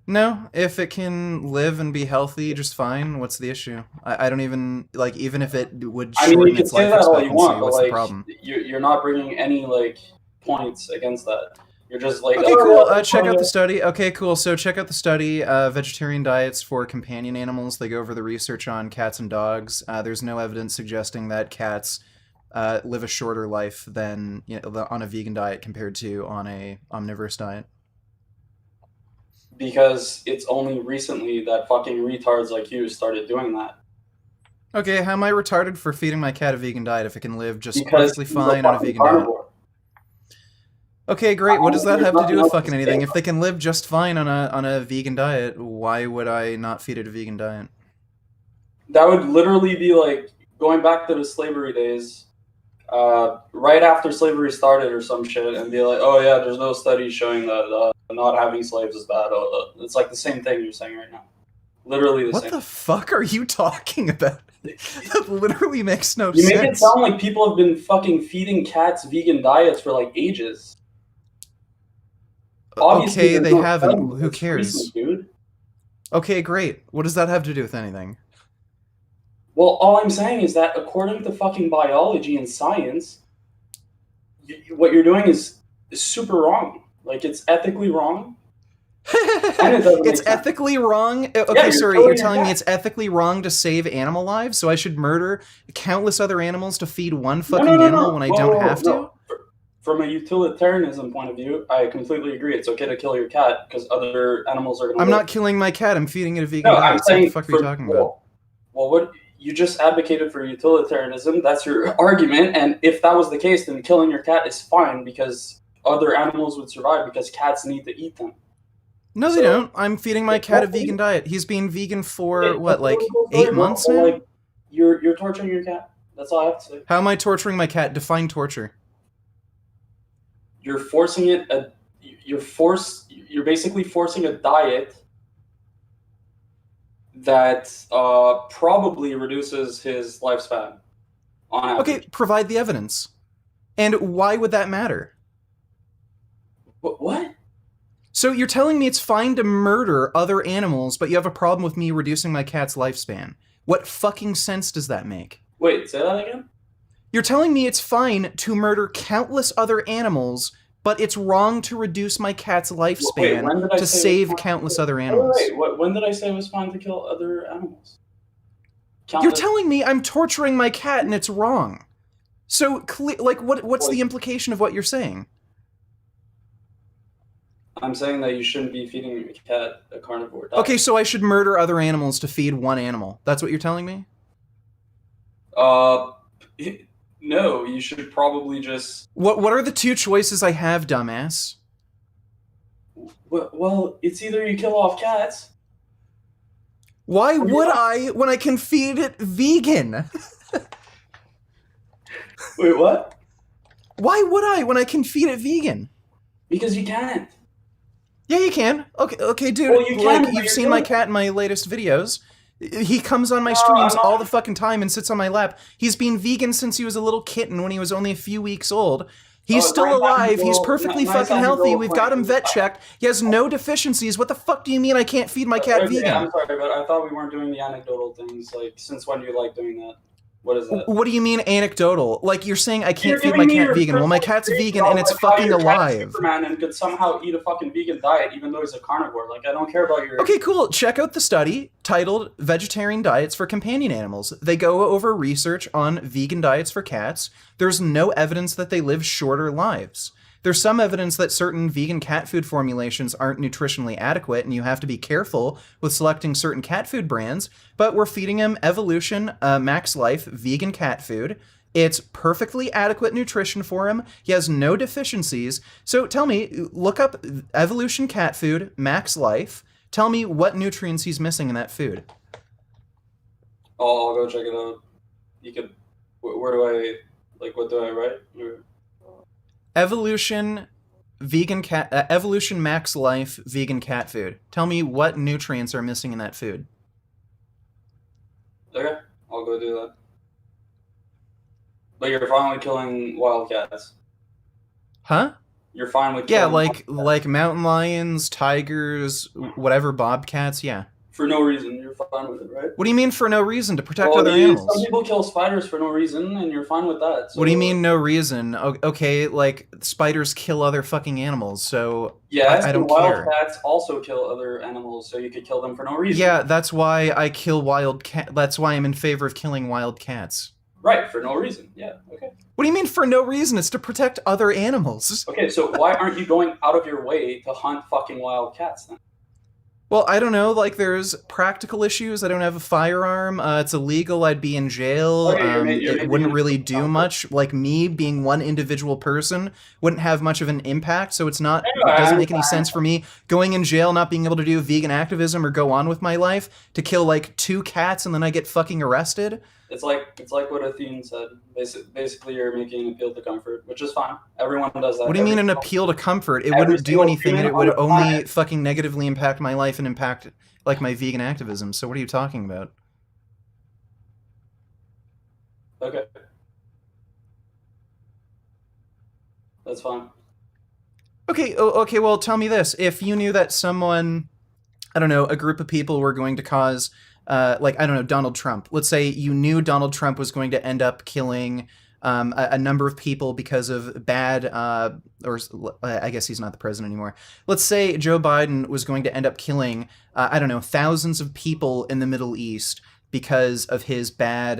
No, if it can live and be healthy just fine, what's the issue? I don't even, like, even if it would shorten its life expectancy, what's the problem? You're not bringing any, like, points against that. You're just like, okay, cool, check out the study. Okay, cool, so check out the study, vegetarian diets for companion animals. They go over the research on cats and dogs. There's no evidence suggesting that cats live a shorter life than, you know, on a vegan diet compared to on a omnivorous diet. Because it's only recently that fucking retards like you started doing that. Okay, how am I retarded for feeding my cat a vegan diet if it can live just perfectly fine on a vegan diet? Okay, great. What does that have to do with fucking anything? If they can live just fine on a vegan diet, why would I not feed it a vegan diet? That would literally be like going back to the slavery days, right after slavery started or some shit, and be like, oh yeah, there's no studies showing that not having slaves is bad. It's like the same thing you're saying right now. Literally the same. What the fuck are you talking about? That literally makes no sense. You make it sound like people have been fucking feeding cats vegan diets for like ages. Obviously, okay, they haven't. Who cares? Recent, dude. Okay, great. What does that have to do with anything? Well, all I'm saying is that according to fucking biology and science, what you're doing is super wrong. Like, it's ethically wrong. It's ethically wrong? Okay, yeah, sorry, you're telling me it's ethically wrong to save animal lives? So I should murder countless other animals to feed one fucking animal when I don't have to? From a utilitarianism point of view, I completely agree. It's okay to kill your cat because other animals are going to I'm not killing my cat. I'm feeding it a vegan diet. What the fuck are you talking about? Well, what you just advocated for utilitarianism. That's your argument. And if that was the case, then killing your cat is fine because other animals would survive because cats need to eat them. No, they don't. I'm feeding my cat a vegan diet. He's been vegan for, what, like 8 months now? Like, you're torturing your cat. That's all I have to say. How am I torturing my cat? Define torture. You're forcing it. You're basically forcing a diet that probably reduces his lifespan on average. Okay, provide the evidence. And why would that matter? What? So you're telling me it's fine to murder other animals, but you have a problem with me reducing my cat's lifespan. What fucking sense does that make? Wait, say that again? You're telling me it's fine to murder countless other animals, but it's wrong to reduce my cat's lifespan to save countless other animals. When did I say it was fine to kill other animals? You're telling me I'm torturing my cat and it's wrong. So, like, what's the implication of what you're saying? I'm saying that you shouldn't be feeding your cat a carnivore diet. Okay, so I should murder other animals to feed one animal. That's what you're telling me? No, you should probably just... What are the two choices I have, dumbass? Well, it's either you kill off cats... Why would I when I can feed it vegan? Wait, what? Why would I when I can feed it vegan? Because you can't. Yeah, you can. Okay, dude. Well, you can, like, you've seen my cat in my latest videos. He comes on my streams all the fucking time and sits on my lap. He's been vegan since he was a little kitten when he was only a few weeks old. He's still alive. He's perfectly fucking healthy. We've got him vet checked. He has no deficiencies. What the fuck do you mean I can't feed my cat vegan? I'm sorry, but I thought we weren't doing the anecdotal things. Like, since when do you like doing that? What is that? What do you mean anecdotal? Like, you're saying I can't feed my cat vegan. Well, my cat's vegan and it's fucking alive. Superman and could somehow eat a fucking vegan diet even though he's a carnivore. Like, I don't care about your... Okay, cool. Check out the study titled Vegetarian Diets for Companion Animals. They go over research on vegan diets for cats. There's no evidence that they live shorter lives. There's some evidence that certain vegan cat food formulations aren't nutritionally adequate and you have to be careful with selecting certain cat food brands, but we're feeding him Evolution Max Life vegan cat food. It's perfectly adequate nutrition for him. He has no deficiencies. So tell me, look up Evolution cat food, Max Life. Tell me what nutrients he's missing in that food. Oh, I'll go check it out. You could, where do I, like, what do I write? Evolution Evolution Max Life vegan cat food. Tell me what nutrients are missing in that food. Okay, I'll go do that. But you're fine with killing wild cats. Huh? You're fine with killing like mountain lions, tigers, whatever, bobcats, yeah. For no reason, you're fine with it, right? What do you mean for no reason? To protect other animals? Some people kill spiders for no reason, and you're fine with that. So. What do you mean no reason? Okay, like, spiders kill other fucking animals, so yes, I don't wild care. Cats also kill other animals, so you could kill them for no reason. Yeah, that's why I kill wild cat. That's why I'm in favor of killing wild cats. Right, for no reason. Yeah, okay. What do you mean for no reason? It's to protect other animals. Okay, so why aren't you going out of your way to hunt fucking wild cats then? Well, I don't know, like, there's practical issues. I don't have a firearm. It's illegal. I'd be in jail. It wouldn't really do much. Like, me being one individual person wouldn't have much of an impact, so it doesn't make any sense for me going in jail, not being able to do vegan activism or go on with my life, to kill, like, 2 cats and then I get fucking arrested. It's like what Athene said. Basically, you're making an appeal to comfort, which is fine. Everyone does that. What do you mean an appeal to comfort? It wouldn't do anything, and it would only fucking negatively impact my life and impact, like, my vegan activism. So what are you talking about? Okay. That's fine. Okay, well, tell me this. If you knew that someone, I don't know, a group of people were going to cause... like, I don't know, Donald Trump. Let's say you knew Donald Trump was going to end up killing a number of people because of bad, or I guess he's not the president anymore. Let's say Joe Biden was going to end up killing, I don't know, thousands of people in the Middle East because of his bad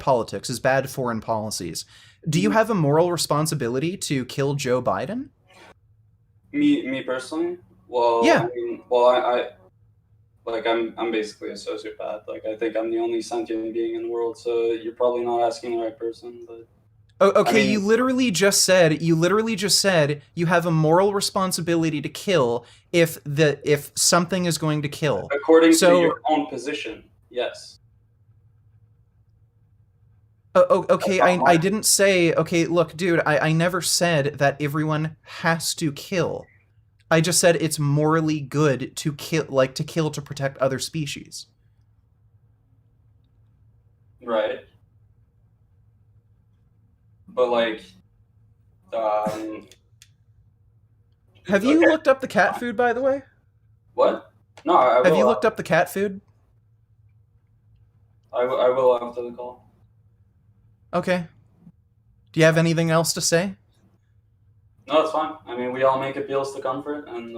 politics, his bad foreign policies. Do you have a moral responsibility to kill Joe Biden? Me personally? Well, yeah. I'm basically a sociopath. Like, I think I'm the only sentient being in the world, so you're probably not asking the right person, but... Okay, I mean, you literally just said you have a moral responsibility to kill if something is going to kill. According to your own position, yes. Okay, I didn't say... Okay, look, dude, I never said that everyone has to kill. I just said it's morally good to kill to protect other species. Right. But, like, have you looked up the cat food, by the way? What? No, I will. Have you looked up the cat food? I will after the call. Okay. Do you have anything else to say? No, it's fine. I mean, we all make appeals to comfort, and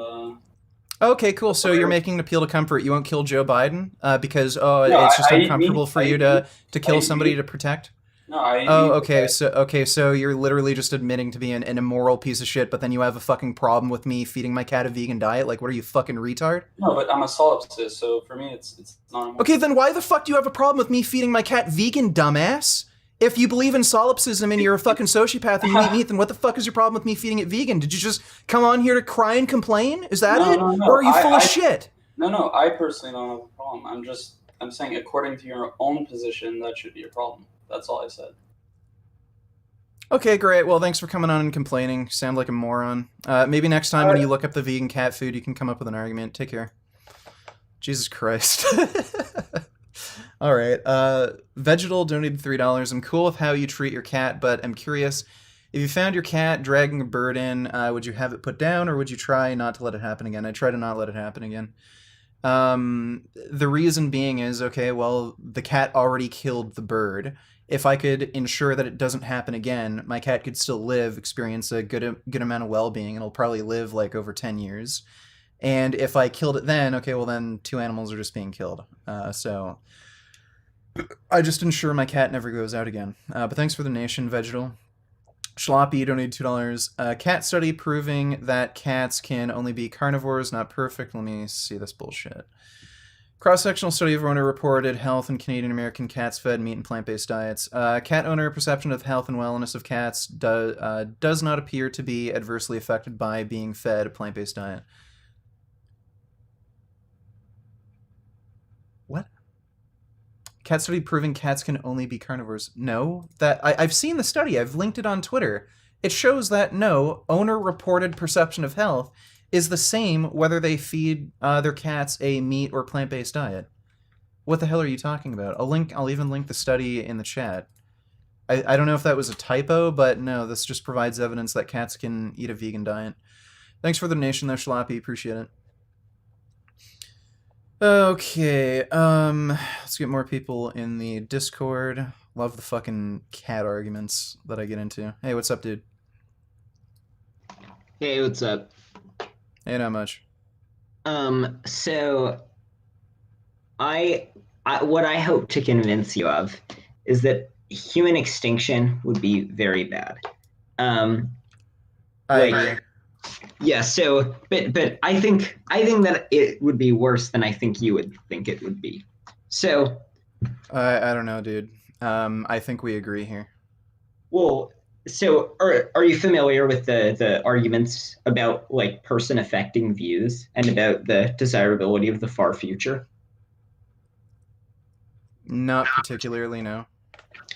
Okay, cool. So you're whatever. making an appeal to comfort. You won't kill Joe Biden because No, it's just I eat meat. uncomfortable for I you eat meat. to I kill eat somebody meat. to protect. No, I eat Oh, meat. okay. So you're literally just admitting to being an immoral piece of shit, but then you have a fucking problem with me feeding my cat a vegan diet. Like, what are you, fucking retard? No, but I'm a solipsist, so for me, it's not. Immoral. Okay, then why the fuck do you have a problem with me feeding my cat vegan, dumbass? If you believe in solipsism and you're a fucking sociopath and you eat meat, then what the fuck is your problem with me feeding it vegan? Did you just come on here to cry and complain? Is that it? No. Or are you full of shit? No. I personally don't have a problem. I'm saying according to your own position, that should be a problem. That's all I said. Okay, great. Well, thanks for coming on and complaining. Sound like a moron. Maybe next time when you look up the vegan cat food, you can come up with an argument. Take care. Jesus Christ. All right. Vegetal donated $3. I'm cool with how you treat your cat, but I'm curious. If you found your cat dragging a bird in, would you have it put down, or would you try not to let it happen again? I try to not let it happen again. The reason being is, okay, well, the cat already killed the bird. If I could ensure that it doesn't happen again, my cat could still live, experience a good amount of well-being, and it'll probably live like over 10 years. And if I killed it then, okay, well then 2 animals are just being killed. So I just ensure my cat never goes out again. But thanks for the nation, Vegetal. Schloppy donated $2. Cat study proving that cats can only be carnivores, not perfect. Let me see this bullshit. Cross-sectional study of owner reported health in Canadian American cats fed meat and plant-based diets. Cat owner perception of health and wellness of cats does not appear to be adversely affected by being fed a plant-based diet. What? Cat study proving cats can only be carnivores. No, I've seen the study. I've linked it on Twitter. It shows that no, owner reported perception of health is the same whether they feed their cats a meat or plant-based diet. What the hell are you talking about? I'll even link the study in the chat. I don't know if that was a typo, but no, this just provides evidence that cats can eat a vegan diet. Thanks for the donation though, Schloppy. Appreciate it. Okay, let's get more people in the Discord. Love the fucking cat arguments that I get into. Hey, what's up, dude? Hey, what's up? Hey, not much. So I what I hope to convince you of is that human extinction would be very bad. I agree. Yeah, so but I think that it would be worse than I think you would think it would be. So I don't know, dude. I think we agree here. well, so are you familiar with the arguments about like person affecting views and about the desirability of the far future? Not particularly, no.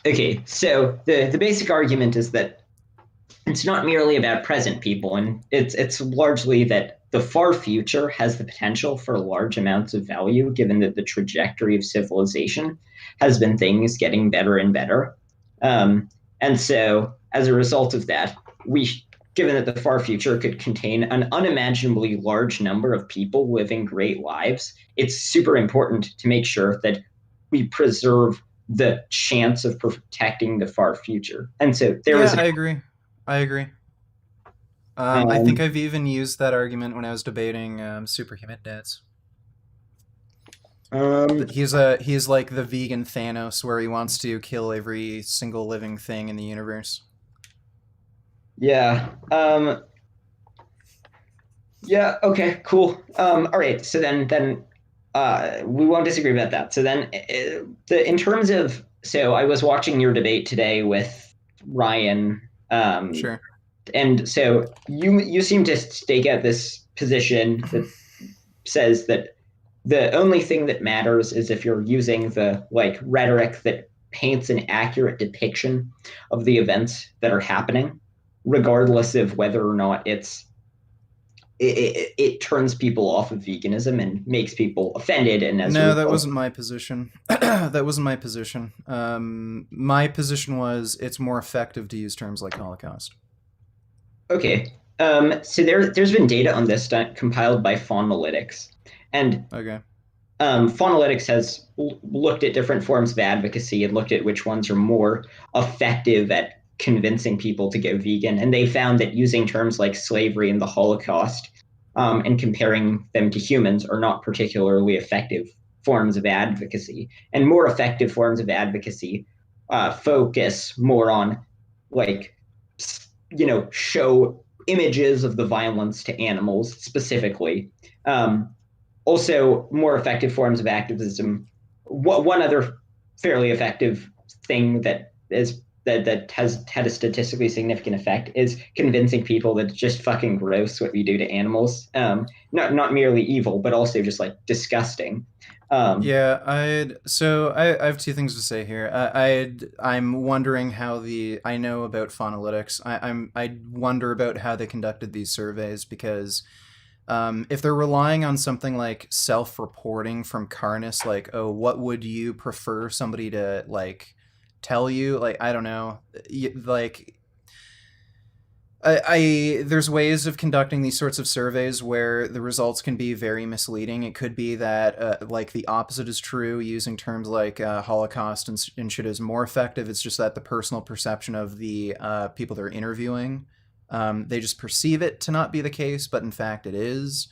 Okay, so the basic argument is that it's not merely about present people, and it's largely that the far future has the potential for large amounts of value, given that the trajectory of civilization has been things getting better and better. And so, as a result of that, given that the far future could contain an unimaginably large number of people living great lives, it's super important to make sure that we preserve the chance of protecting the far future. And so I agree. I think I've even used that argument when I was debating Superhuman Dads. He's like the vegan Thanos, where he wants to kill every single living thing in the universe. Yeah. Yeah. Okay. Cool. All right. So then we won't disagree about that. So then, in terms of, so I was watching your debate today with Ryan. Sure. And so you seem to stake out this position that says that the only thing that matters is if you're using the like rhetoric that paints an accurate depiction of the events that are happening, regardless of whether or not it turns people off of veganism and makes people offended. And that wasn't my position. That wasn't my position. My position was it's more effective to use terms like Holocaust. Okay. So there's been data on this compiled by Faunalytics, and okay. Faunalytics has looked at different forms of advocacy and looked at which ones are more effective at convincing people to go vegan. And they found that using terms like slavery and the Holocaust and comparing them to humans are not particularly effective forms of advocacy. And more effective forms of advocacy focus more on, like, show images of the violence to animals specifically. Also, more effective forms of activism. One other fairly effective thing that has had a statistically significant effect is convincing people that it's just fucking gross what we do to animals. Not merely evil, but also just like disgusting. Yeah, I have two things to say here. I'm wondering how I know about Phonalytics. I wonder about how they conducted these surveys because if they're relying on something like self-reporting from Carnus, like, oh, what would you prefer somebody to like tell you? Like, I don't know, like there's ways of conducting these sorts of surveys where the results can be very misleading. It could be that like the opposite is true, using terms like Holocaust and shit is more effective. It's just that the personal perception of the people they're interviewing, they just perceive it to not be the case, but in fact it is.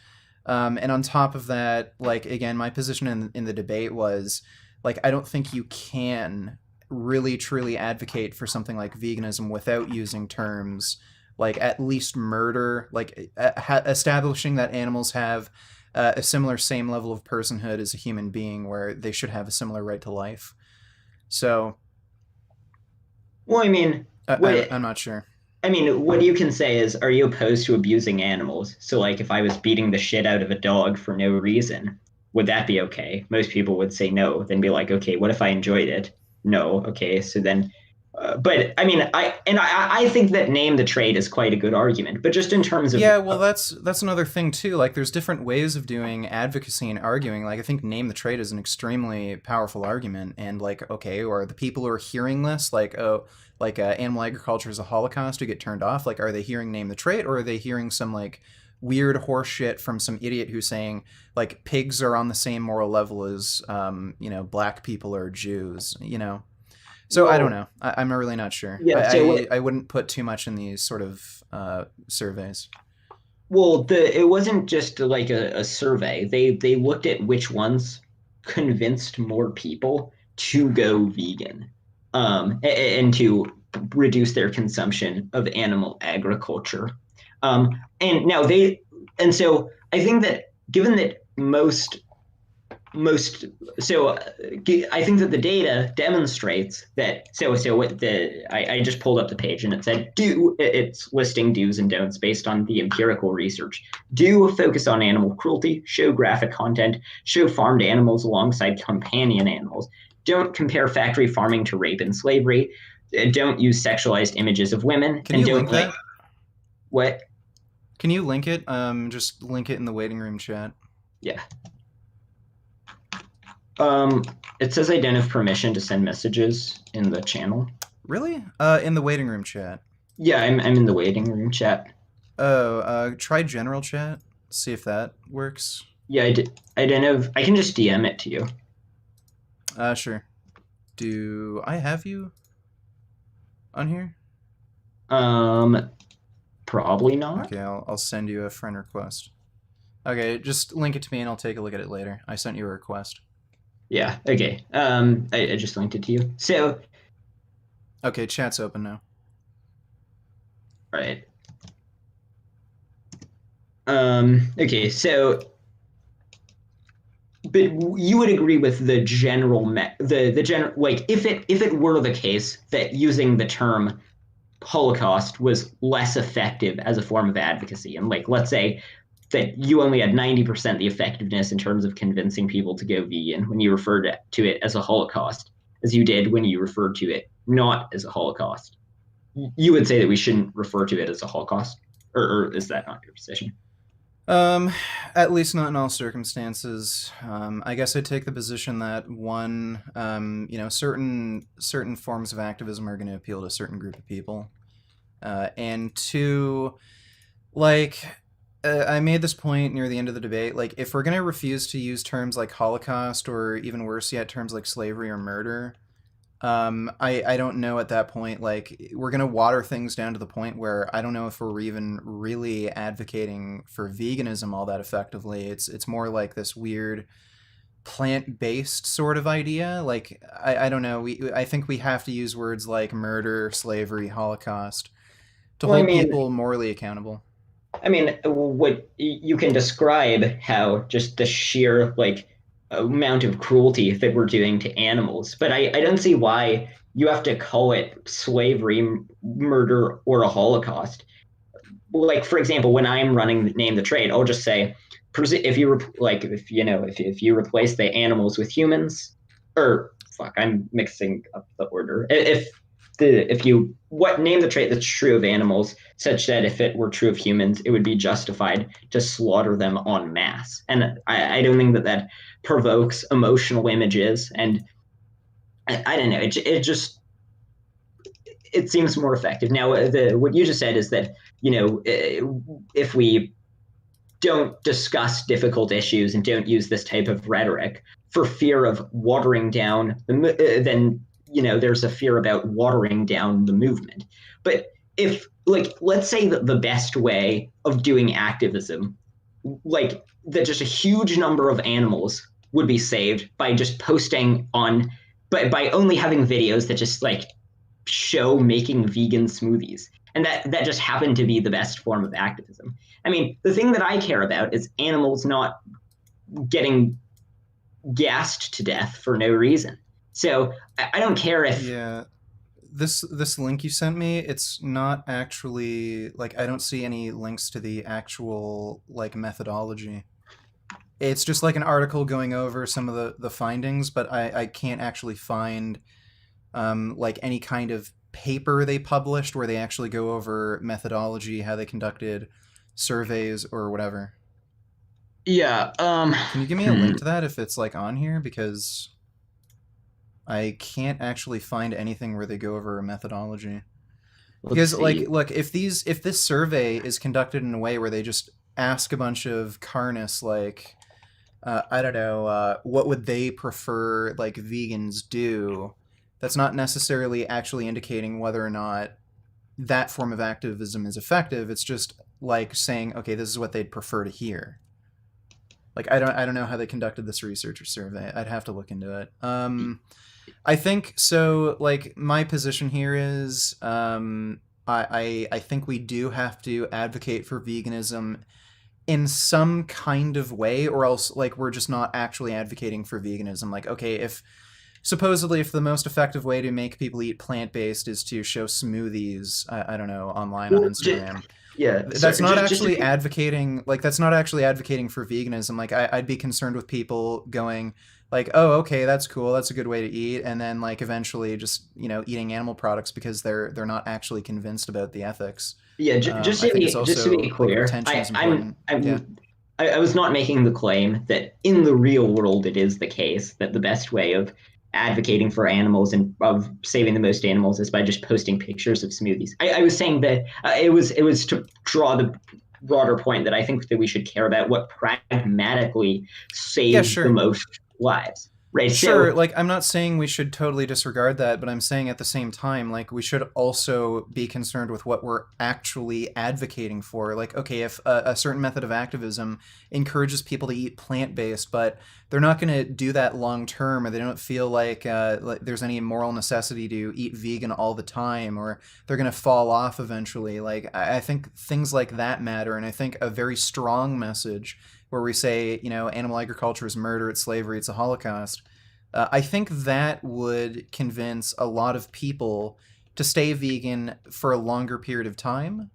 And on top of that, like, again, my position in the debate was like, I don't think you can really truly advocate for something like veganism without using terms like at least murder, like establishing that animals have a similar same level of personhood as a human being, where they should have a similar right to life. So, well, I mean, I'm not sure. I mean, what you can say is, are you opposed to abusing animals? So, like, if I was beating the shit out of a dog for no reason, would that be okay? Most people would say no. Then be like, okay, what if I enjoyed it? No. Okay, so then but I mean, I think that name the trade is quite a good argument. But just in terms of well, that's another thing too. Like, there's different ways of doing advocacy and arguing. Like, I think name the trade is an extremely powerful argument. And like, okay, or the people who are hearing this, like, oh, like animal agriculture is a Holocaust, who get turned off. Like, are they hearing name the trade, or are they hearing some like weird horse shit from some idiot who's saying like pigs are on the same moral level as black people or Jews? So I don't know. I'm really not sure. Yeah, I wouldn't put too much in these sort of surveys. Well, it wasn't just like a survey. They looked at which ones convinced more people to go vegan, and to reduce their consumption of animal agriculture. And now so I think that given that I think that the data demonstrates that. I just pulled up the page and it said it's listing do's and don'ts based on the empirical research. Do focus on animal cruelty, show graphic content, show farmed animals alongside companion animals. Don't compare factory farming to rape and slavery. Don't use sexualized images of women. Can you link that? What? Can you link it? Just link it in the waiting room chat. Yeah. It says I don't have permission to send messages in the channel. Really? In the waiting room chat? Yeah, I'm in the waiting room chat. Oh, try general chat. See if that works. Yeah, I don't know. I can just DM it to you. Sure. Do I have you on here? Probably not. Okay, I'll send you a friend request. Okay, just link it to me and I'll take a look at it later. I sent you a request. Yeah, okay. I just linked it to you. So. Okay, chat's open now. All right. Okay, so. But you would agree with the general, like, if it were the case that using the term Holocaust was less effective as a form of advocacy, and like, let's say that you only had 90% the effectiveness in terms of convincing people to go vegan when you referred to it as a Holocaust, as you did when you referred to it not as a Holocaust. You would say that we shouldn't refer to it as a Holocaust, or is that not your position? At least not in all circumstances. I guess I take the position that one, certain forms of activism are going to appeal to a certain group of people, and two, like, I made this point near the end of the debate. Like, if we're going to refuse to use terms like Holocaust or even worse yet, terms like slavery or murder, I don't know at that point. Like, we're going to water things down to the point where I don't know if we're even really advocating for veganism all that effectively. It's more like this weird plant-based sort of idea. Like, I don't know. I think we have to use words like murder, slavery, Holocaust to Well, I hold mean, people morally accountable. what you can describe how just the sheer like amount of cruelty that we're doing to animals, but I don't see why you have to call it slavery, murder, or a Holocaust. Like for example, when I'm running Name the Trade, I'll just say, if you like, if you know, if you replace the animals with humans, or fuck, I'm mixing up the order. If you what name the trait that's true of animals, such that if it were true of humans, it would be justified to slaughter them en masse. And I don't think that that provokes emotional images, and I don't know. It just it seems more effective. Now, what you just said is that if we don't discuss difficult issues and don't use this type of rhetoric for fear of watering down then there's a fear about watering down the movement. But if like let's say that the best way of doing activism, like that just a huge number of animals would be saved by just posting on by only having videos that just like show making vegan smoothies, and that just happened to be the best form of activism. I mean, the thing that I care about is animals not getting gassed to death for no reason. So I don't care if Yeah, this link you sent me, it's not actually like I don't see any links to the actual like methodology. It's just like an article going over some of the findings, but I can't actually find like any kind of paper they published where they actually go over methodology, how they conducted surveys or whatever. Yeah. Can you give me a link to that if it's like on here? Because I can't actually find anything where they go over a methodology. Because like, look, if this survey is conducted in a way where they just ask a bunch of carnists like, I don't know, what would they prefer like vegans do? That's not necessarily actually indicating whether or not that form of activism is effective. It's just like saying, okay, this is what they'd prefer to hear. Like I don't know how they conducted this research or survey. I'd have to look into it. I think so. Like my position here is, I think we do have to advocate for veganism in some kind of way, or else like we're just not actually advocating for veganism. Like, okay, if supposedly if the most effective way to make people eat plant-based is to show smoothies, I don't know, online on Instagram. Yeah, that's not actually advocating, like that's not actually advocating for veganism. Like I'd be concerned with people going like, oh, okay, that's cool, that's a good way to eat, and then like eventually just eating animal products because they're not actually convinced about the ethics. Yeah, just to be clear, like, I was not making the claim that in the real world it is the case that the best way of advocating for animals and of saving the most animals is by just posting pictures of smoothies. I was saying that it was to draw the broader point that I think that we should care about what pragmatically saves the most lives. Right. Sure, like I'm not saying we should totally disregard that, but I'm saying at the same time, like we should also be concerned with what we're actually advocating for. Like, okay, if a certain method of activism encourages people to eat plant-based, but they're not going to do that long term, or they don't feel like there's any moral necessity to eat vegan all the time, or they're going to fall off eventually. Like, I think things like that matter, and I think a very strong message where we say, animal agriculture is murder, it's slavery, it's a Holocaust. I think that would convince a lot of people to stay vegan for a longer period of time.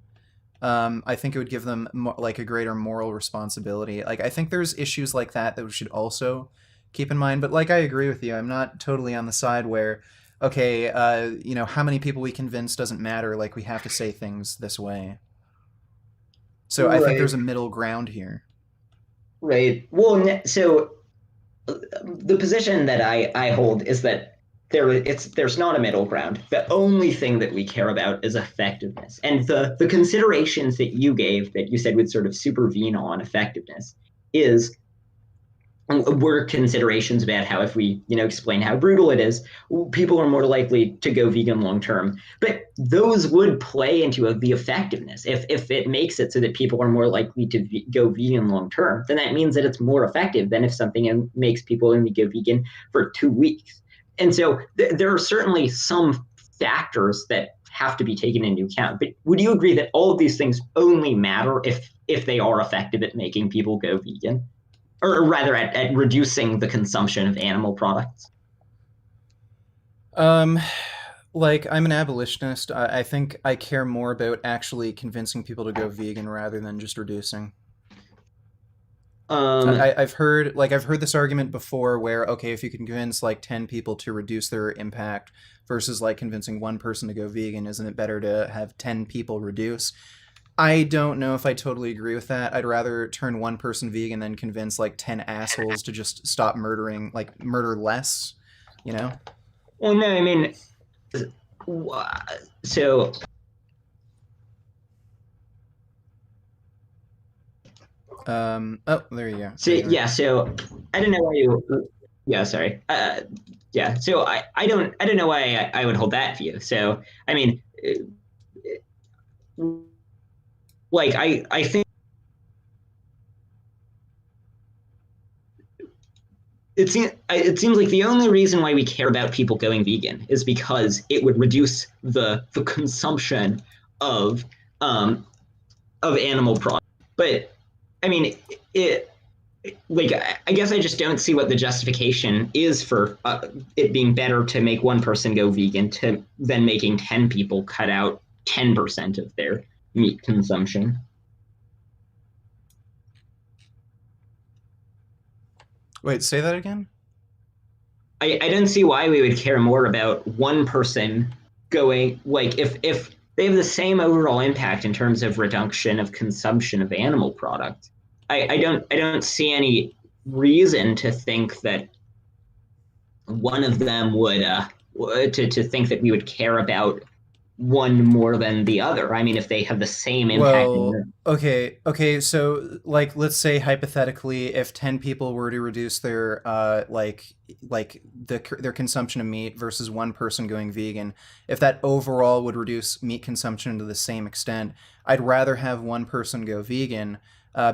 I think it would give them like a greater moral responsibility. Like I think there's issues like that we should also keep in mind. But like I agree with you, I'm not totally on the side where, okay, how many people we convince doesn't matter. Like we have to say things this way. So I think there's a middle ground here. Right. Well, so the position that I hold is that there's not a middle ground. The only thing that we care about is effectiveness. And the considerations that you gave, that you said would sort of supervene on effectiveness, were considerations about how, if we explain how brutal it is, people are more likely to go vegan long term. But those would play into the effectiveness. If it makes it so that people are more likely to go vegan long term, then that means that it's more effective than if something makes people only go vegan for 2 weeks. And so there are certainly some factors that have to be taken into account. But would you agree that all of these things only matter if they are effective at making people go vegan? Or rather, at reducing the consumption of animal products? Like, I'm an abolitionist. I think I care more about actually convincing people to go vegan rather than just reducing. I've heard this argument before where, okay, if you can convince like 10 people to reduce their impact versus like convincing one person to go vegan, isn't it better to have 10 people reduce? I don't know if I totally agree with that. I'd rather turn one person vegan than convince like 10 assholes to just stop murdering, like murder less, you know? Well, no, I mean, so oh, there you go. so yeah, so I don't know why you. Yeah, sorry. Yeah, so I don't know why I would hold that view. So I mean, like I think it seems like the only reason why we care about people going vegan is because it would reduce the consumption of animal products. But I mean, I guess I just don't see what the justification is for it being better to make one person go vegan than making 10 people cut out 10% of their meat consumption. Wait, say that again? I don't see why we would care more about one person going, like, if they have the same overall impact in terms of reduction of consumption of animal products. I don't see any reason to think that one of them would to think that we would care about one more than the other. I mean, if they have the same impact. Well, okay. So, like, let's say hypothetically, if 10 people were to reduce their their consumption of meat versus one person going vegan, if that overall would reduce meat consumption to the same extent, I'd rather have one person go vegan.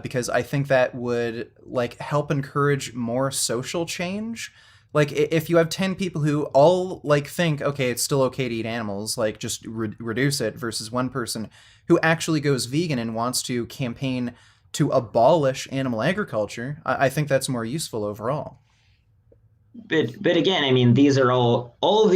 Because I think that would like help encourage more social change. Like if you have 10 people who all like think, okay, it's still okay to eat animals, like just reduce it, versus one person who actually goes vegan and wants to campaign to abolish animal agriculture, I think that's more useful overall. But again, I mean, these are all of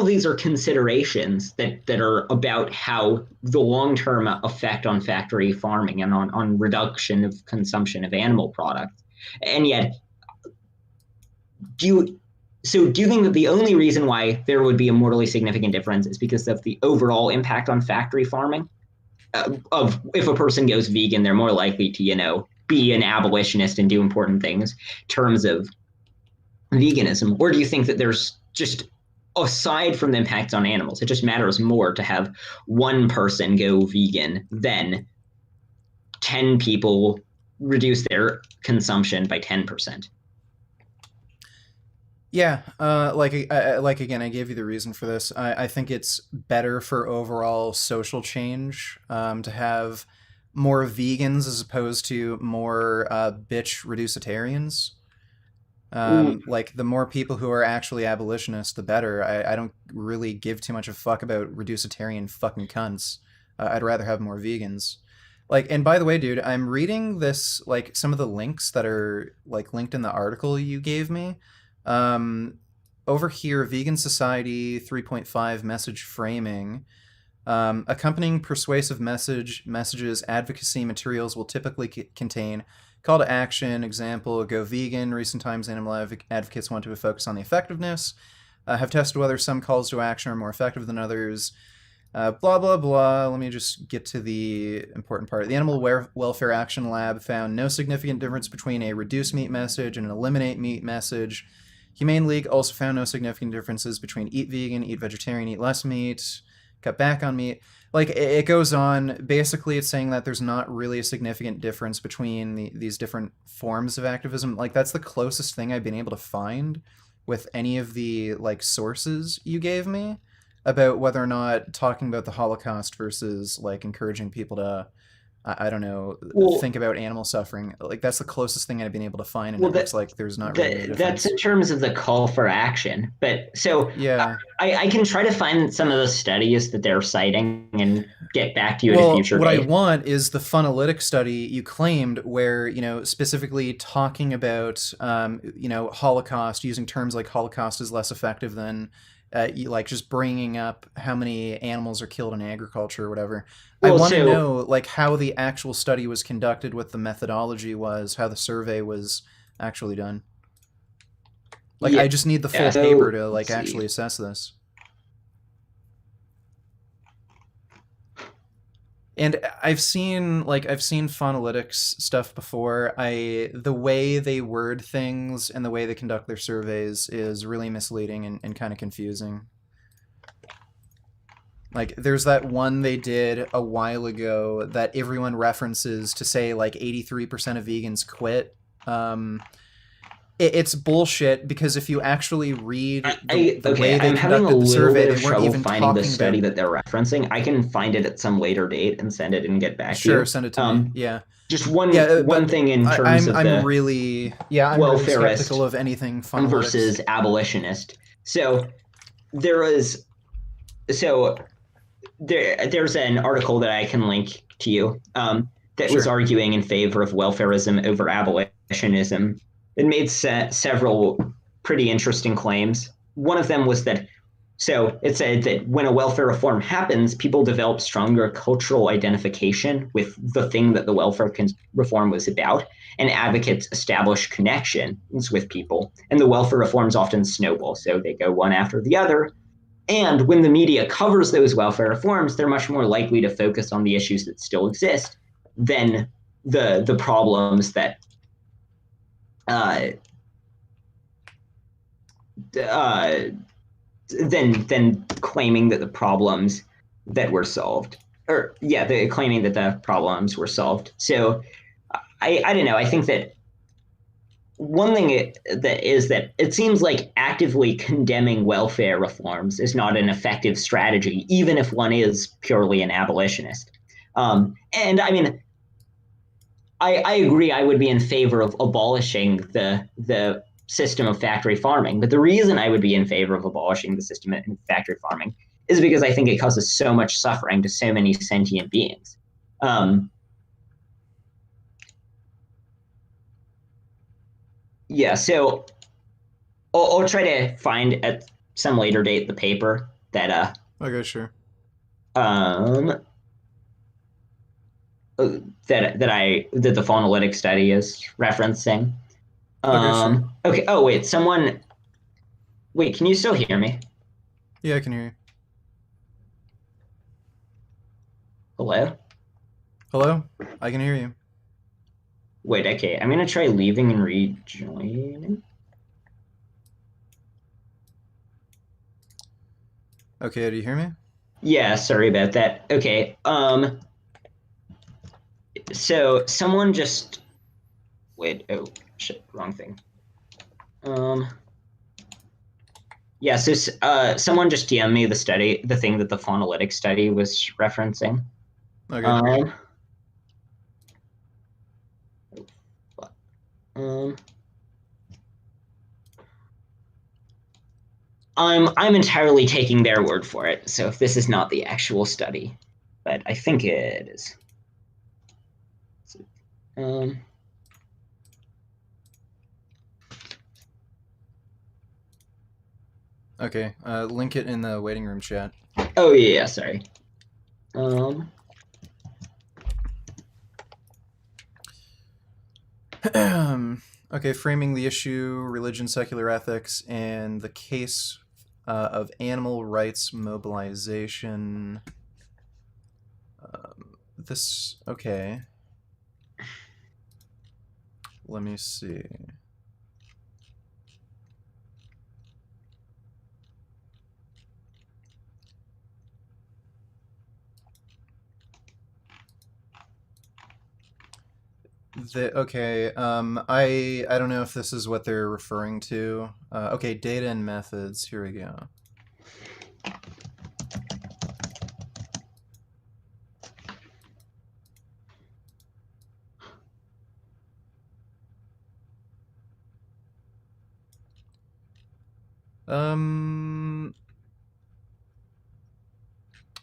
these are considerations that are about how the long-term effect on factory farming and on reduction of consumption of animal products. And yet, do you think that the only reason why there would be a mortally significant difference is because of the overall impact on factory farming? Of if a person goes vegan, they're more likely to, be an abolitionist and do important things in terms of veganism? Or do you think that there's just, aside from the impacts on animals, it just matters more to have one person go vegan than 10 people reduce their consumption by 10%? Yeah, like again, I gave you the reason for this. I think it's better for overall social change to have more vegans as opposed to more bitch reducitarians. Like the more people who are actually abolitionists, the better. I don't really give too much of a fuck about reducitarian fucking cunts. I'd rather have more vegans. Like, and by the way, dude, I'm reading this, like some of the links that are like linked in the article you gave me. Over here, Vegan Society 3.5 message framing. Accompanying persuasive messages, advocacy materials will typically contain call to action, example, go vegan. Recent times, animal advocates want to focus on the effectiveness. Have tested whether some calls to action are more effective than others. Blah, blah, blah. Let me just get to the important part. The Animal Welfare Action Lab found no significant difference between a reduce meat message and an eliminate meat message. Humane League also found no significant differences between eat vegan, eat vegetarian, eat less meat, cut back on meat. Like, it goes on. Basically, it's saying that there's not really a significant difference between these different forms of activism. Like, that's the closest thing I've been able to find with any of the, like, sources you gave me about whether or not talking about the Holocaust versus, like, encouraging people to, I don't know, Well, think about animal suffering. Like, that's the closest thing I've been able to find, and well, it looks like there's not really a that's difference. in terms of the call for action. But so Yeah. I can try to find some of the studies that they're citing and get back to you at a Well, future what I date. want is the funalytic study you claimed, where, you know, specifically talking about, you know, Holocaust, using terms like Holocaust is less effective than, like, just bringing up how many animals are killed in agriculture or whatever. I Well, want to so know, like, how the actual study was conducted, what the methodology was, how the survey was actually done. Like, yeah, I just need the full so paper to, like, let's see. actually assess this. And I've seen Funalytics stuff before. The way they word things and the way they conduct their surveys is really misleading and kind of confusing. Like, there's that one they did a while ago that everyone references to say, like, 83% of vegans quit. It's bullshit, because if you actually read the way they I'm having a conducted the little survey, bit they of weren't trouble even finding the talking study about. that they're referencing. I can find it at some later date and send it and get back to Sure, you. send it to me. Yeah. Just Yeah, one but thing in terms of I'm the really skeptical welfarist of anything versus Funalytics. abolitionist. So there was there's an article that I can link to you that was Sure. arguing in favor of welfarism over abolitionism. It made several pretty interesting claims. One of them was that it said that when a welfare reform happens, people develop stronger cultural identification with the thing that the welfare reform was about, and advocates establish connections with people. And the welfare reforms often snowball, so they go one after the other. And when the media covers those welfare reforms, they're much more likely to focus on the issues that still exist than the problems that than claiming that the problems that were solved, claiming that the problems were solved. So I don't know. I think that one thing that is that it seems like actively condemning welfare reforms is not an effective strategy, even if one is purely an abolitionist. And I mean, I agree. I would be in favor of abolishing the system of factory farming. But the reason I would be in favor of abolishing the system of factory farming is because I think it causes so much suffering to so many sentient beings. Yeah, so I'll try to find at some later date the paper that Okay, sure. that the phonolytic study is referencing. Okay, sure. Okay. Oh wait, can you still hear me? Yeah, I can hear you. Hello? Hello? I can hear you. Wait, okay. I'm gonna try leaving and rejoining. Okay, do you hear me? Yeah, sorry about that. Okay. So someone just wait. Oh shit, wrong thing. Yeah. So someone just DM'd me the thing that the phonolytic study was referencing. Okay. I'm entirely taking their word for it. So if this is not the actual study, but I think it is. Okay. Link it in the waiting room chat. Oh yeah, sorry. Okay, framing the issue, religion, secular ethics, and the case of animal rights mobilization. Okay. Let me see. Okay. I don't know if this is what they're referring to. Okay, data and methods. Here we go.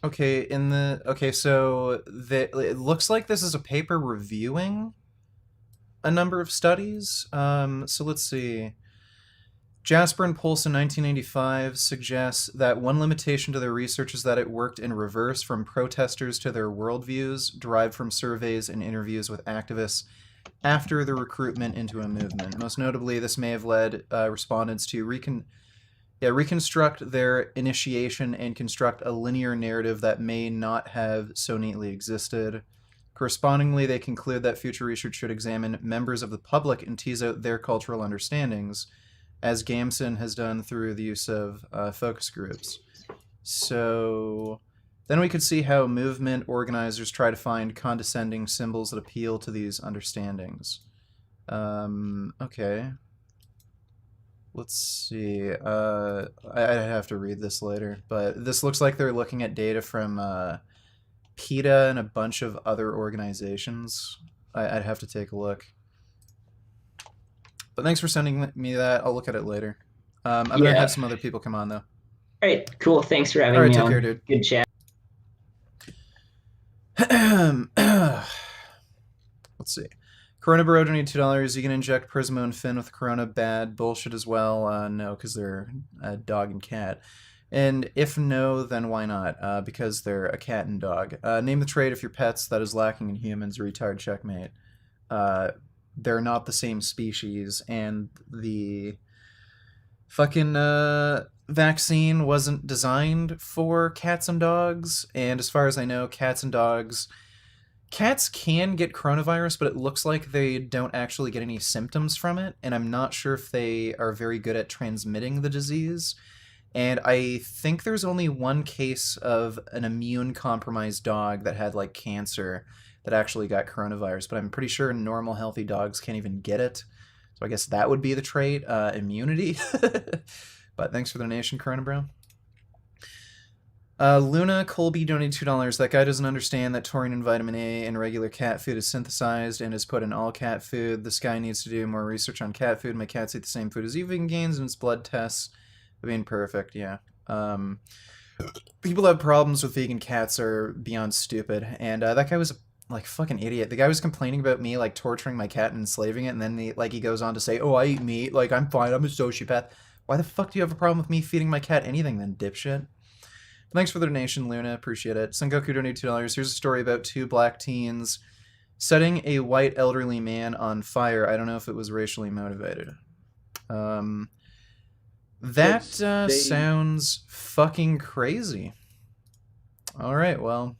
Okay, so it looks like this is a paper reviewing a number of studies. So let's see. Jasper and Pulse in 1985 suggests that one limitation to their research is that it worked in reverse from protesters to their worldviews, derived from surveys and interviews with activists after the recruitment into a movement. Most notably, this may have led respondents to reconstruct their initiation and construct a linear narrative that may not have so neatly existed. Correspondingly, they conclude that future research should examine members of the public and tease out their cultural understandings, as Gamson has done through the use of focus groups. So then we could see how movement organizers try to find condescending symbols that appeal to these understandings. Okay. Let's see. I have to read this later, but this looks like they're looking at data from PETA and a bunch of other organizations. I'd have to take a look. But thanks for sending me that. I'll look at it later. I'm going to have some other people come on, though. All right, cool. Thanks for having me take on. Care, dude. Good chat. Let's see. Corona Bro donated $2. You can inject Prismo and Finn with Corona. Bad bullshit as well. No, because they're a dog and cat. And if no, then why not? Because they're a cat and dog. Name the trait of your pets that is lacking in humans. Retard checkmate. They're not the same species, and the fucking vaccine wasn't designed for cats and dogs. And as far as I know, cats can get coronavirus, but it looks like they don't actually get any symptoms from it, and I'm not sure if they are very good at transmitting the disease. And I think there's only one case of an immune-compromised dog that had, like, cancer that actually got coronavirus, but I'm pretty sure normal, healthy dogs can't even get it. So I guess that would be the trait, immunity. But thanks for the donation, Corona Bro. Luna Colby donated $2. That guy doesn't understand that taurine and vitamin A in regular cat food is synthesized and is put in all cat food. This guy needs to do more research on cat food. My cats eat the same food as vegan gains, and its blood tests have been perfect. Yeah. People that have problems with vegan cats are beyond stupid. And that guy was a fucking idiot. The guy was complaining about me like torturing my cat and enslaving it, and then he goes on to say, "Oh, I eat meat. Like, I'm fine. I'm a sociopath." Why the fuck do you have a problem with me feeding my cat anything then, dipshit? Thanks for the donation, Luna. Appreciate it. Sengoku donated $2. Here's a story about two black teens setting a white elderly man on fire. I don't know if it was racially motivated. That sounds fucking crazy. All right, well,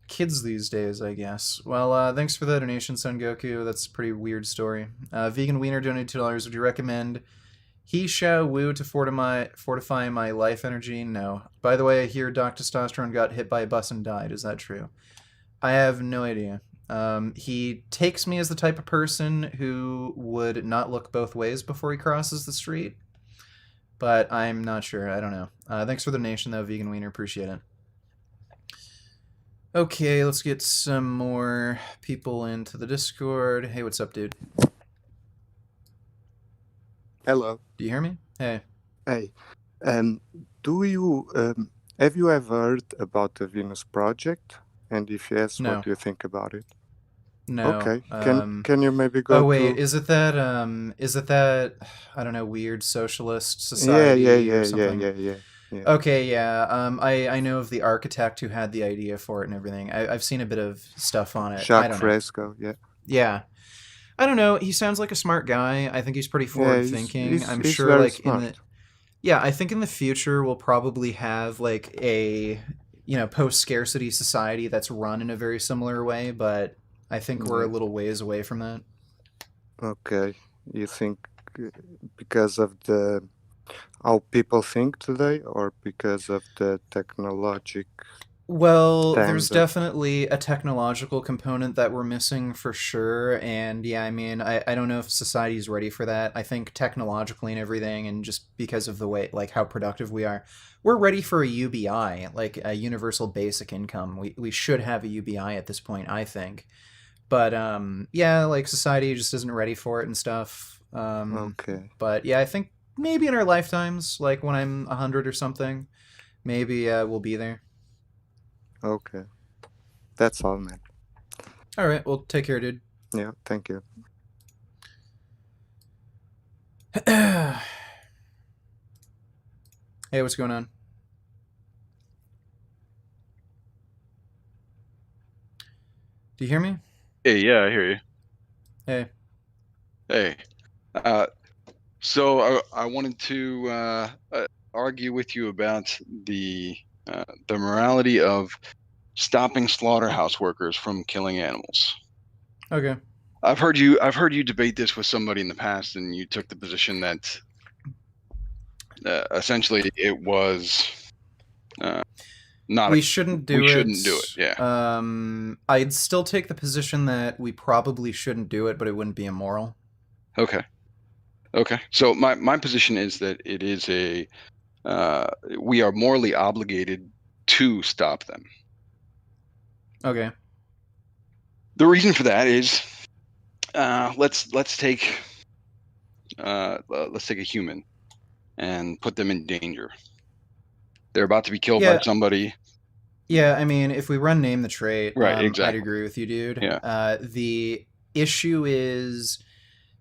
kids these days, I guess. Well, thanks for the donation, Sengoku. That's a pretty weird story. Vegan Wiener donated $2. Would you recommend He Shao Wu to fortify my life energy? No. By the way, I hear Doc Testosterone got hit by a bus and died. Is that true? I have no idea. He takes me as the type of person who would not look both ways before he crosses the street. But I'm not sure. I don't know. Thanks for the donation, though, Vegan Wiener. Appreciate it. Okay, let's get some more people into the Discord. Hey, what's up, dude? Hello. Do you hear me? Hey. Hey. Do you have you ever heard about the Venus Project? And if yes, No. what do you think about it? No. Okay. Can you maybe go? Oh wait, is it that I don't know, weird socialist society or something? Yeah. Okay, yeah. I know of the architect who had the idea for it and everything. I've seen a bit of stuff on it. Jacques Fresco, yeah. Yeah. I don't know. He sounds like a smart guy. I think he's pretty forward thinking. I'm he's sure very like smart. I think in the future we'll probably have like a post-scarcity society that's run in a very similar way, but I think we're a little ways away from that. Okay. You think because of how people think today, or because of the technologic? Well, there's standard? definitely a technological component that we're missing for sure. And yeah, I mean, I don't know if society's ready for that. I think technologically and everything, and just because of the way, like how productive we are, we're ready for a UBI, like a universal basic income. We should have a UBI at this point, I think. But yeah, like society just isn't ready for it and stuff. Okay. But yeah, I think maybe in our lifetimes, like when I'm 100 or something, maybe we'll be there. Okay. That's all, man. All right, well, take care, dude. Yeah, thank you. Hey, what's going on? Do you hear me? Hey, yeah, I hear you. Hey. Hey, so I wanted to argue with you about the morality of stopping slaughterhouse workers from killing animals. Okay. I've heard you debate this with somebody in the past, and you took the position that essentially it was not. We shouldn't do we it. shouldn't do it. Yeah. I'd still take the position that we probably shouldn't do it, but it wouldn't be immoral. Okay. So my position is that it is we are morally obligated to stop them. Okay. The reason for that is, let's take a human and put them in danger. They're about to be killed by somebody. Yeah, I mean, if we run name the trait, right, exactly. I'd agree with you, dude. Yeah. The issue is,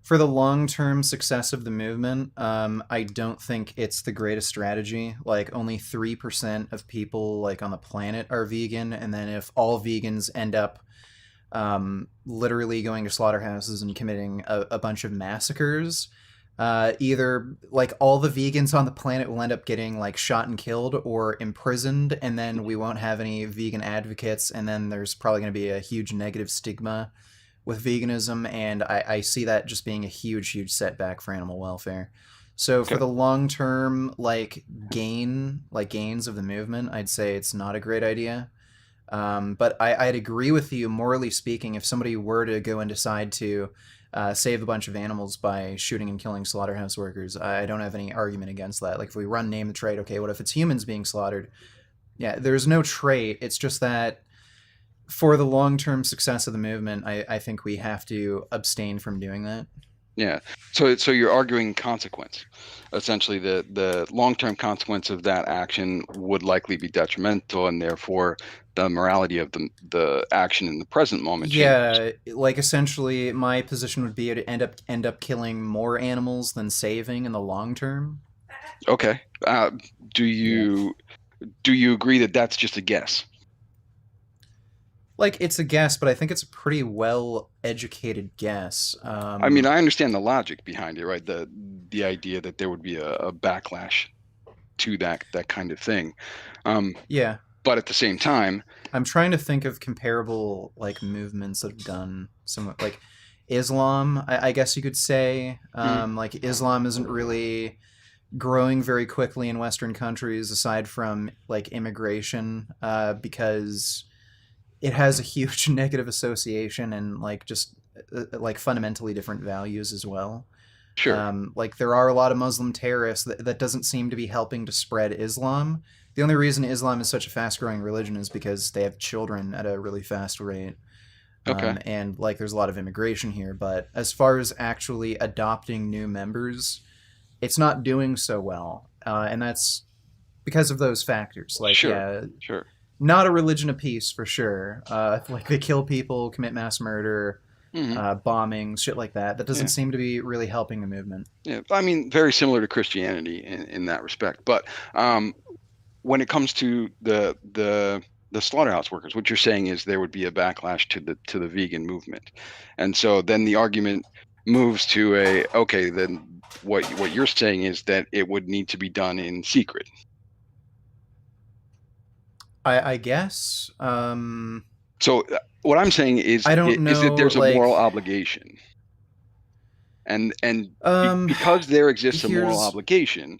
for the long-term success of the movement, I don't think it's the greatest strategy. Like, only 3% of people like on the planet are vegan, and then if all vegans end up literally going to slaughterhouses and committing a bunch of massacres, either like all the vegans on the planet will end up getting like shot and killed or imprisoned, and then we won't have any vegan advocates, and then there's probably going to be a huge negative stigma with veganism, and I see that just being a huge setback for animal welfare. So for the long term gains of the movement, I'd say it's not a great idea. But I'd agree with you, morally speaking, if somebody were to go and decide to save a bunch of animals by shooting and killing slaughterhouse workers, I don't have any argument against that. Like, if we run name the trait, okay, what if it's humans being slaughtered? Yeah, there's no trait. It's just that for the long-term success of the movement, I think we have to abstain from doing that. Yeah. So you're arguing consequence. Essentially, the long-term consequence of that action would likely be detrimental, and therefore the morality of the action in the present moment changes. Yeah, like essentially, my position would be to end up killing more animals than saving in the long term. Okay. Do you agree that that's just a guess? Like, it's a guess, but I think it's a pretty well-educated guess. I mean, I understand the logic behind it, right? The idea that there would be a backlash to that kind of thing. Yeah. But at the same time, I'm trying to think of comparable like movements that have done somewhat, like Islam, I guess you could say. Like, Islam isn't really growing very quickly in Western countries aside from like immigration, because it has a huge negative association and like just like fundamentally different values as well. Sure. Like, there are a lot of Muslim terrorists that doesn't seem to be helping to spread Islam. The only reason Islam is such a fast-growing religion is because they have children at a really fast rate. Okay. And like, there's a lot of immigration here, but as far as actually adopting new members, it's not doing so well, and that's because of those factors. Like, sure. Not a religion of peace for sure. Like, they kill people, commit mass murder, bombings, shit like that. That doesn't seem to be really helping the movement. Yeah, I mean, very similar to Christianity in that respect. But when it comes to the slaughterhouse workers, what you're saying is there would be a backlash to the vegan movement, and so then the argument moves to then what you're saying is that it would need to be done in secret. I guess. So what I'm saying is, I don't know, is that there's a moral obligation, and because there exists a moral obligation,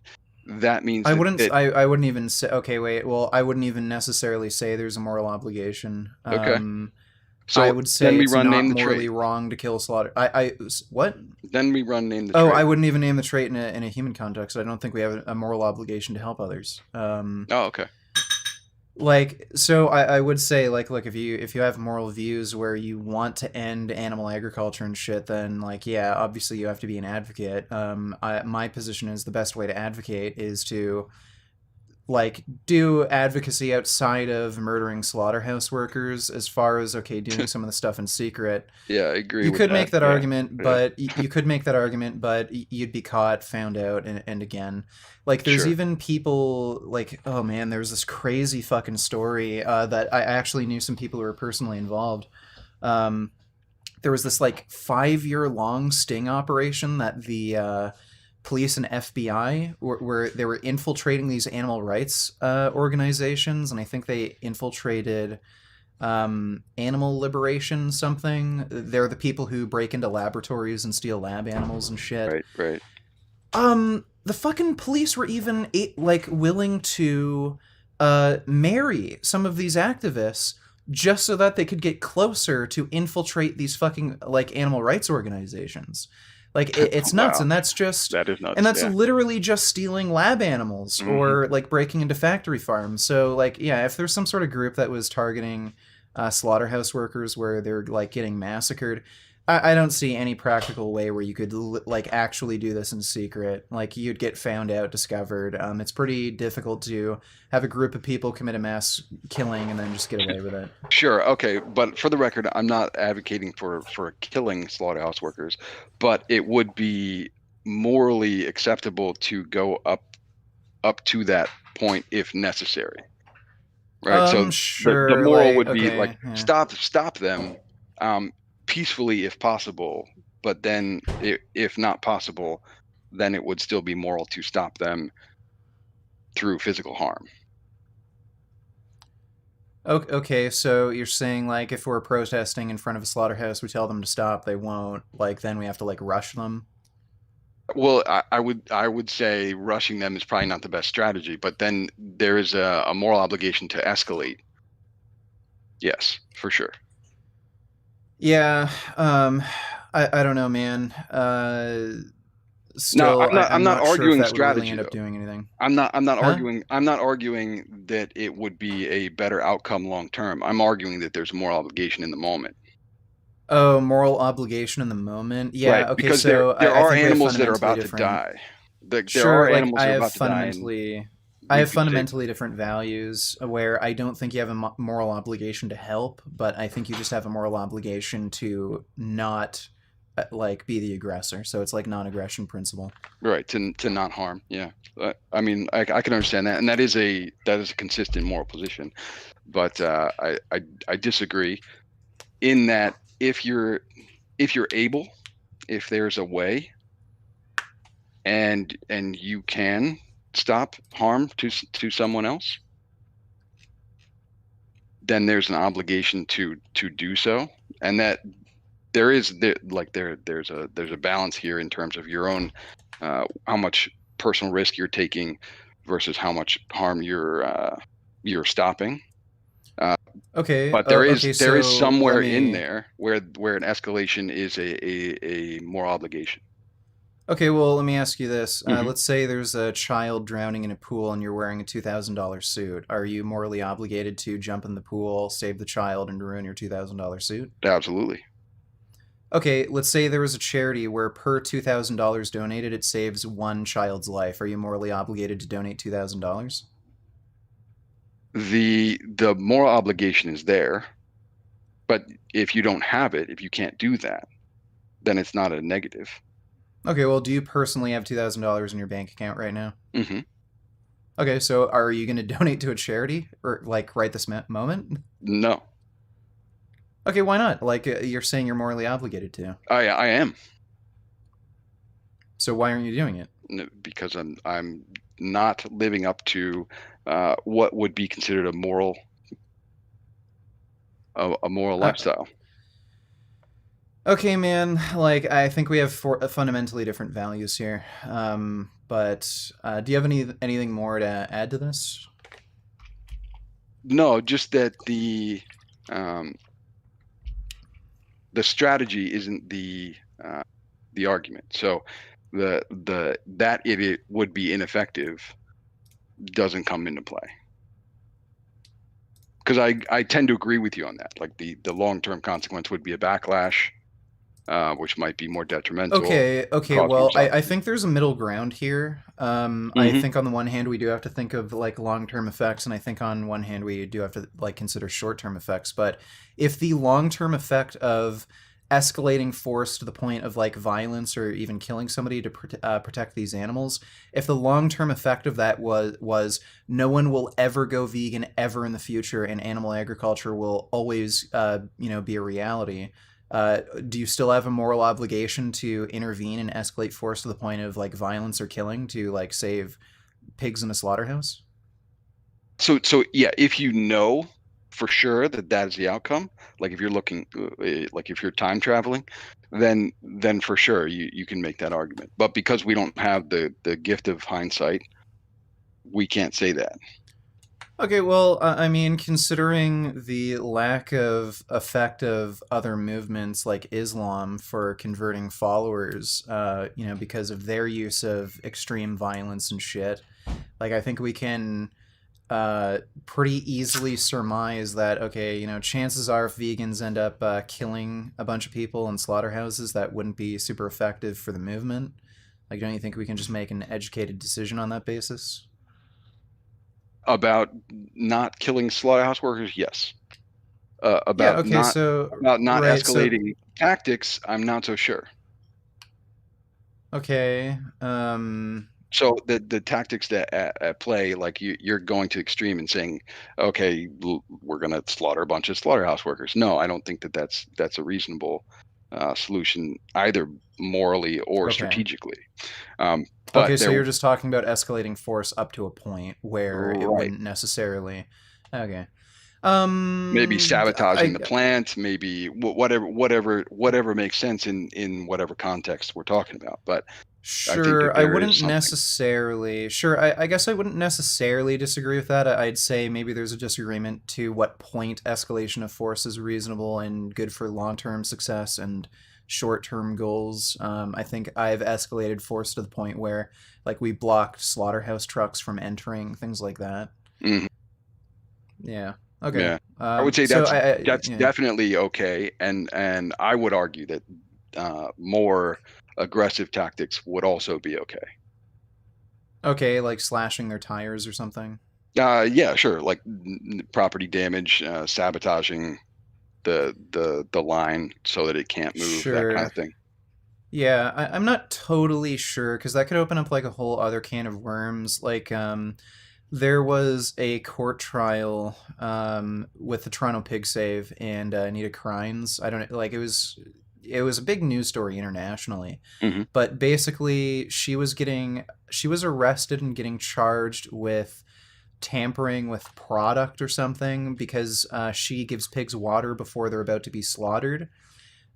that means I that, wouldn't. that I wouldn't even say. Okay, wait. Well, I wouldn't even necessarily say there's a moral obligation. okay. I So would then say we it's run not name the morally trait. wrong to kill slaughter. What? Then we run name the Oh, trait. I wouldn't even name the trait in a human context. I don't think we have a moral obligation to help others. Oh, okay. Like, so I would say, like, look, if you have moral views where you want to end animal agriculture and shit, then, like, yeah, obviously you have to be an advocate. My position is the best way to advocate is to, like, do advocacy outside of murdering slaughterhouse workers, as far as, okay, doing some of the stuff in secret. Yeah, I agree You with could that. make that Yeah. argument, Yeah. but you could make that argument, but you'd be caught, found out, and again, like, there's Sure. even people like, oh man, there was this crazy fucking story that I actually knew some people who were personally involved. There was this like 5-year long sting operation that the police and FBI were they were infiltrating these animal rights organizations, and I think they infiltrated Animal Liberation something. They're the people who break into laboratories and steal lab animals and shit. Right. The fucking police were even like willing to marry some of these activists just so that they could get closer to infiltrate these fucking like animal rights organizations. Like it's nuts, Wow. and that's just That is nuts. and that's yeah. literally just stealing lab animals or like breaking into factory farms. So like yeah, if there's some sort of group that was targeting slaughterhouse workers where they're like getting massacred, I don't see any practical way where you could like actually do this in secret. Like you'd get found out, discovered. It's pretty difficult to have a group of people commit a mass killing and then just get away with it. Sure. Okay. But for the record, I'm not advocating for killing slaughterhouse workers, but it would be morally acceptable to go up to that point if necessary. Right. So sure, the moral like, would be okay, like yeah. stop them peacefully if possible, but then if not possible, then it would still be moral to stop them through physical harm. Okay, so you're saying like if we're protesting in front of a slaughterhouse, we tell them to stop, they won't. Like then we have to like rush them. Well, I would say rushing them is probably not the best strategy, but then there is a moral obligation to escalate. Yes, for sure. Yeah, I don't know, man. Still, No, I'm not not sure arguing if that strategy. would really end up though. doing anything. I'm not Huh? arguing. I'm not arguing that it would be a better outcome long term. I'm arguing that there's a moral obligation in the moment. Oh, moral obligation in the moment. Yeah. Right, Okay. because So there I are think we have animals that are fundamentally about to different. die. There Sure. are Like animals I that are have about to die. And fundamentally, we I have could take- fundamentally different values where I don't think you have a moral obligation to help, but I think you just have a moral obligation to not like be the aggressor. So it's like non-aggression principle. Right, to not harm. Yeah, I mean, I can understand that, and that is a consistent moral position. But I disagree in that if you're able, if there's a way, and you can stop harm to someone else, then there's an obligation to do so, and that there's a balance here in terms of your own how much personal risk you're taking versus how much harm you're stopping. Okay. But there is so somewhere let me... in there where an escalation is a moral obligation. Okay, well, let me ask you this. Mhm. Let's say there's a child drowning in a pool and you're wearing a $2,000 suit. Are you morally obligated to jump in the pool, save the child, and ruin your $2,000 suit? Absolutely. Okay, let's say there was a charity where per $2,000 donated, it saves one child's life. Are you morally obligated to donate $2,000? The moral obligation is there, but if you don't have it, if you can't do that, then it's not a negative. Okay, well, do you personally have $2,000 in your bank account right now? Mm-hmm. Okay, so are you going to donate to a charity or like right this moment? No. Okay, why not? Like you're saying you're morally obligated to. I am. So why aren't you doing it? Because I'm not living up to what would be considered a moral, lifestyle. Okay, well, let me ask you this. Let's say there's a charity where per $2,000 donated, it saves one child's life. Are you morally obligated to donate $2,000? Okay, well, do you personally have $2,000 in your bank account right now? No. Okay, man. Like, I think we have fundamentally different values here. But do you have anything more to add to this? No, just that the strategy isn't the argument. So the that it would be ineffective doesn't come into play. Because I tend to agree with you on that. Like the long-term consequence would be a backlash, which might be more detrimental. Okay. Cause more Well, I suffering. think there's a middle ground here. I Mhm. think on the one hand we do have to think of like long-term effects, and I think on one hand we do have to like consider short-term effects. But if the long-term effect of escalating force to the point of like violence or even killing somebody to protect these animals, if the long-term effect of that was no one will ever go vegan ever in the future, and animal agriculture will always be a reality, do you still have a moral obligation to intervene and escalate force to the point of like violence or killing to like save pigs in a slaughterhouse? So yeah, if you know for sure that that is the outcome, like if you're looking, like if you're time traveling, then for sure you can make that argument. But because we don't have the gift of hindsight, we can't say that. Okay, well, I mean, considering the lack of effect of other movements like Islam for converting followers, because of their use of extreme violence and shit, like I think we can pretty easily surmise that okay, chances are if vegans end up killing a bunch of people in slaughterhouses, that wouldn't be super effective for the movement. Like, don't you think we can just make an educated decision on that basis? About not killing slaughterhouse workers, yes. Yeah. About Okay. not So about not right. So escalating tactics, I'm not so sure. okay. So the tactics that at play, like you're going to extreme and saying, okay, we're going to slaughter a bunch of slaughterhouse workers. No, I don't think that that's a reasonable solution either morally or Okay. strategically. Okay. But So there, you're just talking about escalating force up to a point where it right? wouldn't necessarily. Okay. Maybe sabotaging I the plant, maybe whatever makes sense in whatever context we're talking about. But I think that Sure, I there is wouldn't something. necessarily. Sure, I guess I wouldn't necessarily disagree with that. I'd say maybe there's a disagreement to what point escalation of force is reasonable and good for long-term success and short-term goals. I think I've escalated force to the point where, like, we blocked slaughterhouse trucks from entering, things like that. Mhm. Yeah. Okay. Yeah, I would say So that's yeah. definitely okay, and I would argue that more aggressive tactics would also be okay. Okay, like slashing their tires or something. Yeah, sure, like property damage, sabotaging the line so that it can't move, that kind of Sure. thing. Yeah, I'm not totally sure because that could open up like a whole other can of worms. Like, there was a court trial with the Toronto Pig Save and Anita Crines. I don't like it was a big news story internationally, Hmm. but basically she was arrested and getting charged with tampering with product or something because she gives pigs water before they're about to be slaughtered.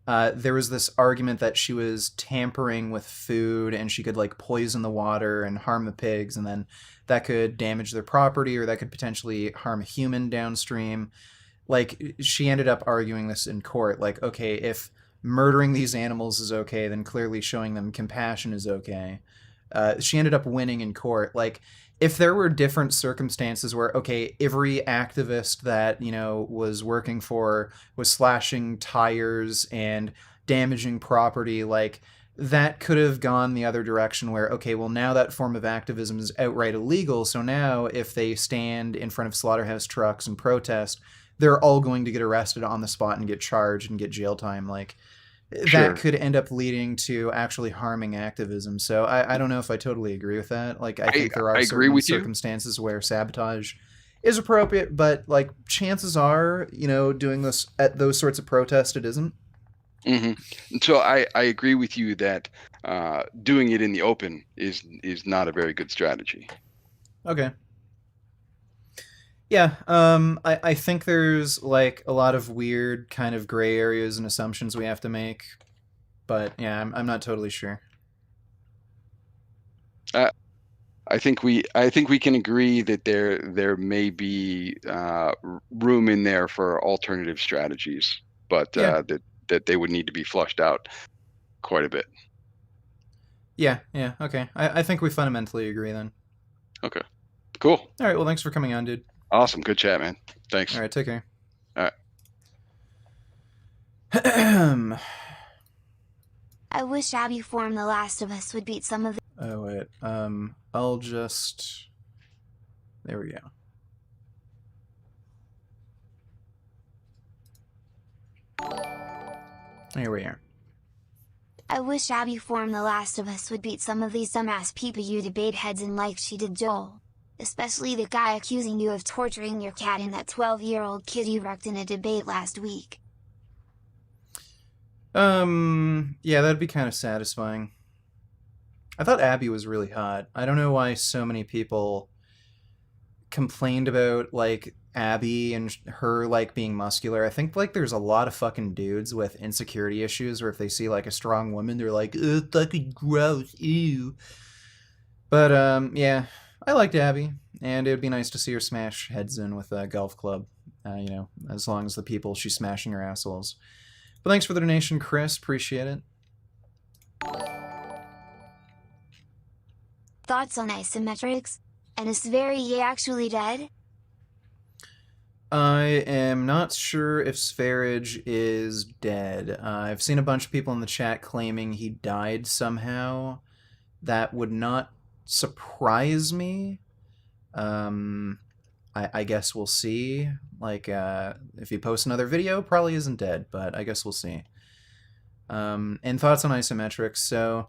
There was this argument that she was tampering with food and she could like poison the water and harm the pigs, and then that could damage their property or that could potentially harm a human downstream. Like, she ended up arguing this in court. Like, okay, if murdering these animals is okay, then clearly showing them compassion is okay. She ended up winning in court. Like, if there were different circumstances where okay, every activist that was working for was slashing tires and damaging property, like that could have gone the other direction where okay, well, now that form of activism is outright illegal, so now if they stand in front of slaughterhouse trucks and protest, they're all going to get arrested on the spot and get charged and get jail time. Like, that Sure, could end up leading to actually harming activism. So I don't know if I totally agree with that. Like, I I think there I are agree certain with you. circumstances where sabotage is appropriate, but like chances are, doing this at those sorts of protests, it isn't. Hmm. So I agree with you that doing it in the open is not a very good strategy. Okay. Yeah, I think there's like a lot of weird kind of gray areas and assumptions we have to make, but yeah, I'm not totally sure. Uh, I think we can agree that there may be room in there for alternative strategies, but Yeah, that they would need to be flushed out quite a bit. yeah, okay. I think we fundamentally agree then. Okay, cool, All right, well, thanks for coming on, dude. awesome, good chat, man. All Thanks. right, take care. All right. I wish Abby form The Last of Us would beat some of the. Oh wait, I'll just. There we go. Here we are. I wish Abby form The Last of Us would beat some of these dumbass people you debate heads in like she did Joel. Especially the guy accusing you of torturing your cat and that 12-year-old kid you wrecked in a debate last week. Yeah, that'd be kind of satisfying. I thought Abby was really hot. I don't know why so many people complained about like Abby and her like being muscular. I think like there's a lot of fucking dudes with insecurity issues where if they see like a strong woman, they're like, ugh, fucking gross, ew. But yeah, I liked Abby, and it would be nice to see her smash heads in with a golf club. You know, as long as the people she's smashing are assholes. But thanks for the donation, Chris. Appreciate it. Thoughts on isometrics? And is Sverige actually dead? I am not sure if Sverige is dead. I've seen a bunch of people in the chat claiming he died somehow. That would not surprise me. I guess we'll see. Like, if he posts another video, probably isn't dead, but I guess we'll see. And thoughts on isometrics. So,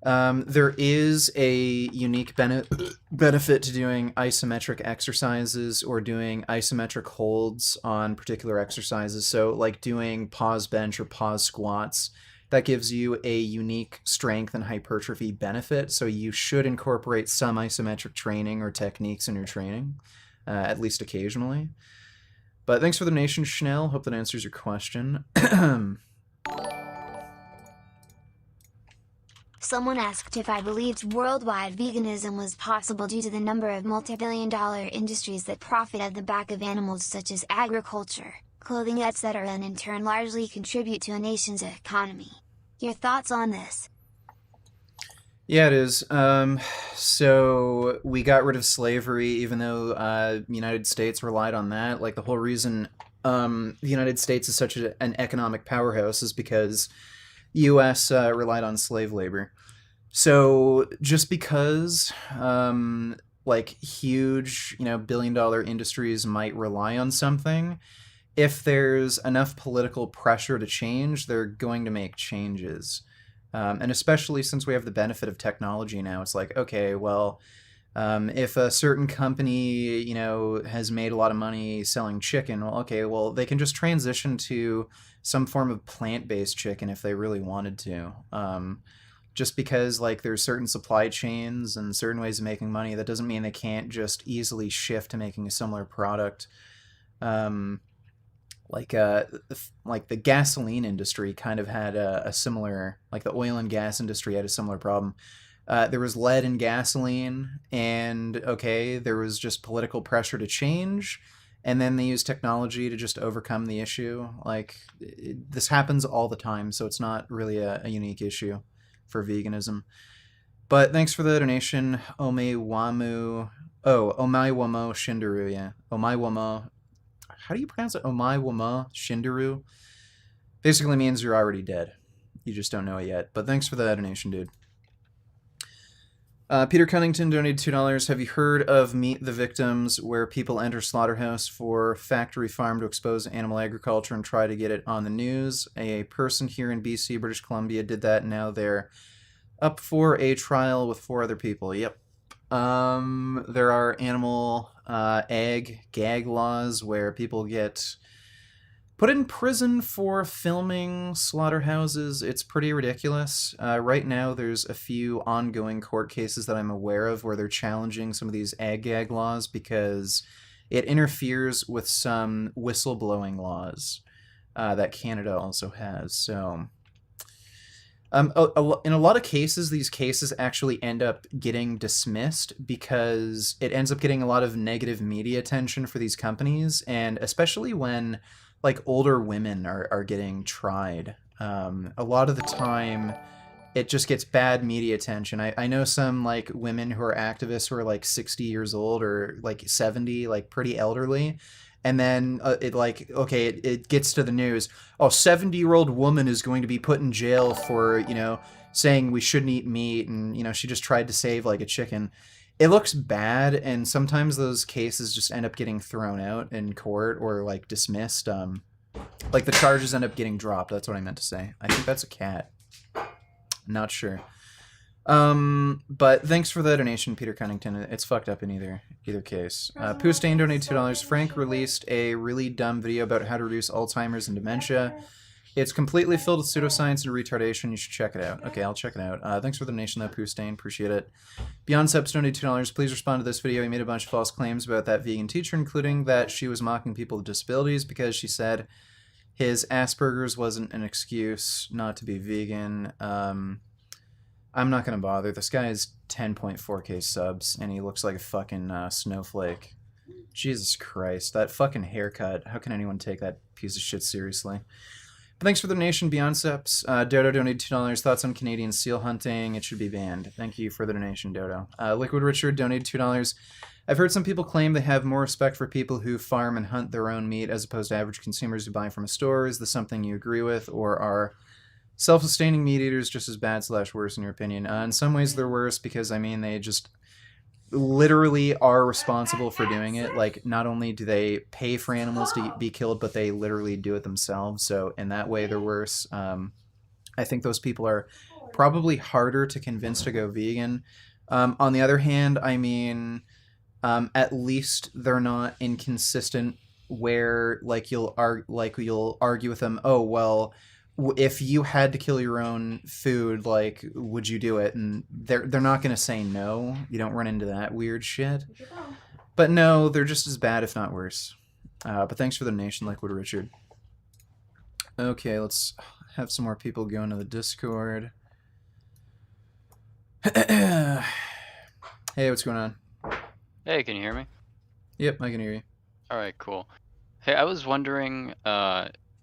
there is a unique benefit to doing isometric exercises or doing isometric holds on particular exercises. So, like doing pause bench or pause squats, that gives you a unique strength and hypertrophy benefit. So, you should incorporate some isometric training or techniques in your training, at least occasionally. But thanks for the donation, Schnell. Hope that answers your question. Someone asked if I believed worldwide veganism was possible due to the number of multi-billion-dollar industries that profit at the back of animals such as agriculture, clothing, etc., and in turn largely contribute to a nation's economy. Your thoughts on this? Yeah, it is. So we got rid of slavery, even though the United States relied on that. Like the whole reason the United States is such an economic powerhouse is because U.S. Relied on slave labor. So just because like huge, billion-dollar industries might rely on something, if there's enough political pressure to change, they're going to make changes. And especially since we have the benefit of technology now, it's like, okay, well, if a certain company, has made a lot of money selling chicken, well, okay, well, they can just transition to some form of plant-based chicken if they really wanted to. Just because, like, there's certain supply chains and certain ways of making money, that doesn't mean they can't just easily shift to making a similar product. Like the gasoline industry kind of had a similar, like the oil and gas industry had a similar problem. There was lead in gasoline, and okay, there was just political pressure to change, and then they used technology to just overcome the issue. Like, this happens all the time, so it's not really a unique issue for veganism. But thanks for the donation, Omaiwamo. Oh, Omaiwamo Shindaru, yeah. Omaiwamo. How do you pronounce it? Omaiwamo Shindaru? Basically means you're already dead. You just don't know it yet. But thanks for the donation, dude. Peter Cunnington donated $2. Have you heard of Meet the Victims, where people enter slaughterhouse for factory farm to expose animal agriculture and try to get it on the news? A person here in BC, British Columbia, did that, and now they're up for a trial with 4 other people. Yep. There are animal ag gag laws where people get put in prison for filming slaughterhouses. It's pretty ridiculous. Right now, there's a few ongoing court cases that I'm aware of where they're challenging some of these ag gag laws because it interferes with some whistleblowing laws that Canada also has. So, in a lot of cases, these cases actually end up getting dismissed because it ends up getting a lot of negative media attention for these companies, and especially when like older women are getting tried. A lot of the time, it just gets bad media attention. I know some like women who are activists who are like 60 years old or like 70, like pretty elderly. And then it like, okay, it gets to the news. Oh, 70-year-old woman is going to be put in jail for, saying we shouldn't eat meat. And, she just tried to save like a chicken. It looks bad. And sometimes those cases just end up getting thrown out in court or like dismissed. Like the charges end up getting dropped. That's what I meant to say. I think that's a cat. Not sure. But thanks for the donation, Peter Cunnington. It's fucked up in either case. Pooh Stain donated $2. Frank released a really dumb video about how to reduce Alzheimer's and dementia. It's completely filled with pseudoscience and retardation. You should check it out. Okay, I'll check it out. Thanks for the donation, though, Pooh Stain. Appreciate it. Beyond Seps donated $2. Please respond to this video. He made a bunch of false claims about that vegan teacher, including that she was mocking people with disabilities because she said his Asperger's wasn't an excuse not to be vegan. I'm not going to bother. This guy has 10.4k subs, and he looks like a fucking snowflake. Jesus Christ. That fucking haircut. How can anyone take that piece of shit seriously? But thanks for the donation, Beyond Steps. Dodo donated $2. Thoughts on Canadian seal hunting? It should be banned. Thank you for the donation, Dodo. Liquid Richard donated $2. I've heard some people claim they have more respect for people who farm and hunt their own meat as opposed to average consumers who buy from a store. Is this something you agree with, or are self-sustaining meat eaters just as bad / worse in your opinion? In some ways they're worse because, they just literally are responsible for doing it. Like, not only do they pay for animals to be killed, but they literally do it themselves. So in that way, they're worse. I think those people are probably harder to convince to go vegan. On the other hand, at least they're not inconsistent where you'll argue with them, oh, well, if you had to kill your own food, would you do it? And they're not going to say no. You don't run into that weird shit. But no, they're just as bad, if not worse. But thanks for the donation, Liquid Richard. Okay, let's have some more people go into the Discord. Hey, what's going on? Hey, can you hear me? Yep, I can hear you. All right, cool. Hey, I was wondering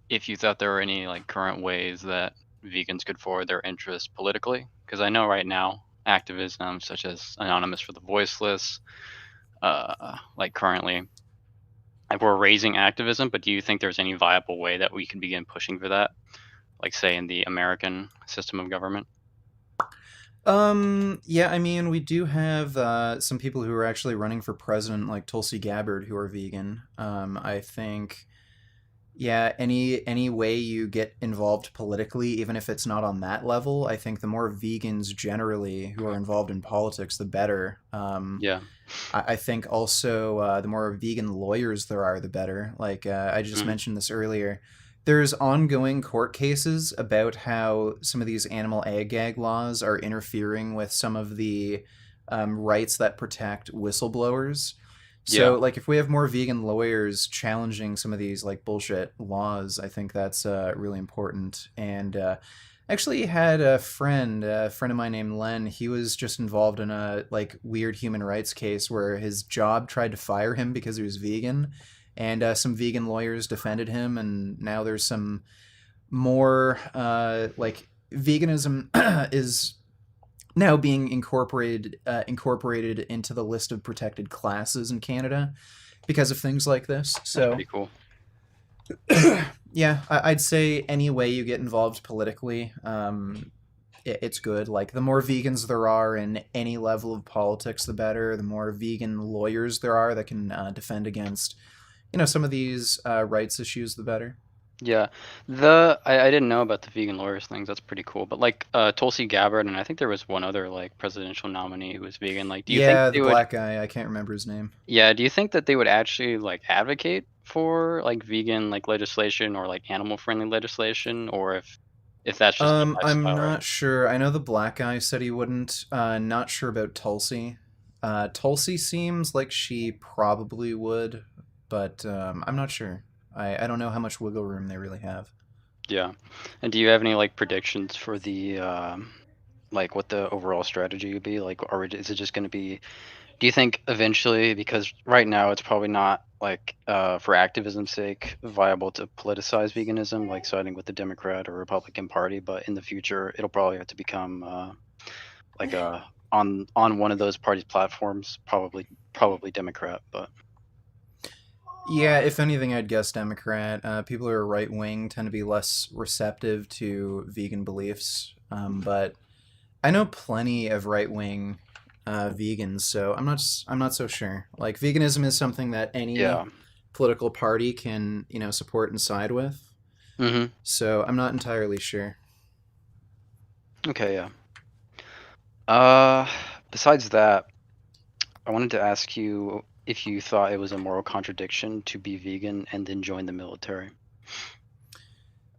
if you thought there were any current ways that vegans could forward their interests politically, because I know right now activism such as Anonymous for the Voiceless, currently, we're raising activism, but do you think there's any viable way that we can begin pushing for that, say in the American system of government? Yeah, we do have some people who are actually running for president, like Tulsi Gabbard, who are vegan. I think, yeah, any way you get involved politically, even if it's not on that level, I think the more vegans generally who are involved in politics, the better. Yeah. I think also the more vegan lawyers there are, the better. I just mentioned this earlier. There's ongoing court cases about how some of these animal ag laws are interfering with some of the rights that protect whistleblowers. So, if we have more vegan lawyers challenging some of these bullshit laws, I think that's really important. And actually had a friend of mine named Len. He was just involved in a weird human rights case where his job tried to fire him because he was vegan. And some vegan lawyers defended him, and now there's some more veganism is now being incorporated into the list of protected classes in Canada because of things like this. So that's pretty cool. Yeah, I'd say any way you get involved politically, it's good. The more vegans there are in any level of politics, the better. The more vegan lawyers there are that can defend against some of these rights issues, the better. Yeah, I didn't know about the vegan lawyers things. That's pretty cool. But Tulsi Gabbard, and I think there was one other presidential nominee who was vegan. Do you think the black guy? I can't remember his name. Yeah, do you think that they would actually advocate for vegan legislation or animal friendly legislation, or if that's just I'm not sure. I know the black guy said he wouldn't. Not sure about Tulsi. Tulsi seems like she probably would, but I'm not sure. I don't know how much wiggle room they really have. Yeah. And do you have any like predictions for the like what the overall strategy would be? Like, or is it just going to be? Do you think eventually, because right now it's probably not like for activism's sake viable to politicize veganism, like siding with the Democrat or Republican Party, but in the future it'll probably have to become like on one of those parties' platforms, probably Democrat, but Yeah, if anything, I'd guess Democrat. People who are right wing tend to be less receptive to vegan beliefs, but I know plenty of right wing vegans, so I'm not so sure. Like veganism is something that any yeah. political party can support and side with. Mm-hmm. So I'm not entirely sure. Okay, yeah. Besides that, I wanted to ask you if you thought it was a moral contradiction to be vegan and then join the military.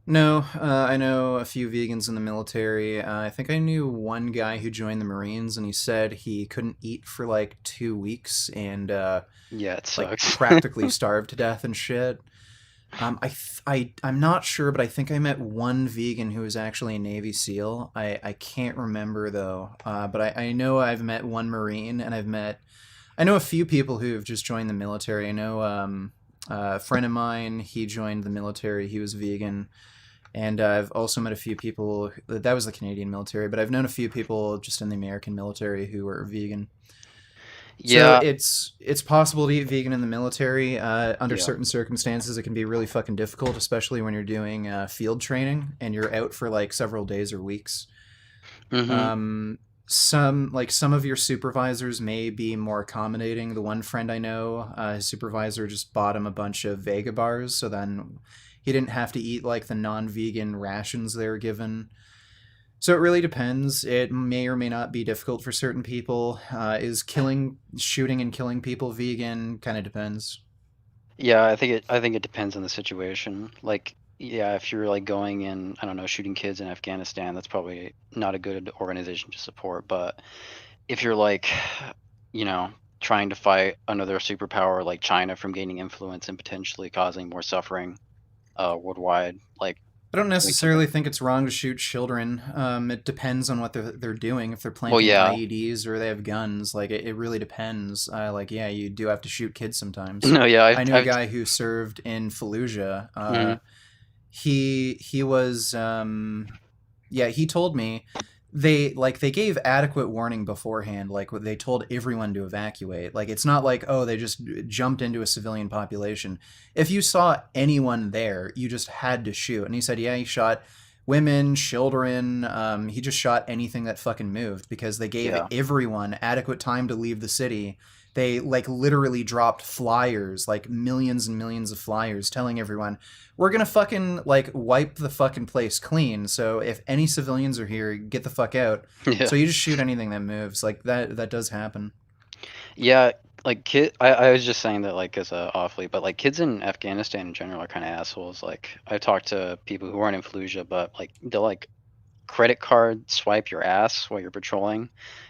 No, I know a few vegans in the military. I think I knew one guy who joined the Marines, and he said he couldn't eat for like 2 weeks and Yeah, it like sucks. practically starved to death and shit. I'm not sure, but I think I met one vegan who was actually a Navy SEAL. I can't remember though. But I know I've met one Marine, and I know a few people who have just joined the military. I know a friend of mine, he joined the military. He was vegan. And I've also met a few people that was the Canadian military, but I've known a few people just in the American military who are vegan. So Yeah, it's possible to eat vegan in the military. Under yeah. certain circumstances, it can be really fucking difficult, especially when you're doing field training and you're out for like several days or weeks. Mm-hmm. Some of your supervisors may be more accommodating. The one friend I know, his supervisor just bought him a bunch of Vega bars, so then he didn't have to eat like the non-vegan rations they were given. So it really depends. It may or may not be difficult for certain people. Is shooting and killing people vegan? Kind of depends. Yeah, I think it depends on the situation. Like, yeah, if you're like going in, I don't know, shooting kids in Afghanistan, that's probably not a good organization to support. But if you're like, you know, trying to fight another superpower like China from gaining influence and potentially causing more suffering worldwide, like I don't doing something. necessarily think it's wrong to shoot children. It depends on what they're doing. If they're Well, planting yeah. IEDs or they have guns, like it really depends. Like yeah, you do have to shoot kids sometimes. No, yeah, I knew a guy who served in Fallujah. mhm. He was yeah, he told me they gave adequate warning beforehand. Like they told everyone to evacuate. Like it's not like oh they just jumped into a civilian population. If you saw anyone there, you just had to shoot. And he said yeah, he shot women, children. He just shot anything that fucking moved because they gave Yeah. everyone adequate time to leave the city. They like literally dropped flyers, like millions and millions of flyers telling everyone we're gonna fucking like wipe the fucking place clean. So if any civilians are here, get the fuck out. Yeah. So you just shoot anything that moves. Like that does happen. Yeah, like I was just saying that like as a awfully, but like kids in Afghanistan in general are kind of assholes. Like I've talked to people who aren't in Fallujah, but like they'll like credit card swipe your ass while you're patrolling,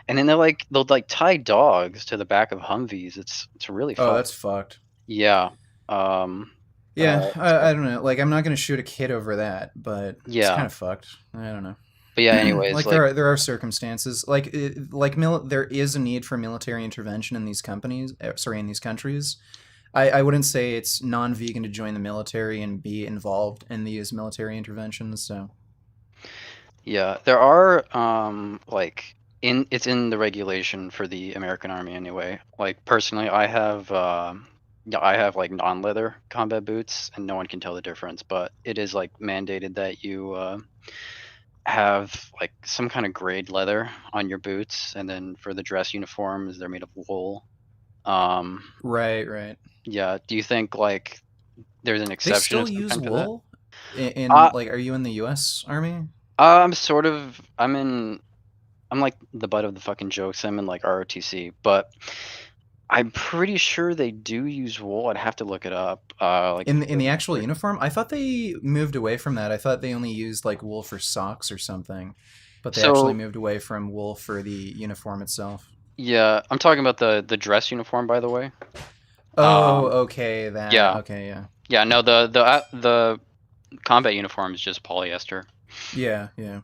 and then they'll like tie dogs to the back of Humvees. It's really Oh, fucked. that's fucked. Yeah. Um. Yeah, I So don't know. Like I'm not gonna shoot a kid over that, but it's kind yeah. of fucked. I don't know. But yeah. Anyways, Like like there are circumstances there is a need for military intervention in these companies. Sorry, in these countries. I wouldn't say it's non-vegan to join the military and be involved in these military interventions. So yeah, there are like it's in the regulation for the American Army anyway. Like personally, I have yeah, I have like non-leather combat boots and no one can tell the difference, but it is like mandated that you have like some kind of grade leather on your boots, and then for the dress uniforms they're made of wool. Um right, right. yeah, do you think like there's an They exception still of some use kind to that? wool in Uh like are you in the US Army? I'm like the butt of the fucking jokes. I'm in like ROTC, but I'm pretty sure they do use wool. I'd have to look it up. Like In the actual uniform? I thought they moved away from that. I thought they only used like wool for socks or something. But they actually so moved away from wool for the uniform itself. yeah, I'm talking about the dress uniform, by the way. Oh, okay, Yeah. okay, yeah. Yeah, no, the combat uniform is just polyester. Yeah, yeah.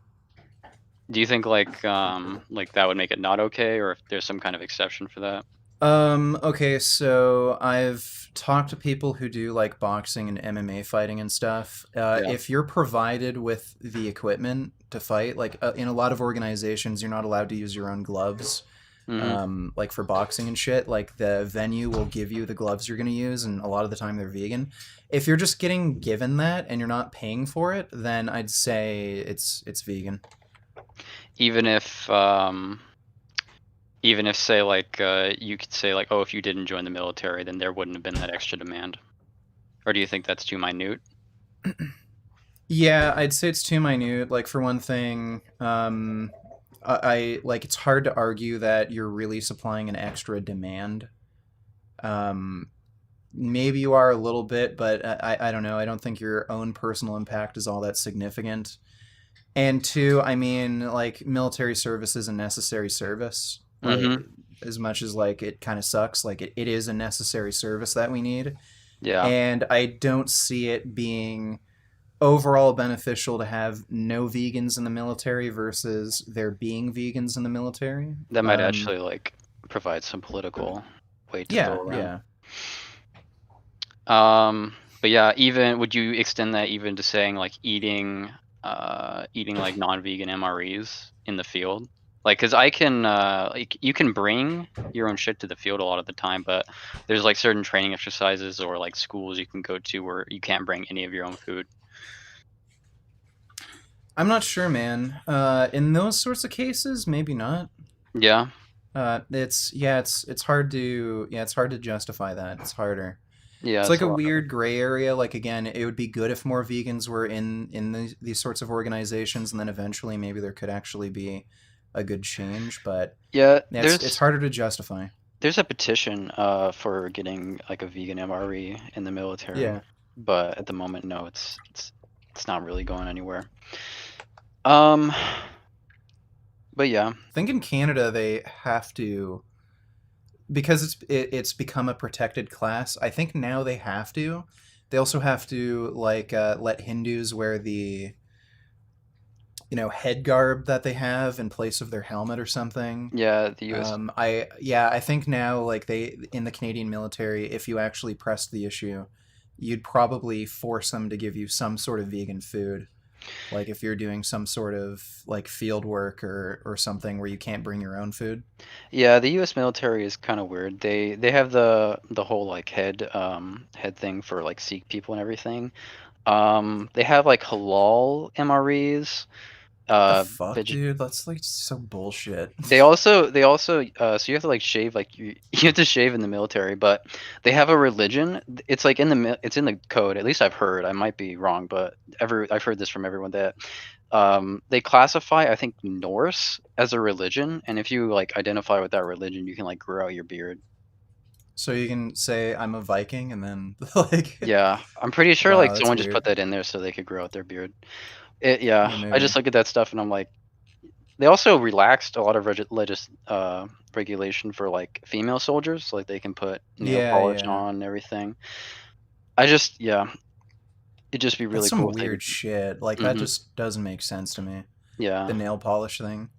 Do you think like that would make it not okay, or if there's some kind of exception for that? Okay, so I've talked to people who do like boxing and MMA fighting and stuff. Yeah. If you're provided with the equipment to fight, like in a lot of organizations, you're not allowed to use your own gloves. Like for boxing and shit, like the venue will give you the gloves you're going to use, and a lot of the time they're vegan. If you're just getting given that and you're not paying for it, then I'd say it's vegan. Even if say like you could say like, oh, if you didn't join the military, then there wouldn't have been that extra demand. Or do you think that's too minute? Yeah, I'd say it's too minute. Like for one thing, I like it's hard to argue that you're really supplying an extra demand. Maybe you are a little bit, but I don't know. I don't think your own personal impact is all that significant. And two, I mean, like military service is a necessary service. Like as much as like it kind of sucks, like it is a necessary service that we need. Yeah. And I don't see it being overall beneficial to have no vegans in the military versus there being vegans in the military. That might actually like provide some political weight to go around. But yeah, even would you extend that even to saying like eating like non-vegan MREs in the field? Like, cause I can like you can bring your own shit to the field a lot of the time, but there's like certain training exercises or like schools you can go to where you can't bring any of your own food. I'm not sure, man. In those sorts of cases, maybe not. Yeah. It's hard to justify that. It's harder. Yeah, it's like a weird gray area. Like again, it would be good if more vegans were in these sorts of organizations, and then eventually maybe there could actually be a good change. But yeah, it's harder to justify. There's a petition for getting like a vegan MRE in the military. Yeah. But at the moment, no, it's not really going anywhere. But yeah, I think in Canada they have to, because it's become a protected class. I think now they have to. They also have to like let Hindus wear the head garb that they have in place of their helmet or something. Yeah, the US. I think now like they in the Canadian military, if you actually pressed the issue, you'd probably force them to give you some sort of vegan food. Like if you're doing some sort of like field work or something where you can't bring your own food. Yeah, the US military is kind of weird. They have the whole like head thing for like Sikh people and everything. They have like halal MREs. Fuck, dude, that's like so bullshit. They also so you have to like shave, like you have to shave in the military, but they have a religion. It's like it's in the code. At least I've heard. I might be wrong, but I've heard this from everyone that they classify, I think, Norse as a religion, and if you like identify with that religion, you can like grow out your beard. So you can say I'm a Viking, and then like. Yeah, I'm pretty sure like someone just put that in there so they could grow out their beard. I just look at that stuff and I'm like, they also relaxed a lot of regulation for like female soldiers, like they can put nail polish on and everything. It'd just be really That's some cool. Weird shit. Like that just doesn't make sense to me. Yeah. The nail polish thing.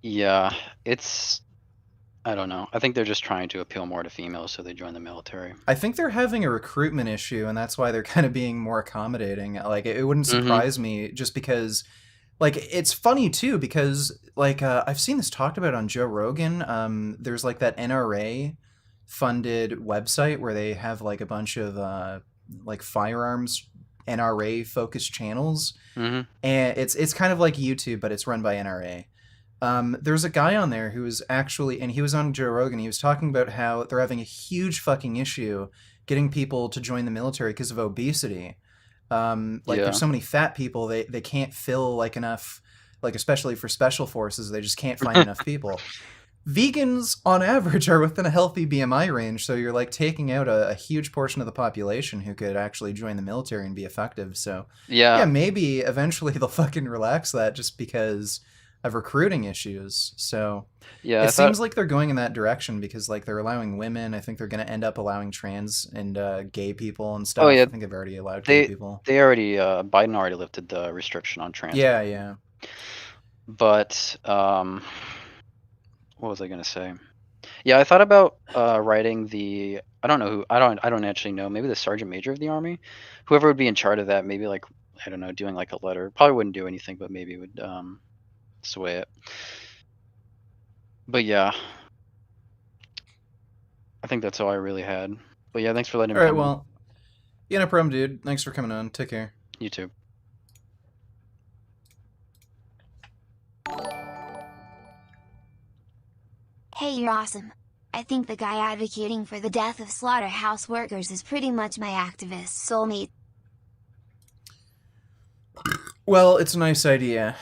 Yeah, I don't know. I think they're just trying to appeal more to females, so they join the military. I think they're having a recruitment issue, and that's why they're kind of being more accommodating. Like, it wouldn't surprise me, just because, like, it's funny too, because, like, I've seen this talked about on Joe Rogan. There's, like, that NRA-funded website where they have, like, a bunch of, like, firearms NRA-focused channels. And it's kind of like YouTube, but it's run by NRA. There's a guy on there who was actually, and he was on Joe Rogan, he was talking about how they're having a huge fucking issue getting people to join the military because of obesity. There's so many fat people, they can't fill like enough, like especially for special forces, they just can't find enough people. Vegans on average are within a healthy BMI range, so you're like taking out a huge portion of the population who could actually join the military and be effective. So yeah, maybe eventually they'll fucking relax that, just because recruiting issues. So Yeah, it I thought. seems like they're going in that direction because like they're allowing women. I think they're going to end up allowing trans and gay people and Oh stuff. yeah, I think they've already allowed gay they people. they already Biden already lifted the restriction on trans Yeah, people. yeah. But what was I gonna say? Yeah, I thought about writing the. I don't know who. I don't actually know. Maybe the sergeant major of the army, whoever would be in charge of that. Maybe like I don't know, doing like a letter. Probably wouldn't do anything, but maybe would sway it. But yeah, I think that's all I really had. But yeah, thanks for letting All me right, come on. well, yeah, no problem, dude. Thanks for coming on. Take care. You too. Hey, you're awesome. I think the guy advocating for the death of slaughterhouse workers is pretty much my activist soulmate. Well, it's a nice idea.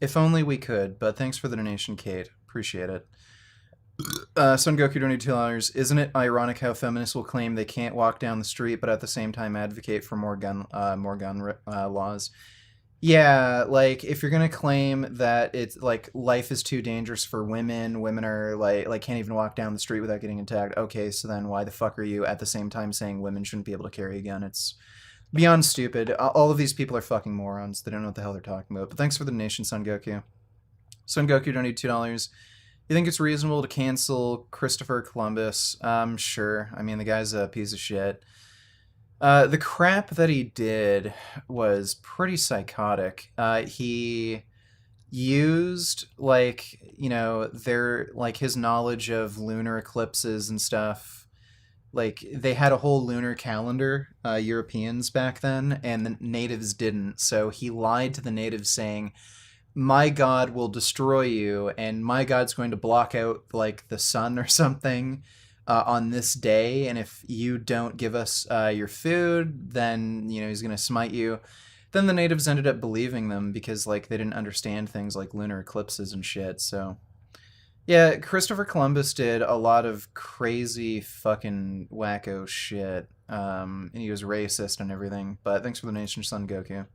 If only we could, but thanks for the donation, Kate. Appreciate it. Sun Goku donated $2. Isn't it ironic how feminists will claim they can't walk down the street, but at the same time advocate for more gun laws? Yeah, like if you're gonna claim that it's like life is too dangerous for women, women are like can't even walk down the street without getting attacked. Okay, so then why the fuck are you at the same time saying women shouldn't be able to carry a gun? It's beyond stupid. All of these people are fucking morons. They don't know what the hell they're talking about. But thanks for the donation, Sun Goku. Sun Goku donated $2. You think it's reasonable to cancel Christopher Columbus? Sure. I mean, the guy's a piece of shit. The crap that he did was pretty psychotic. He used his knowledge of lunar eclipses and stuff. Like they had a whole lunar calendar, Europeans back then, and the natives didn't. So he lied to the natives saying, my god will destroy you, and my god's going to block out like the sun or something on this day, and if you don't give us your food, then he's going to smite you. Then the natives ended up believing them because like they didn't understand things like lunar eclipses and shit. So yeah, Christopher Columbus did a lot of crazy fucking wacko shit. And he was racist and everything. But thanks for the donation, Son Goku.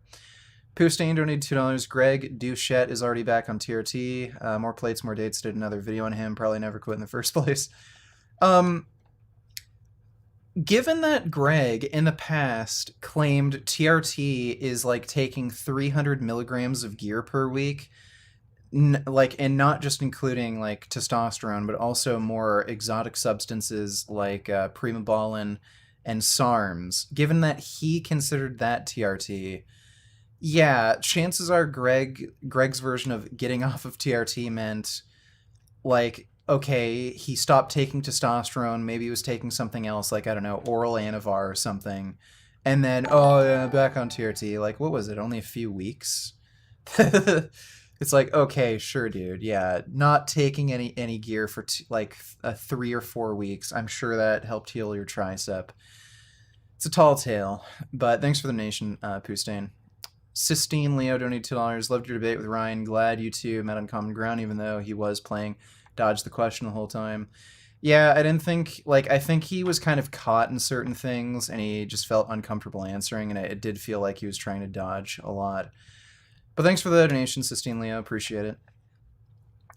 Poostain donated $2. Greg Douchette is already back on TRT. More plates, more dates. Did another video on him. Probably never quit in the first place. Given that Greg in the past claimed TRT is like taking 300 milligrams of gear per week, and not just including like testosterone, but also more exotic substances like primobolan and SARMs. Given that he considered that TRT, yeah, chances are Greg's version of getting off of TRT meant like, okay, he stopped taking testosterone, maybe he was taking something else, like, I don't know, oral Anavar or something, and then, oh, yeah, back on TRT. Like, what was it, only a few weeks? It's like, okay, sure, dude, yeah, not taking any gear for 3 or 4 weeks, I'm sure that helped heal your tricep. It's a tall tale, but thanks for the donation, Poostain. Sistine Leo donated $2. Loved your debate with Ryan. Glad you two met on common ground, even though he was playing dodge the question the whole time. Yeah, I didn't think I think he was kind of caught in certain things, and he just felt uncomfortable answering, and it did feel like he was trying to dodge a lot. But thanks for the donation, Sistine Leo. Appreciate it.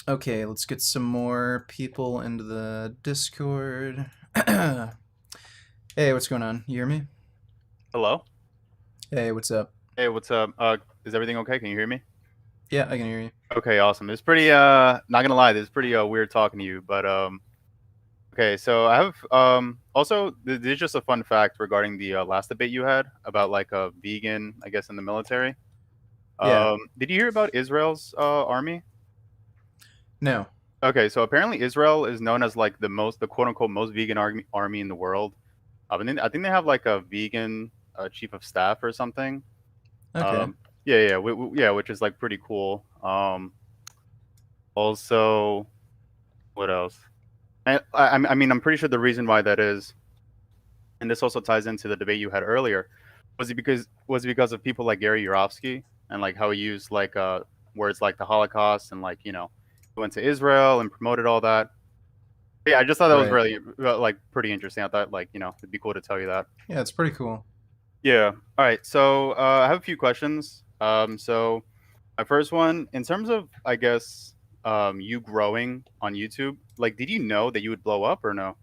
Okay, let's get some more people into the Discord. Hey, what's going on? You hear me? Hello? Hey, what's up? Hey, what's up? Is everything okay? Can you hear me? Yeah, I can hear you. Okay, awesome. It's pretty not gonna lie, this is pretty weird talking to you, but okay, so I have also this is just a fun fact regarding the last debate you had about like a vegan, I guess, in the military. Yeah. Did you hear about Israel's army? No. Okay, so apparently Israel is known as like the quote unquote most vegan army in the world. I think they have like a vegan chief of staff or something. Okay. Yeah, which is like pretty cool. Also, what else? I mean, I'm pretty sure the reason why that is, and this also ties into the debate you had earlier, was it because of people like Gary Yourofsky and like how he used like words like the Holocaust and like he went to Israel and promoted all that. But yeah, I just thought that was really like pretty interesting. I thought like it'd be cool to tell you that. Yeah, it's pretty cool. Yeah. All right. So I have a few questions. So My first one, in terms of, I guess, you growing on YouTube, like, did you know that you would blow up or no?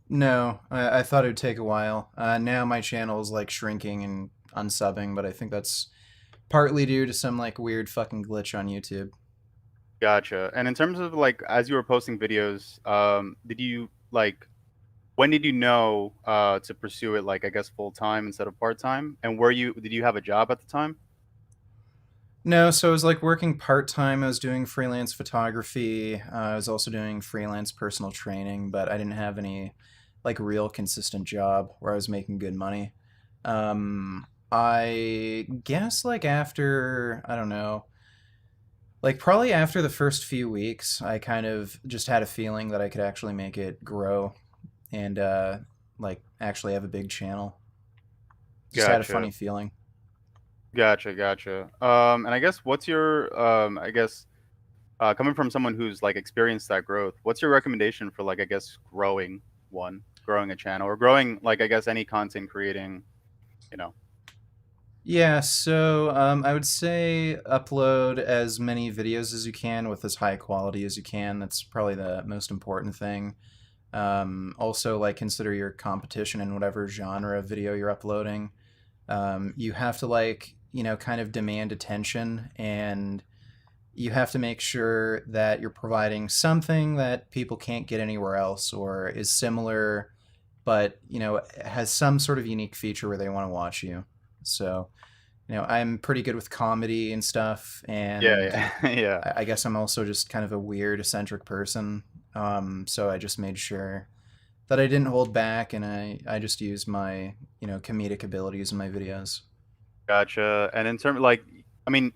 No, I thought it would take a while. Now my channel is like shrinking and unsubbing, but I think that's partly due to some like weird fucking glitch on YouTube. Gotcha. And in terms of like, as you were posting videos, did you like, when did you know to pursue it, like, I guess, full time instead of part time? And did you have a job at the time? No, so I was like working part time. I was doing freelance photography. I was also doing freelance personal training, but I didn't have any like real consistent job where I was making good money. I guess like after, I don't know, like probably after the first few weeks, I kind of just had a feeling that I could actually make it grow and like actually have a big channel. Just had a Gotcha. funny feeling. Gotcha. And I guess what's your, I guess, coming from someone who's like experienced that growth, what's your recommendation for like, I guess, growing a channel or growing like, I guess, any content creating, you know? Yeah, so I would say upload as many videos as you can with as high quality as you can. That's probably the most important thing. Also, like consider your competition in whatever genre of video you're uploading. You have to like, kind of demand attention, and you have to make sure that you're providing something that people can't get anywhere else or is similar, but, has some sort of unique feature where they want to watch you. So, I'm pretty good with comedy and stuff, and Yeah, yeah. I guess I'm also just kind of a weird, eccentric person. So I just made sure that I didn't hold back, and I just used my, comedic abilities in my videos. Gotcha. And in terms like, I mean,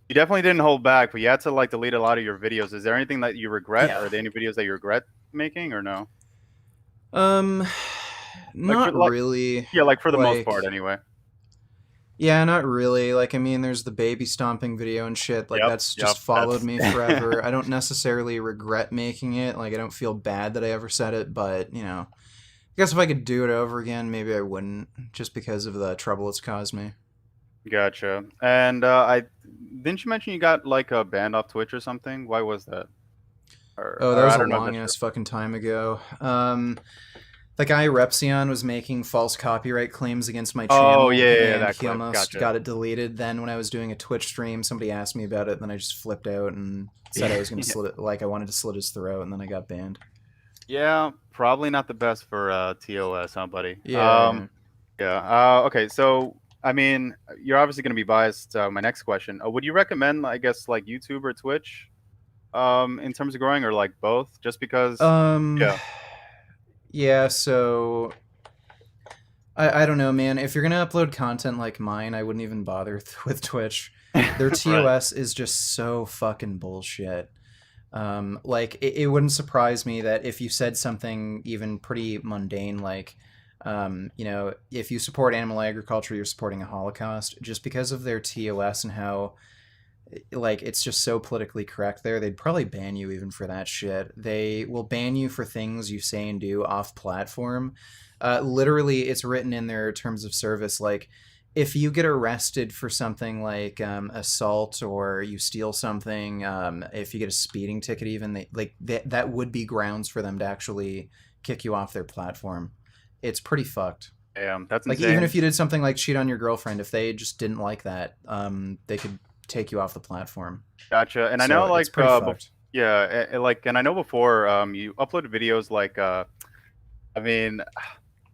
you definitely didn't hold back, but you had to like delete a lot of your videos. Is there anything that you regret? Yeah. Are there any videos that you regret making or no? Um, Like for not like, really. yeah, like for the most Like, part anyway. yeah, not really. Like, I mean, there's the baby stomping video and shit. Like, that's Yep. just followed That's me forever. I don't necessarily regret making it. Like, I don't feel bad that I ever said it, but, I guess if I could do it over again, maybe I wouldn't, just because of the trouble it's caused me. Gotcha. And I didn't you mention you got like a banned off Twitch or something? Why was that? Oh, that Or was I a don't know if long that's true. ass fucking time ago. The guy Repsion was making false copyright claims against my Oh channel, yeah, and that he clip. almost Gotcha. got it deleted. Then when I was doing a Twitch stream, somebody asked me about it, then I just flipped out and said I was gonna slit it, like I wanted to slit his throat, and then I got banned. Yeah, probably not the best for TOS, huh, buddy? Yeah. Yeah. Okay. So, I mean, you're obviously going to be biased. My next question: would you recommend, I guess, like YouTube or Twitch, in terms of growing, or like both? Just because, yeah, Yeah. So I don't know, man. If you're gonna upload content like mine, I wouldn't even bother with Twitch. Their right. TOS is just so fucking bullshit. Like it wouldn't surprise me that if you said something even pretty mundane, like, if you support animal agriculture, you're supporting a Holocaust, just because of their TOS and how, like, it's just so politically correct there, they'd probably ban you even for that shit. They will ban you for things you say and do off platform. Literally, it's written in their terms of service, like, if you get arrested for something like assault, or you steal something, if you get a speeding ticket, even that would be grounds for them to actually kick you off their platform. It's pretty fucked. Damn, that's Like, even insane. if you did something like cheat on your girlfriend, if they just didn't like that, they could take you off the platform. Gotcha. And I So know, it's like, pretty fucked. yeah, like, and I know before, you uploaded videos like, I mean,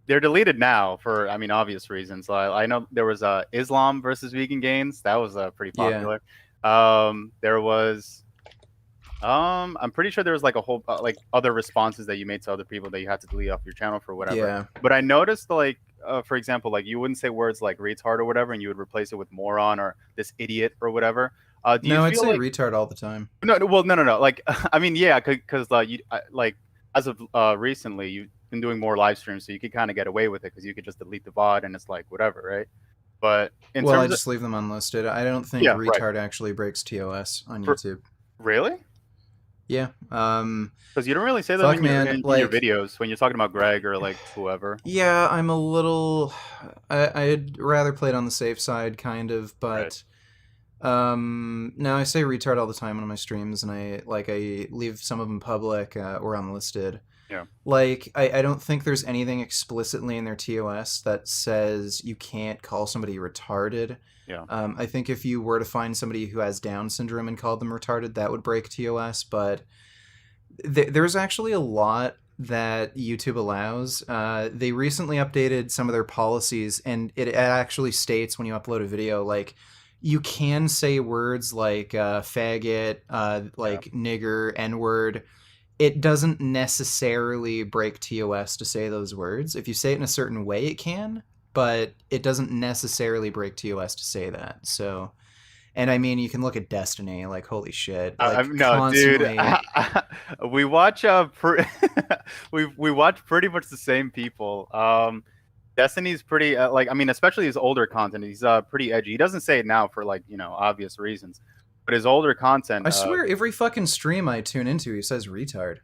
they're deleted now for, I mean, obvious reasons. I know there was Islam versus vegan gains. That was pretty Yeah. popular. There was, I'm pretty sure there was like a whole like other responses that you made to other people that you had to delete off your channel for whatever. Yeah. But I noticed, like, for example, like you wouldn't say words like retard or whatever, and you would replace it with moron or this idiot or whatever. Do you No, I'd feel say like retard all the time. no. Like, I mean, yeah, because like as of recently, you've been doing more live streams, so you could kind of get away with it because you could just delete the VOD and it's like whatever, right? But in Well, I terms of just leave them unlisted. I don't think yeah, right. retard actually breaks TOS on For, YouTube. really? Yeah. Because you don't really say that Fuck, in your man. in your Like, videos when you're talking about Greg or like whoever. yeah, I'm a little. I'd rather play it on the safe side, kind of, but. Right. No, I say retard all the time on my streams, and I leave some of them public or unlisted. Yeah. Like, I don't think there's anything explicitly in their TOS that says you can't call somebody retarded. Yeah. I think if you were to find somebody who has Down syndrome and called them retarded, that would break TOS. But there's actually a lot that YouTube allows. They recently updated some of their policies, and it actually states when you upload a video, like, you can say words like faggot, like nigger, n-word. It doesn't necessarily break TOS to say those words. If you say it in a certain way, it can, but it doesn't necessarily break TOS to say that. So, and I mean, you can look at Destiny, like, holy shit, like, No, dude. constantly. We watch we watch pretty much the same people. Destiny's pretty like, I mean, especially his older content. He's pretty edgy. He doesn't say it now for, like, you know, obvious reasons, but his older content. I swear, every fucking stream I tune into, he says retard.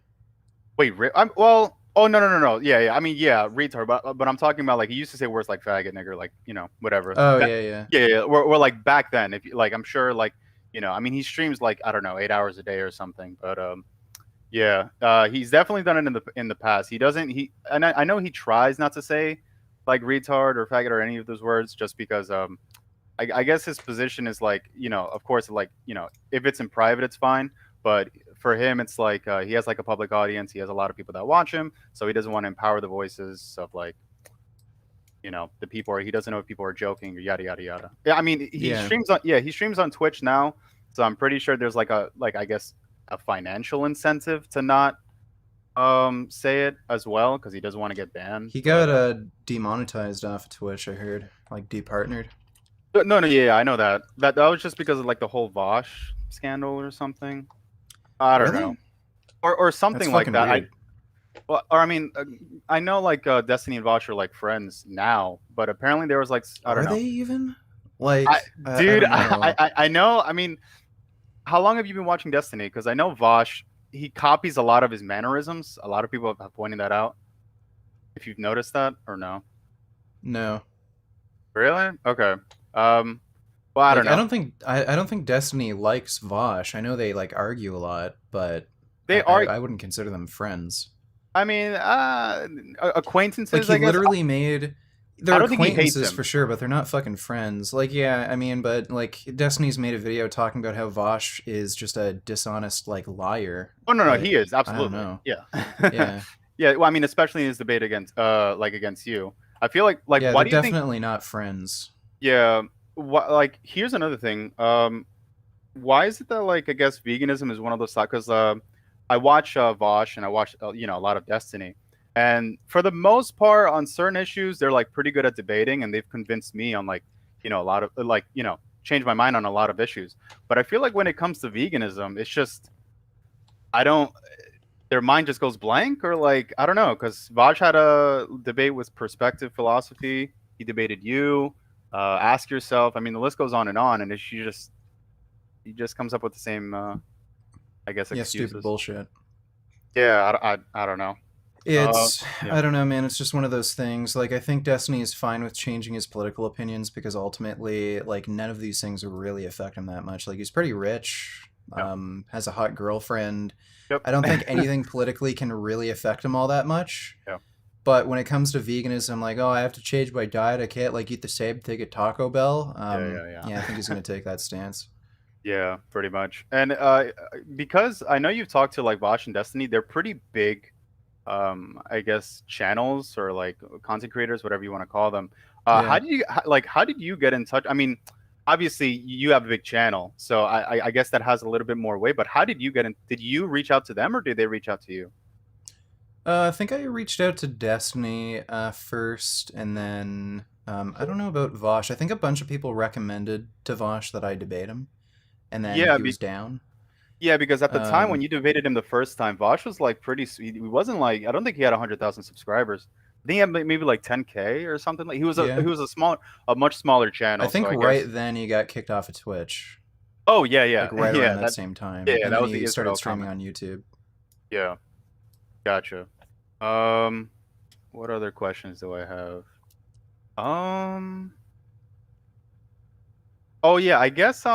Wait, well, oh no, yeah. I mean, yeah, retard, but I'm talking about, like, he used to say words like faggot, nigger, like, you know, whatever. Oh, yeah. Yeah. Or like back then, if you like, I'm sure, like, you know, I mean, he streams like, I don't know, 8 hours a day or something, but yeah, he's definitely done it in the past. He doesn't and I know he tries not to say like retard or faggot or any of those words, just because I guess his position is, like, you know, of course, like, you know, if it's in private, it's fine. But for him, it's like he has like a public audience. He has a lot of people that watch him, so he doesn't want to empower the voices of, like, you know, the people, or he doesn't know if people are joking or yada yada yada. Yeah, I mean, he streams on Twitch now, so I'm pretty sure there's like I guess a financial incentive to not say it as well, because he doesn't want to get banned. He got demonetized off of Twitch, I heard, like departnered. No, yeah, I know that. That was just because of, like, the whole Vosh scandal or something. I don't know, or something like that. I mean, I know, like, Destiny and Vosh are like friends now, but apparently there was, like, I don't know. Are they even? Like, dude, I don't know. I know. I mean, how long have you been watching Destiny? Because I know Vosh, he copies a lot of his mannerisms. A lot of people have pointed that out. If you've noticed that or no? No. Really? Okay. Well, I don't know. I don't think Destiny likes Vosh. I know they, like, argue a lot, but I wouldn't consider them friends. I mean, acquaintances. Like, he I guess. literally made. They're I don't think he hates acquaintances him for sure, but they're not fucking friends. Like, yeah, I mean, but, like, Destiny's made a video talking about how Vosh is just a dishonest, like, liar. Oh no, but he is absolutely. I don't know. Yeah. Yeah. Yeah. Well, I mean, especially in his debate against, against you. I feel like yeah, why they're do you definitely think? not friends. Yeah. Like, here's another thing. Why is it that, like, I guess veganism is one of those thoughts? Because I watch Vosh and I watch you know, a lot of Destiny, and for the most part on certain issues they're, like, pretty good at debating, and they've convinced me on, like, you know, a lot of, like, you know, changed my mind on a lot of issues. But I feel like when it comes to veganism, it's just their mind just goes blank, or, like, I don't know, because Vaj had a debate with Perspective Philosophy. He debated you. Ask Yourself. I mean, the list goes on, and he just comes up with the same, I guess, excuses. Stupid bullshit. Yeah, I don't know. It's I don't know, man. It's just one of those things. Like, I think Destiny is fine with changing his political opinions because ultimately, like, none of these things will really affect him that much. Like, he's pretty rich, has a hot girlfriend. Yep. I don't think anything politically can really affect him all that much. Yeah. But when it comes to veganism, like, oh, I have to change my diet. I can't, like, eat the same thing at Taco Bell. Yeah, I think he's going to take that stance. Yeah, pretty much. And because I know you've talked to, like, Vosh and Destiny, they're pretty big, I guess, channels, or, like, content creators, whatever you want to call them. How did you get in touch? I mean, obviously you have a big channel, so I guess that has a little bit more weight. But how did you get in? Did you reach out to them, or did they reach out to you? I think I reached out to Destiny first, and then I don't know about Vosh. I think a bunch of people recommended to Vosh that I debate him, and then he was down. Yeah, because at the time when you debated him the first time, Vosh was, like, pretty sweet. He wasn't, like, I don't think he had 100,000 subscribers. I think he had maybe like 10K or something. Like, he was a much smaller channel. I think then he got kicked off of Twitch. Oh yeah. Like, right around that same time. Yeah, and that then was he started streaming on YouTube. Yeah, gotcha. What other questions do I have? Oh yeah, I guess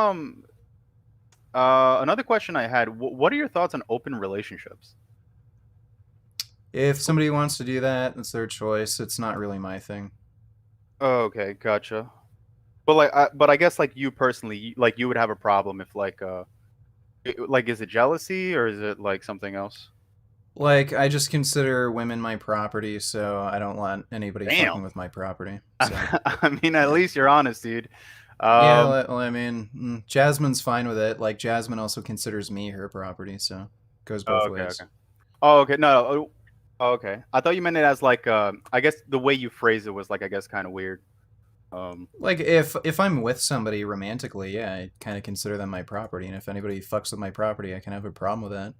another question I had: what are your thoughts on open relationships? If somebody wants to do that, it's their choice. It's not really my thing. Oh, okay, gotcha. But but I guess like you personally, like you would have a problem if like is it jealousy or is it like something else? Like, I just consider women my property, so I don't want anybody fucking Damn. with my property. So I mean, at least you're honest, dude. yeah, Um, well, I mean, Jasmine's fine with it. Like, Jasmine also considers me her property, so it goes both oh, okay, ways. okay. Oh, okay. No, oh, okay. I thought you meant it as like I guess the way you phrased it was like I guess kind of weird. Um, Like, if I'm with somebody romantically, yeah, I kind of consider them my property, and if anybody fucks with my property, I can have a problem with that.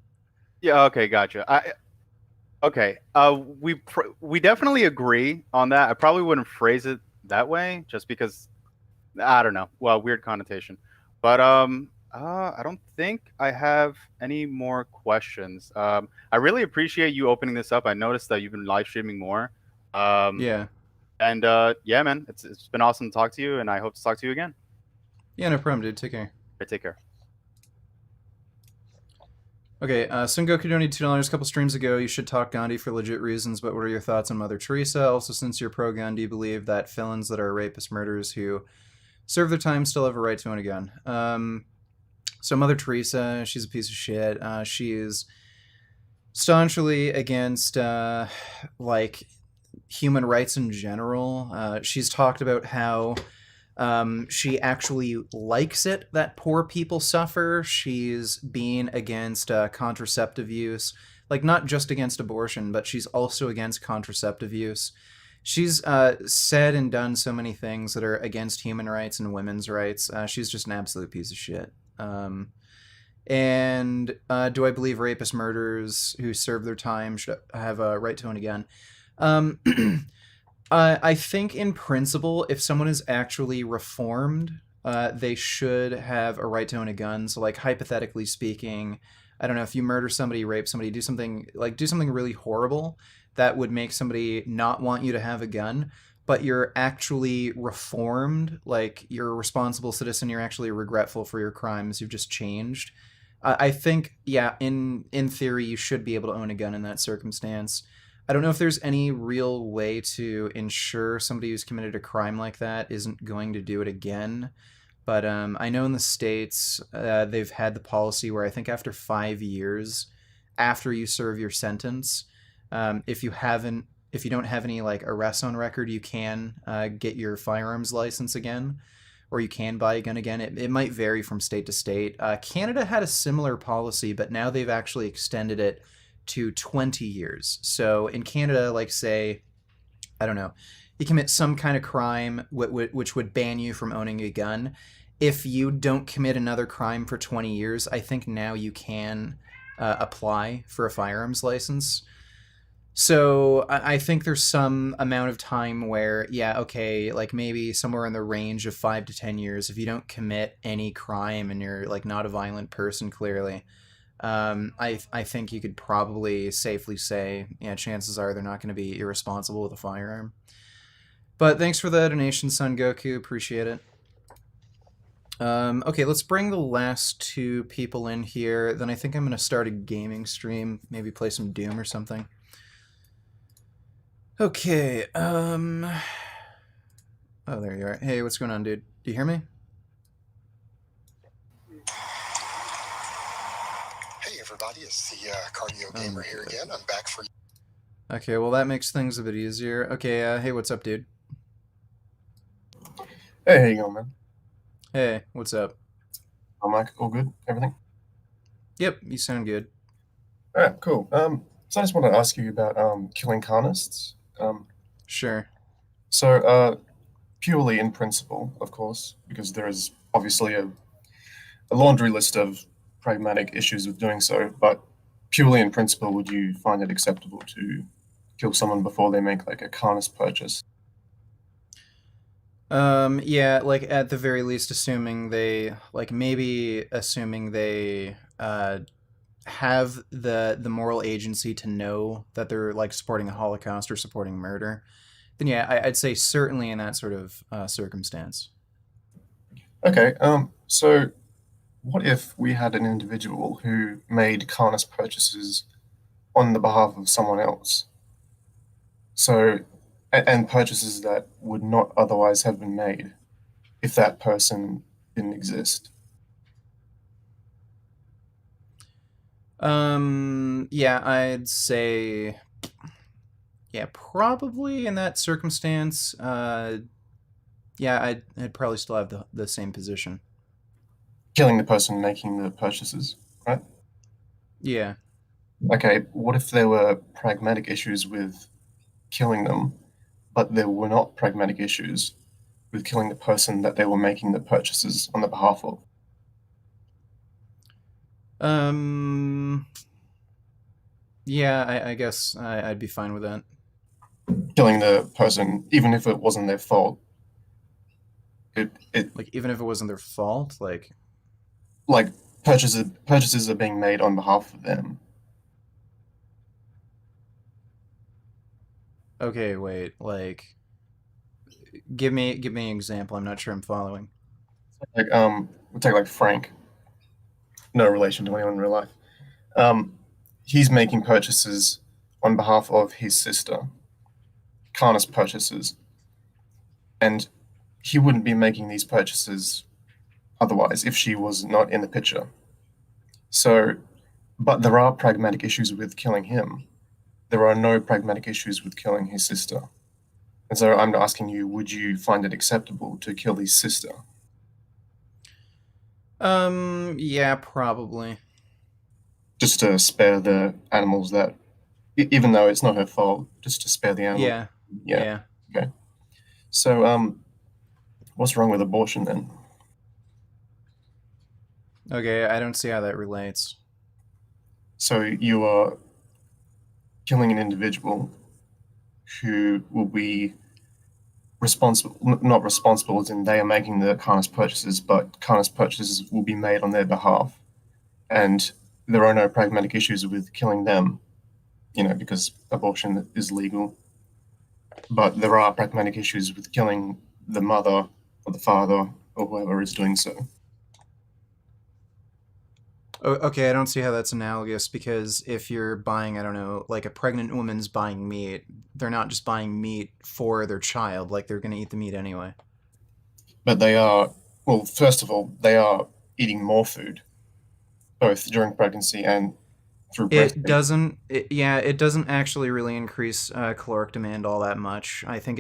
yeah, okay, gotcha. Okay. We definitely agree on that. I probably wouldn't phrase it that way just because I don't know. Well, weird connotation. But I don't think I have any more questions. I really appreciate you opening this up. I noticed that you've been live streaming more. Um, Yeah. and yeah, man, it's been awesome to talk to you, and I hope to talk to you again. Yeah, no problem, dude. Take care. Okay, take care. Okay, Sun Goku donated $2 a couple streams ago. You should talk Gandhi for legit reasons, but what are your thoughts on Mother Teresa? Also, since you're pro gun, do you believe that felons that are rapists, murderers who serve their time still have a right to own a gun? So Mother Teresa, she's a piece of shit. She is staunchly against like human rights in general. She's talked about how she actually likes it that poor people suffer. She's been against contraceptive use, like not just against abortion, but she's also against contraceptive use. She's said and done so many things that are against human rights and women's rights. She's just an absolute piece of shit. And do I believe rapist murderers who serve their time should have a right to own a gun? Um, I think in principle, if someone is actually reformed, they should have a right to own a gun. So, like hypothetically speaking, I don't know if you murder somebody, rape somebody, do something really horrible that would make somebody not want you to have a gun, but you're actually reformed, like you're a responsible citizen, you're actually regretful for your crimes, you've just changed. I think, yeah, in theory, you should be able to own a gun in that circumstance. I don't know if there's any real way to ensure somebody who's committed a crime like that isn't going to do it again. But I know in the States, they've had the policy where I think after 5 years, after you serve your sentence, if you don't have any like arrests on record, you can get your firearms license again, or you can buy a gun again. It might vary from state to state. Canada had a similar policy, but now they've actually extended it to 20 years. So in Canada, like say, I don't know, you commit some kind of crime which would ban you from owning a gun. If you don't commit another crime for 20 years, I think now you can apply for a firearms license. So I think there's some amount of time where, yeah, okay, like maybe somewhere in the range of 5 to 10 years, if you don't commit any crime and you're like not a violent person, clearly, I think you could probably safely say, yeah, chances are they're not going to be irresponsible with a firearm. But thanks for the donation, Son Goku. Appreciate it. Okay, let's bring the last two people in here. Then I think I'm going to start a gaming stream, maybe play some Doom or something. Okay, oh, there you are. Hey, what's going on, dude? Do you hear me? Hey, everybody, it's the Cardio Gamer here again. I'm back for you. Okay, well, that makes things a bit easier. Okay, hey, what's up, dude? Hey, how you going, man? Hey, what's up? Oh, Mike, all good? Everything? Yep, you sound good. All right, cool. So I just want to ask you about killing carnists. Sure. So, purely in principle, of course, because there is obviously a laundry list of pragmatic issues with doing so, but purely in principle, would you find it acceptable to kill someone before they make like a carnist purchase? Yeah, like at the very least, assuming they have the moral agency to know that they're like supporting a Holocaust or supporting murder, then yeah, I'd say certainly in that sort of circumstance. Okay. So what if we had an individual who made carnist purchases on the behalf of someone else? So, and purchases that would not otherwise have been made if that person didn't exist. Yeah, I'd say, yeah, probably in that circumstance. Yeah, I'd probably still have the same position. Killing the person making the purchases, right? Yeah. Okay, what if there were pragmatic issues with killing them, but there were not pragmatic issues with killing the person that they were making the purchases on the behalf of? Um. Yeah, I guess I'd be fine with that. Killing the person, even if it wasn't their fault, it Like, even if it wasn't their fault, like purchases are being made on behalf of them. okay, wait, give me an example. I'm not sure I'm following. Like we'll take like Frank, no relation to anyone in real life. Um, he's making purchases on behalf of his sister, carnist purchases, and he wouldn't be making these purchases otherwise if she was not in the picture. So, but there are pragmatic issues with killing him. There are no pragmatic issues with killing his sister. And so I'm asking you, would you find it acceptable to kill his sister? Yeah, probably. Just to spare the animals that, even though it's not her fault, just to spare the animal. Yeah. Yeah. Yeah. Okay. So, what's wrong with abortion then? Okay, I don't see how that relates. So you are killing an individual who will be responsible, not responsible as in they are making the carnist purchases, but carnist purchases will be made on their behalf. And there are no pragmatic issues with killing them, because abortion is legal. But there are pragmatic issues with killing the mother or the father or whoever is doing so. Okay, I don't see how that's analogous because if you're buying, I don't know, like a pregnant woman's buying meat, they're not just buying meat for their child, like they're going to eat the meat anyway. But they are, well, first of all, they are eating more food, both during pregnancy and through breastfeeding. It doesn't actually really increase caloric demand all that much. I think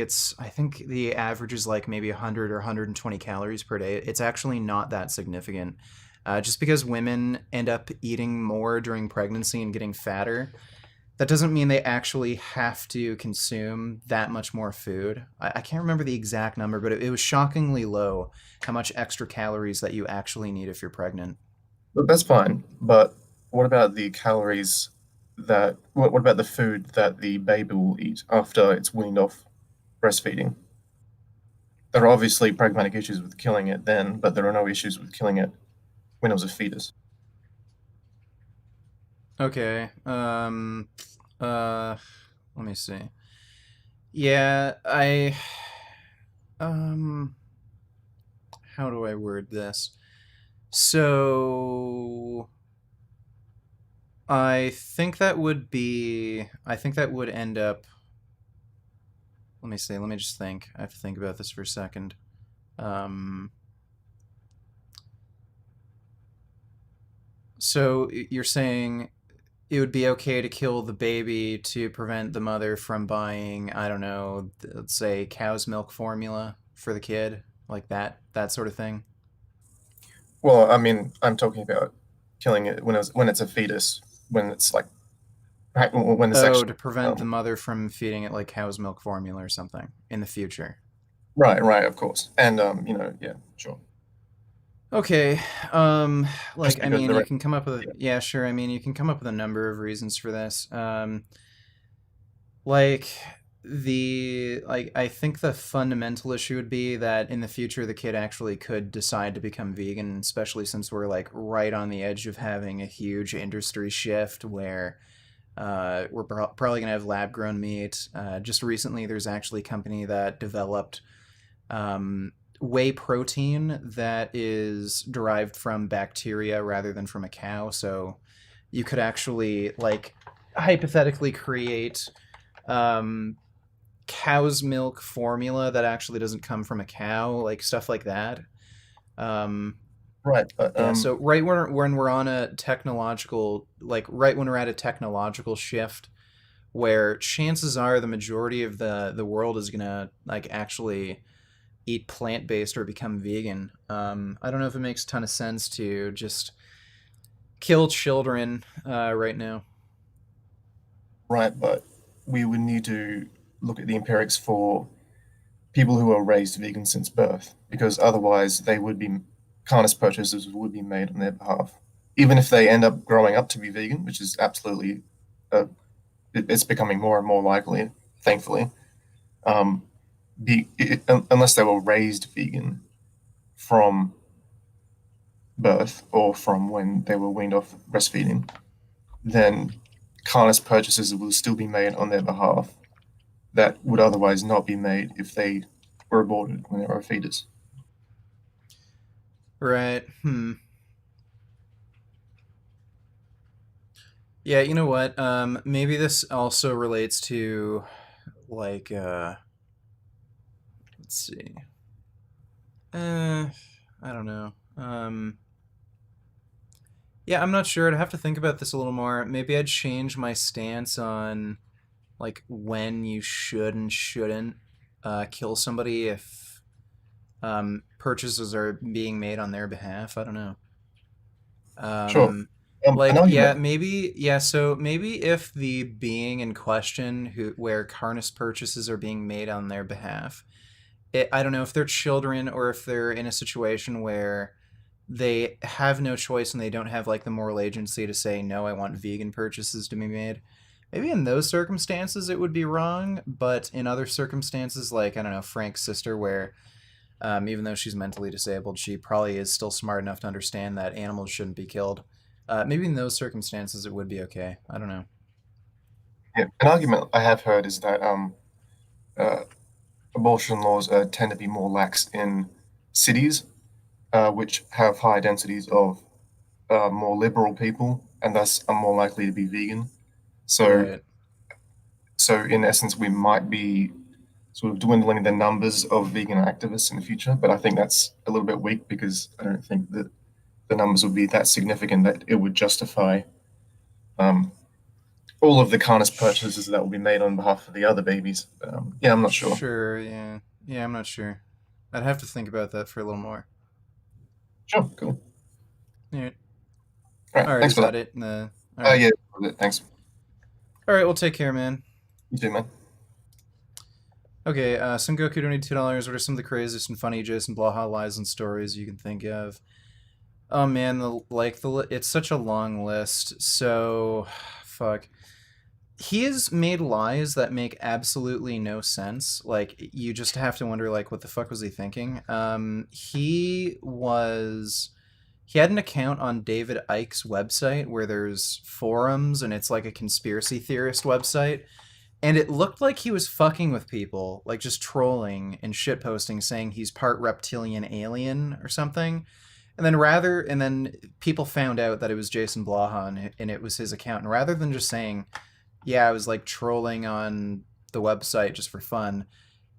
the average is like maybe 100 or 120 calories per day. It's actually not that significant. Just because women end up eating more during pregnancy and getting fatter, that doesn't mean they actually have to consume that much more food. I can't remember the exact number, but it was shockingly low how much extra calories that you actually need if you're pregnant. But that's fine. But what about the calories what about the food that the baby will eat after it's weaned off breastfeeding? There are obviously pragmatic issues with killing it then, but there are no issues with killing it when it was a fetus. Okay. Let me see. Yeah, um how do I word this? So I think that would end up, let me see, let me just think. I have to think about this for a second. So you're saying it would be okay to kill the baby to prevent the mother from buying, I don't know, let's say cow's milk formula for the kid, like that sort of thing. Well, I mean, I'm talking about killing it when it's a fetus, when it's like when it's Oh, actually to prevent the mother from feeding it like cow's milk formula or something in the future. right, of course, and yeah, sure. Okay. Just I because mean, you the can come up with, yeah, sure. I mean, you can come up with a number of reasons for this. Like I think the fundamental issue would be that in the future the kid actually could decide to become vegan, especially since we're like right on the edge of having a huge industry shift where we're probably gonna have lab grown meat. Just recently, there's actually a company that developed whey protein that is derived from bacteria rather than from a cow. So you could actually like hypothetically create cow's milk formula that actually doesn't come from a cow, like stuff like that. Um, Right, but yeah, so right when we're on a technological, like right when we're at a technological shift, where chances are the majority of the world is gonna like actually eat plant based or become vegan. I don't know if it makes a ton of sense to just kill children right now. right, but we would need to look at the empirics for people who are raised vegan since birth, because otherwise they would be carnist purchases would be made on their behalf, even if they end up growing up to be vegan, which is absolutely it's becoming more and more likely, thankfully. Um, unless they were raised vegan from birth or from when they were weaned off breastfeeding, then carnist purchases will still be made on their behalf that would otherwise not be made if they were aborted when they were a fetus. Right. Yeah, you know what? Maybe this also relates to like let's see. I don't know. Yeah, I'm not sure. I'd have to think about this a little more. Maybe I'd change my stance on like when you should and shouldn't kill somebody if purchases are being made on their behalf. I don't know. Sure. Like An yeah, argument. maybe yeah. So maybe if the being in question who where carnist purchases are being made on their behalf, I don't know if they're children or if they're in a situation where they have no choice and they don't have like the moral agency to say no, I want vegan purchases to be made. Maybe in those circumstances it would be wrong, but in other circumstances, like I don't know, Frank's sister, where even though she's mentally disabled, she probably is still smart enough to understand that animals shouldn't be killed. Maybe in those circumstances it would be okay. I don't know. Yeah, an argument I have heard is that uh, abortion laws tend to be more lax in cities, which have high densities of more liberal people, and thus are more likely to be vegan. So, Right. so in essence, we might be sort of dwindling the numbers of vegan activists in the future. But I think that's a little bit weak because I don't think that the numbers would be that significant that it would justify um, all of the carnage purchases that will be made on behalf of the other babies. Yeah, I'm not sure. Sure. Yeah. Yeah. I'm not sure. I'd have to think about that for a little more. Sure, cool. Yeah. All right, All right. thanks Is for that that. it? All right. Yeah, thanks. All right. We'll take care, man. You too, man. Okay. Sun Goku donated $2. What are some of the craziest and funny Jason Blaha lies and stories you can think of? Oh man, it's such a long list. So, fuck. He has made lies that make absolutely no sense. Like you just have to wonder, like, what the fuck was he thinking? He had an account on David Icke's website where there's forums and it's like a conspiracy theorist website. And it looked like he was fucking with people, like just trolling and shitposting, saying he's part reptilian alien or something. And then people found out that it was Jason Blaha and it was his account. And rather than just saying, yeah, I was like trolling on the website just for fun,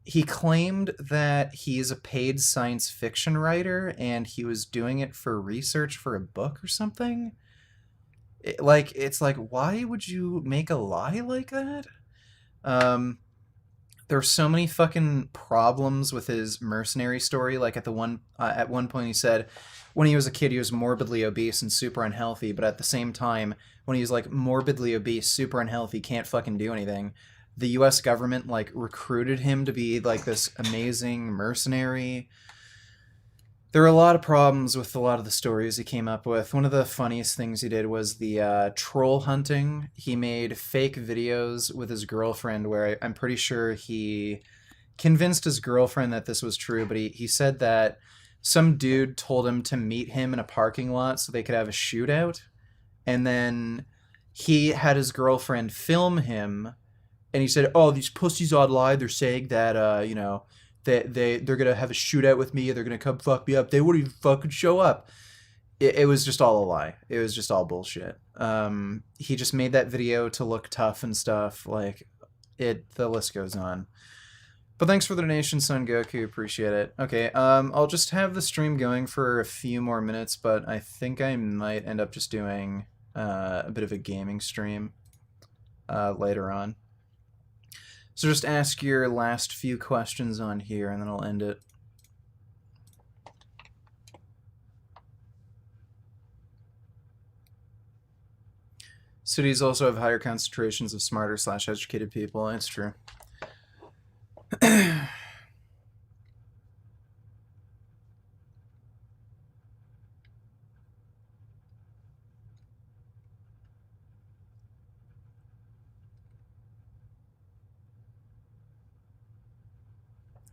he claimed that he's a paid science fiction writer and he was doing it for research for a book or something. It's like, why would you make a lie like that? There's so many fucking problems with his mercenary story. Like at one point he said when he was a kid he was morbidly obese and super unhealthy, but at the same time when he's like morbidly obese, super unhealthy, can't fucking do anything, the U.S. government like recruited him to be like this amazing mercenary. There are a lot of problems with a lot of the stories he came up with. One of the funniest things he did was the troll hunting. He made fake videos with his girlfriend where I'm pretty sure he convinced his girlfriend that this was true, but he said that some dude told him to meet him in a parking lot so they could have a shootout. And then he had his girlfriend film him and he said, "Oh, these pussies online, they're saying that, they're gonna have a shootout with me. They're gonna come fuck me up. They wouldn't even fucking show up. It was just all a lie. It was just all bullshit. He just made that video to look tough and stuff. Like, the list goes on. But thanks for the donation, Son Goku. Appreciate it. Okay, I'll just have the stream going for a few more minutes, but I think I might end up just doing a bit of a gaming stream later on. So just ask your last few questions on here, and then I'll end it. Cities also have higher concentrations of smarter/educated people. It's true.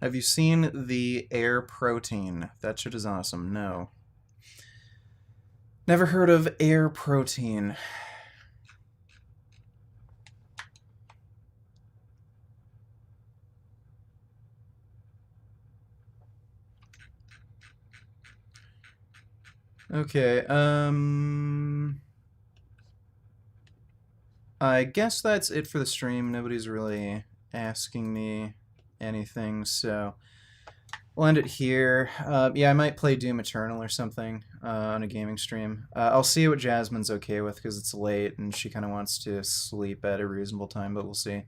Have you seen the air protein? That shit is awesome. No. Never heard of air protein. Okay, I guess that's it for the stream. Nobody's really asking me anything, so we'll end it here. Yeah, I might play Doom Eternal or something on a gaming stream. I'll see what Jasmine's okay with, because it's late and she kind of wants to sleep at a reasonable time, but we'll see.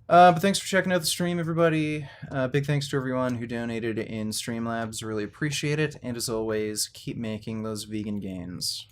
But thanks for checking out the stream, everybody. Big thanks to everyone who donated in Streamlabs. Really appreciate it. And as always, keep making those vegan gains.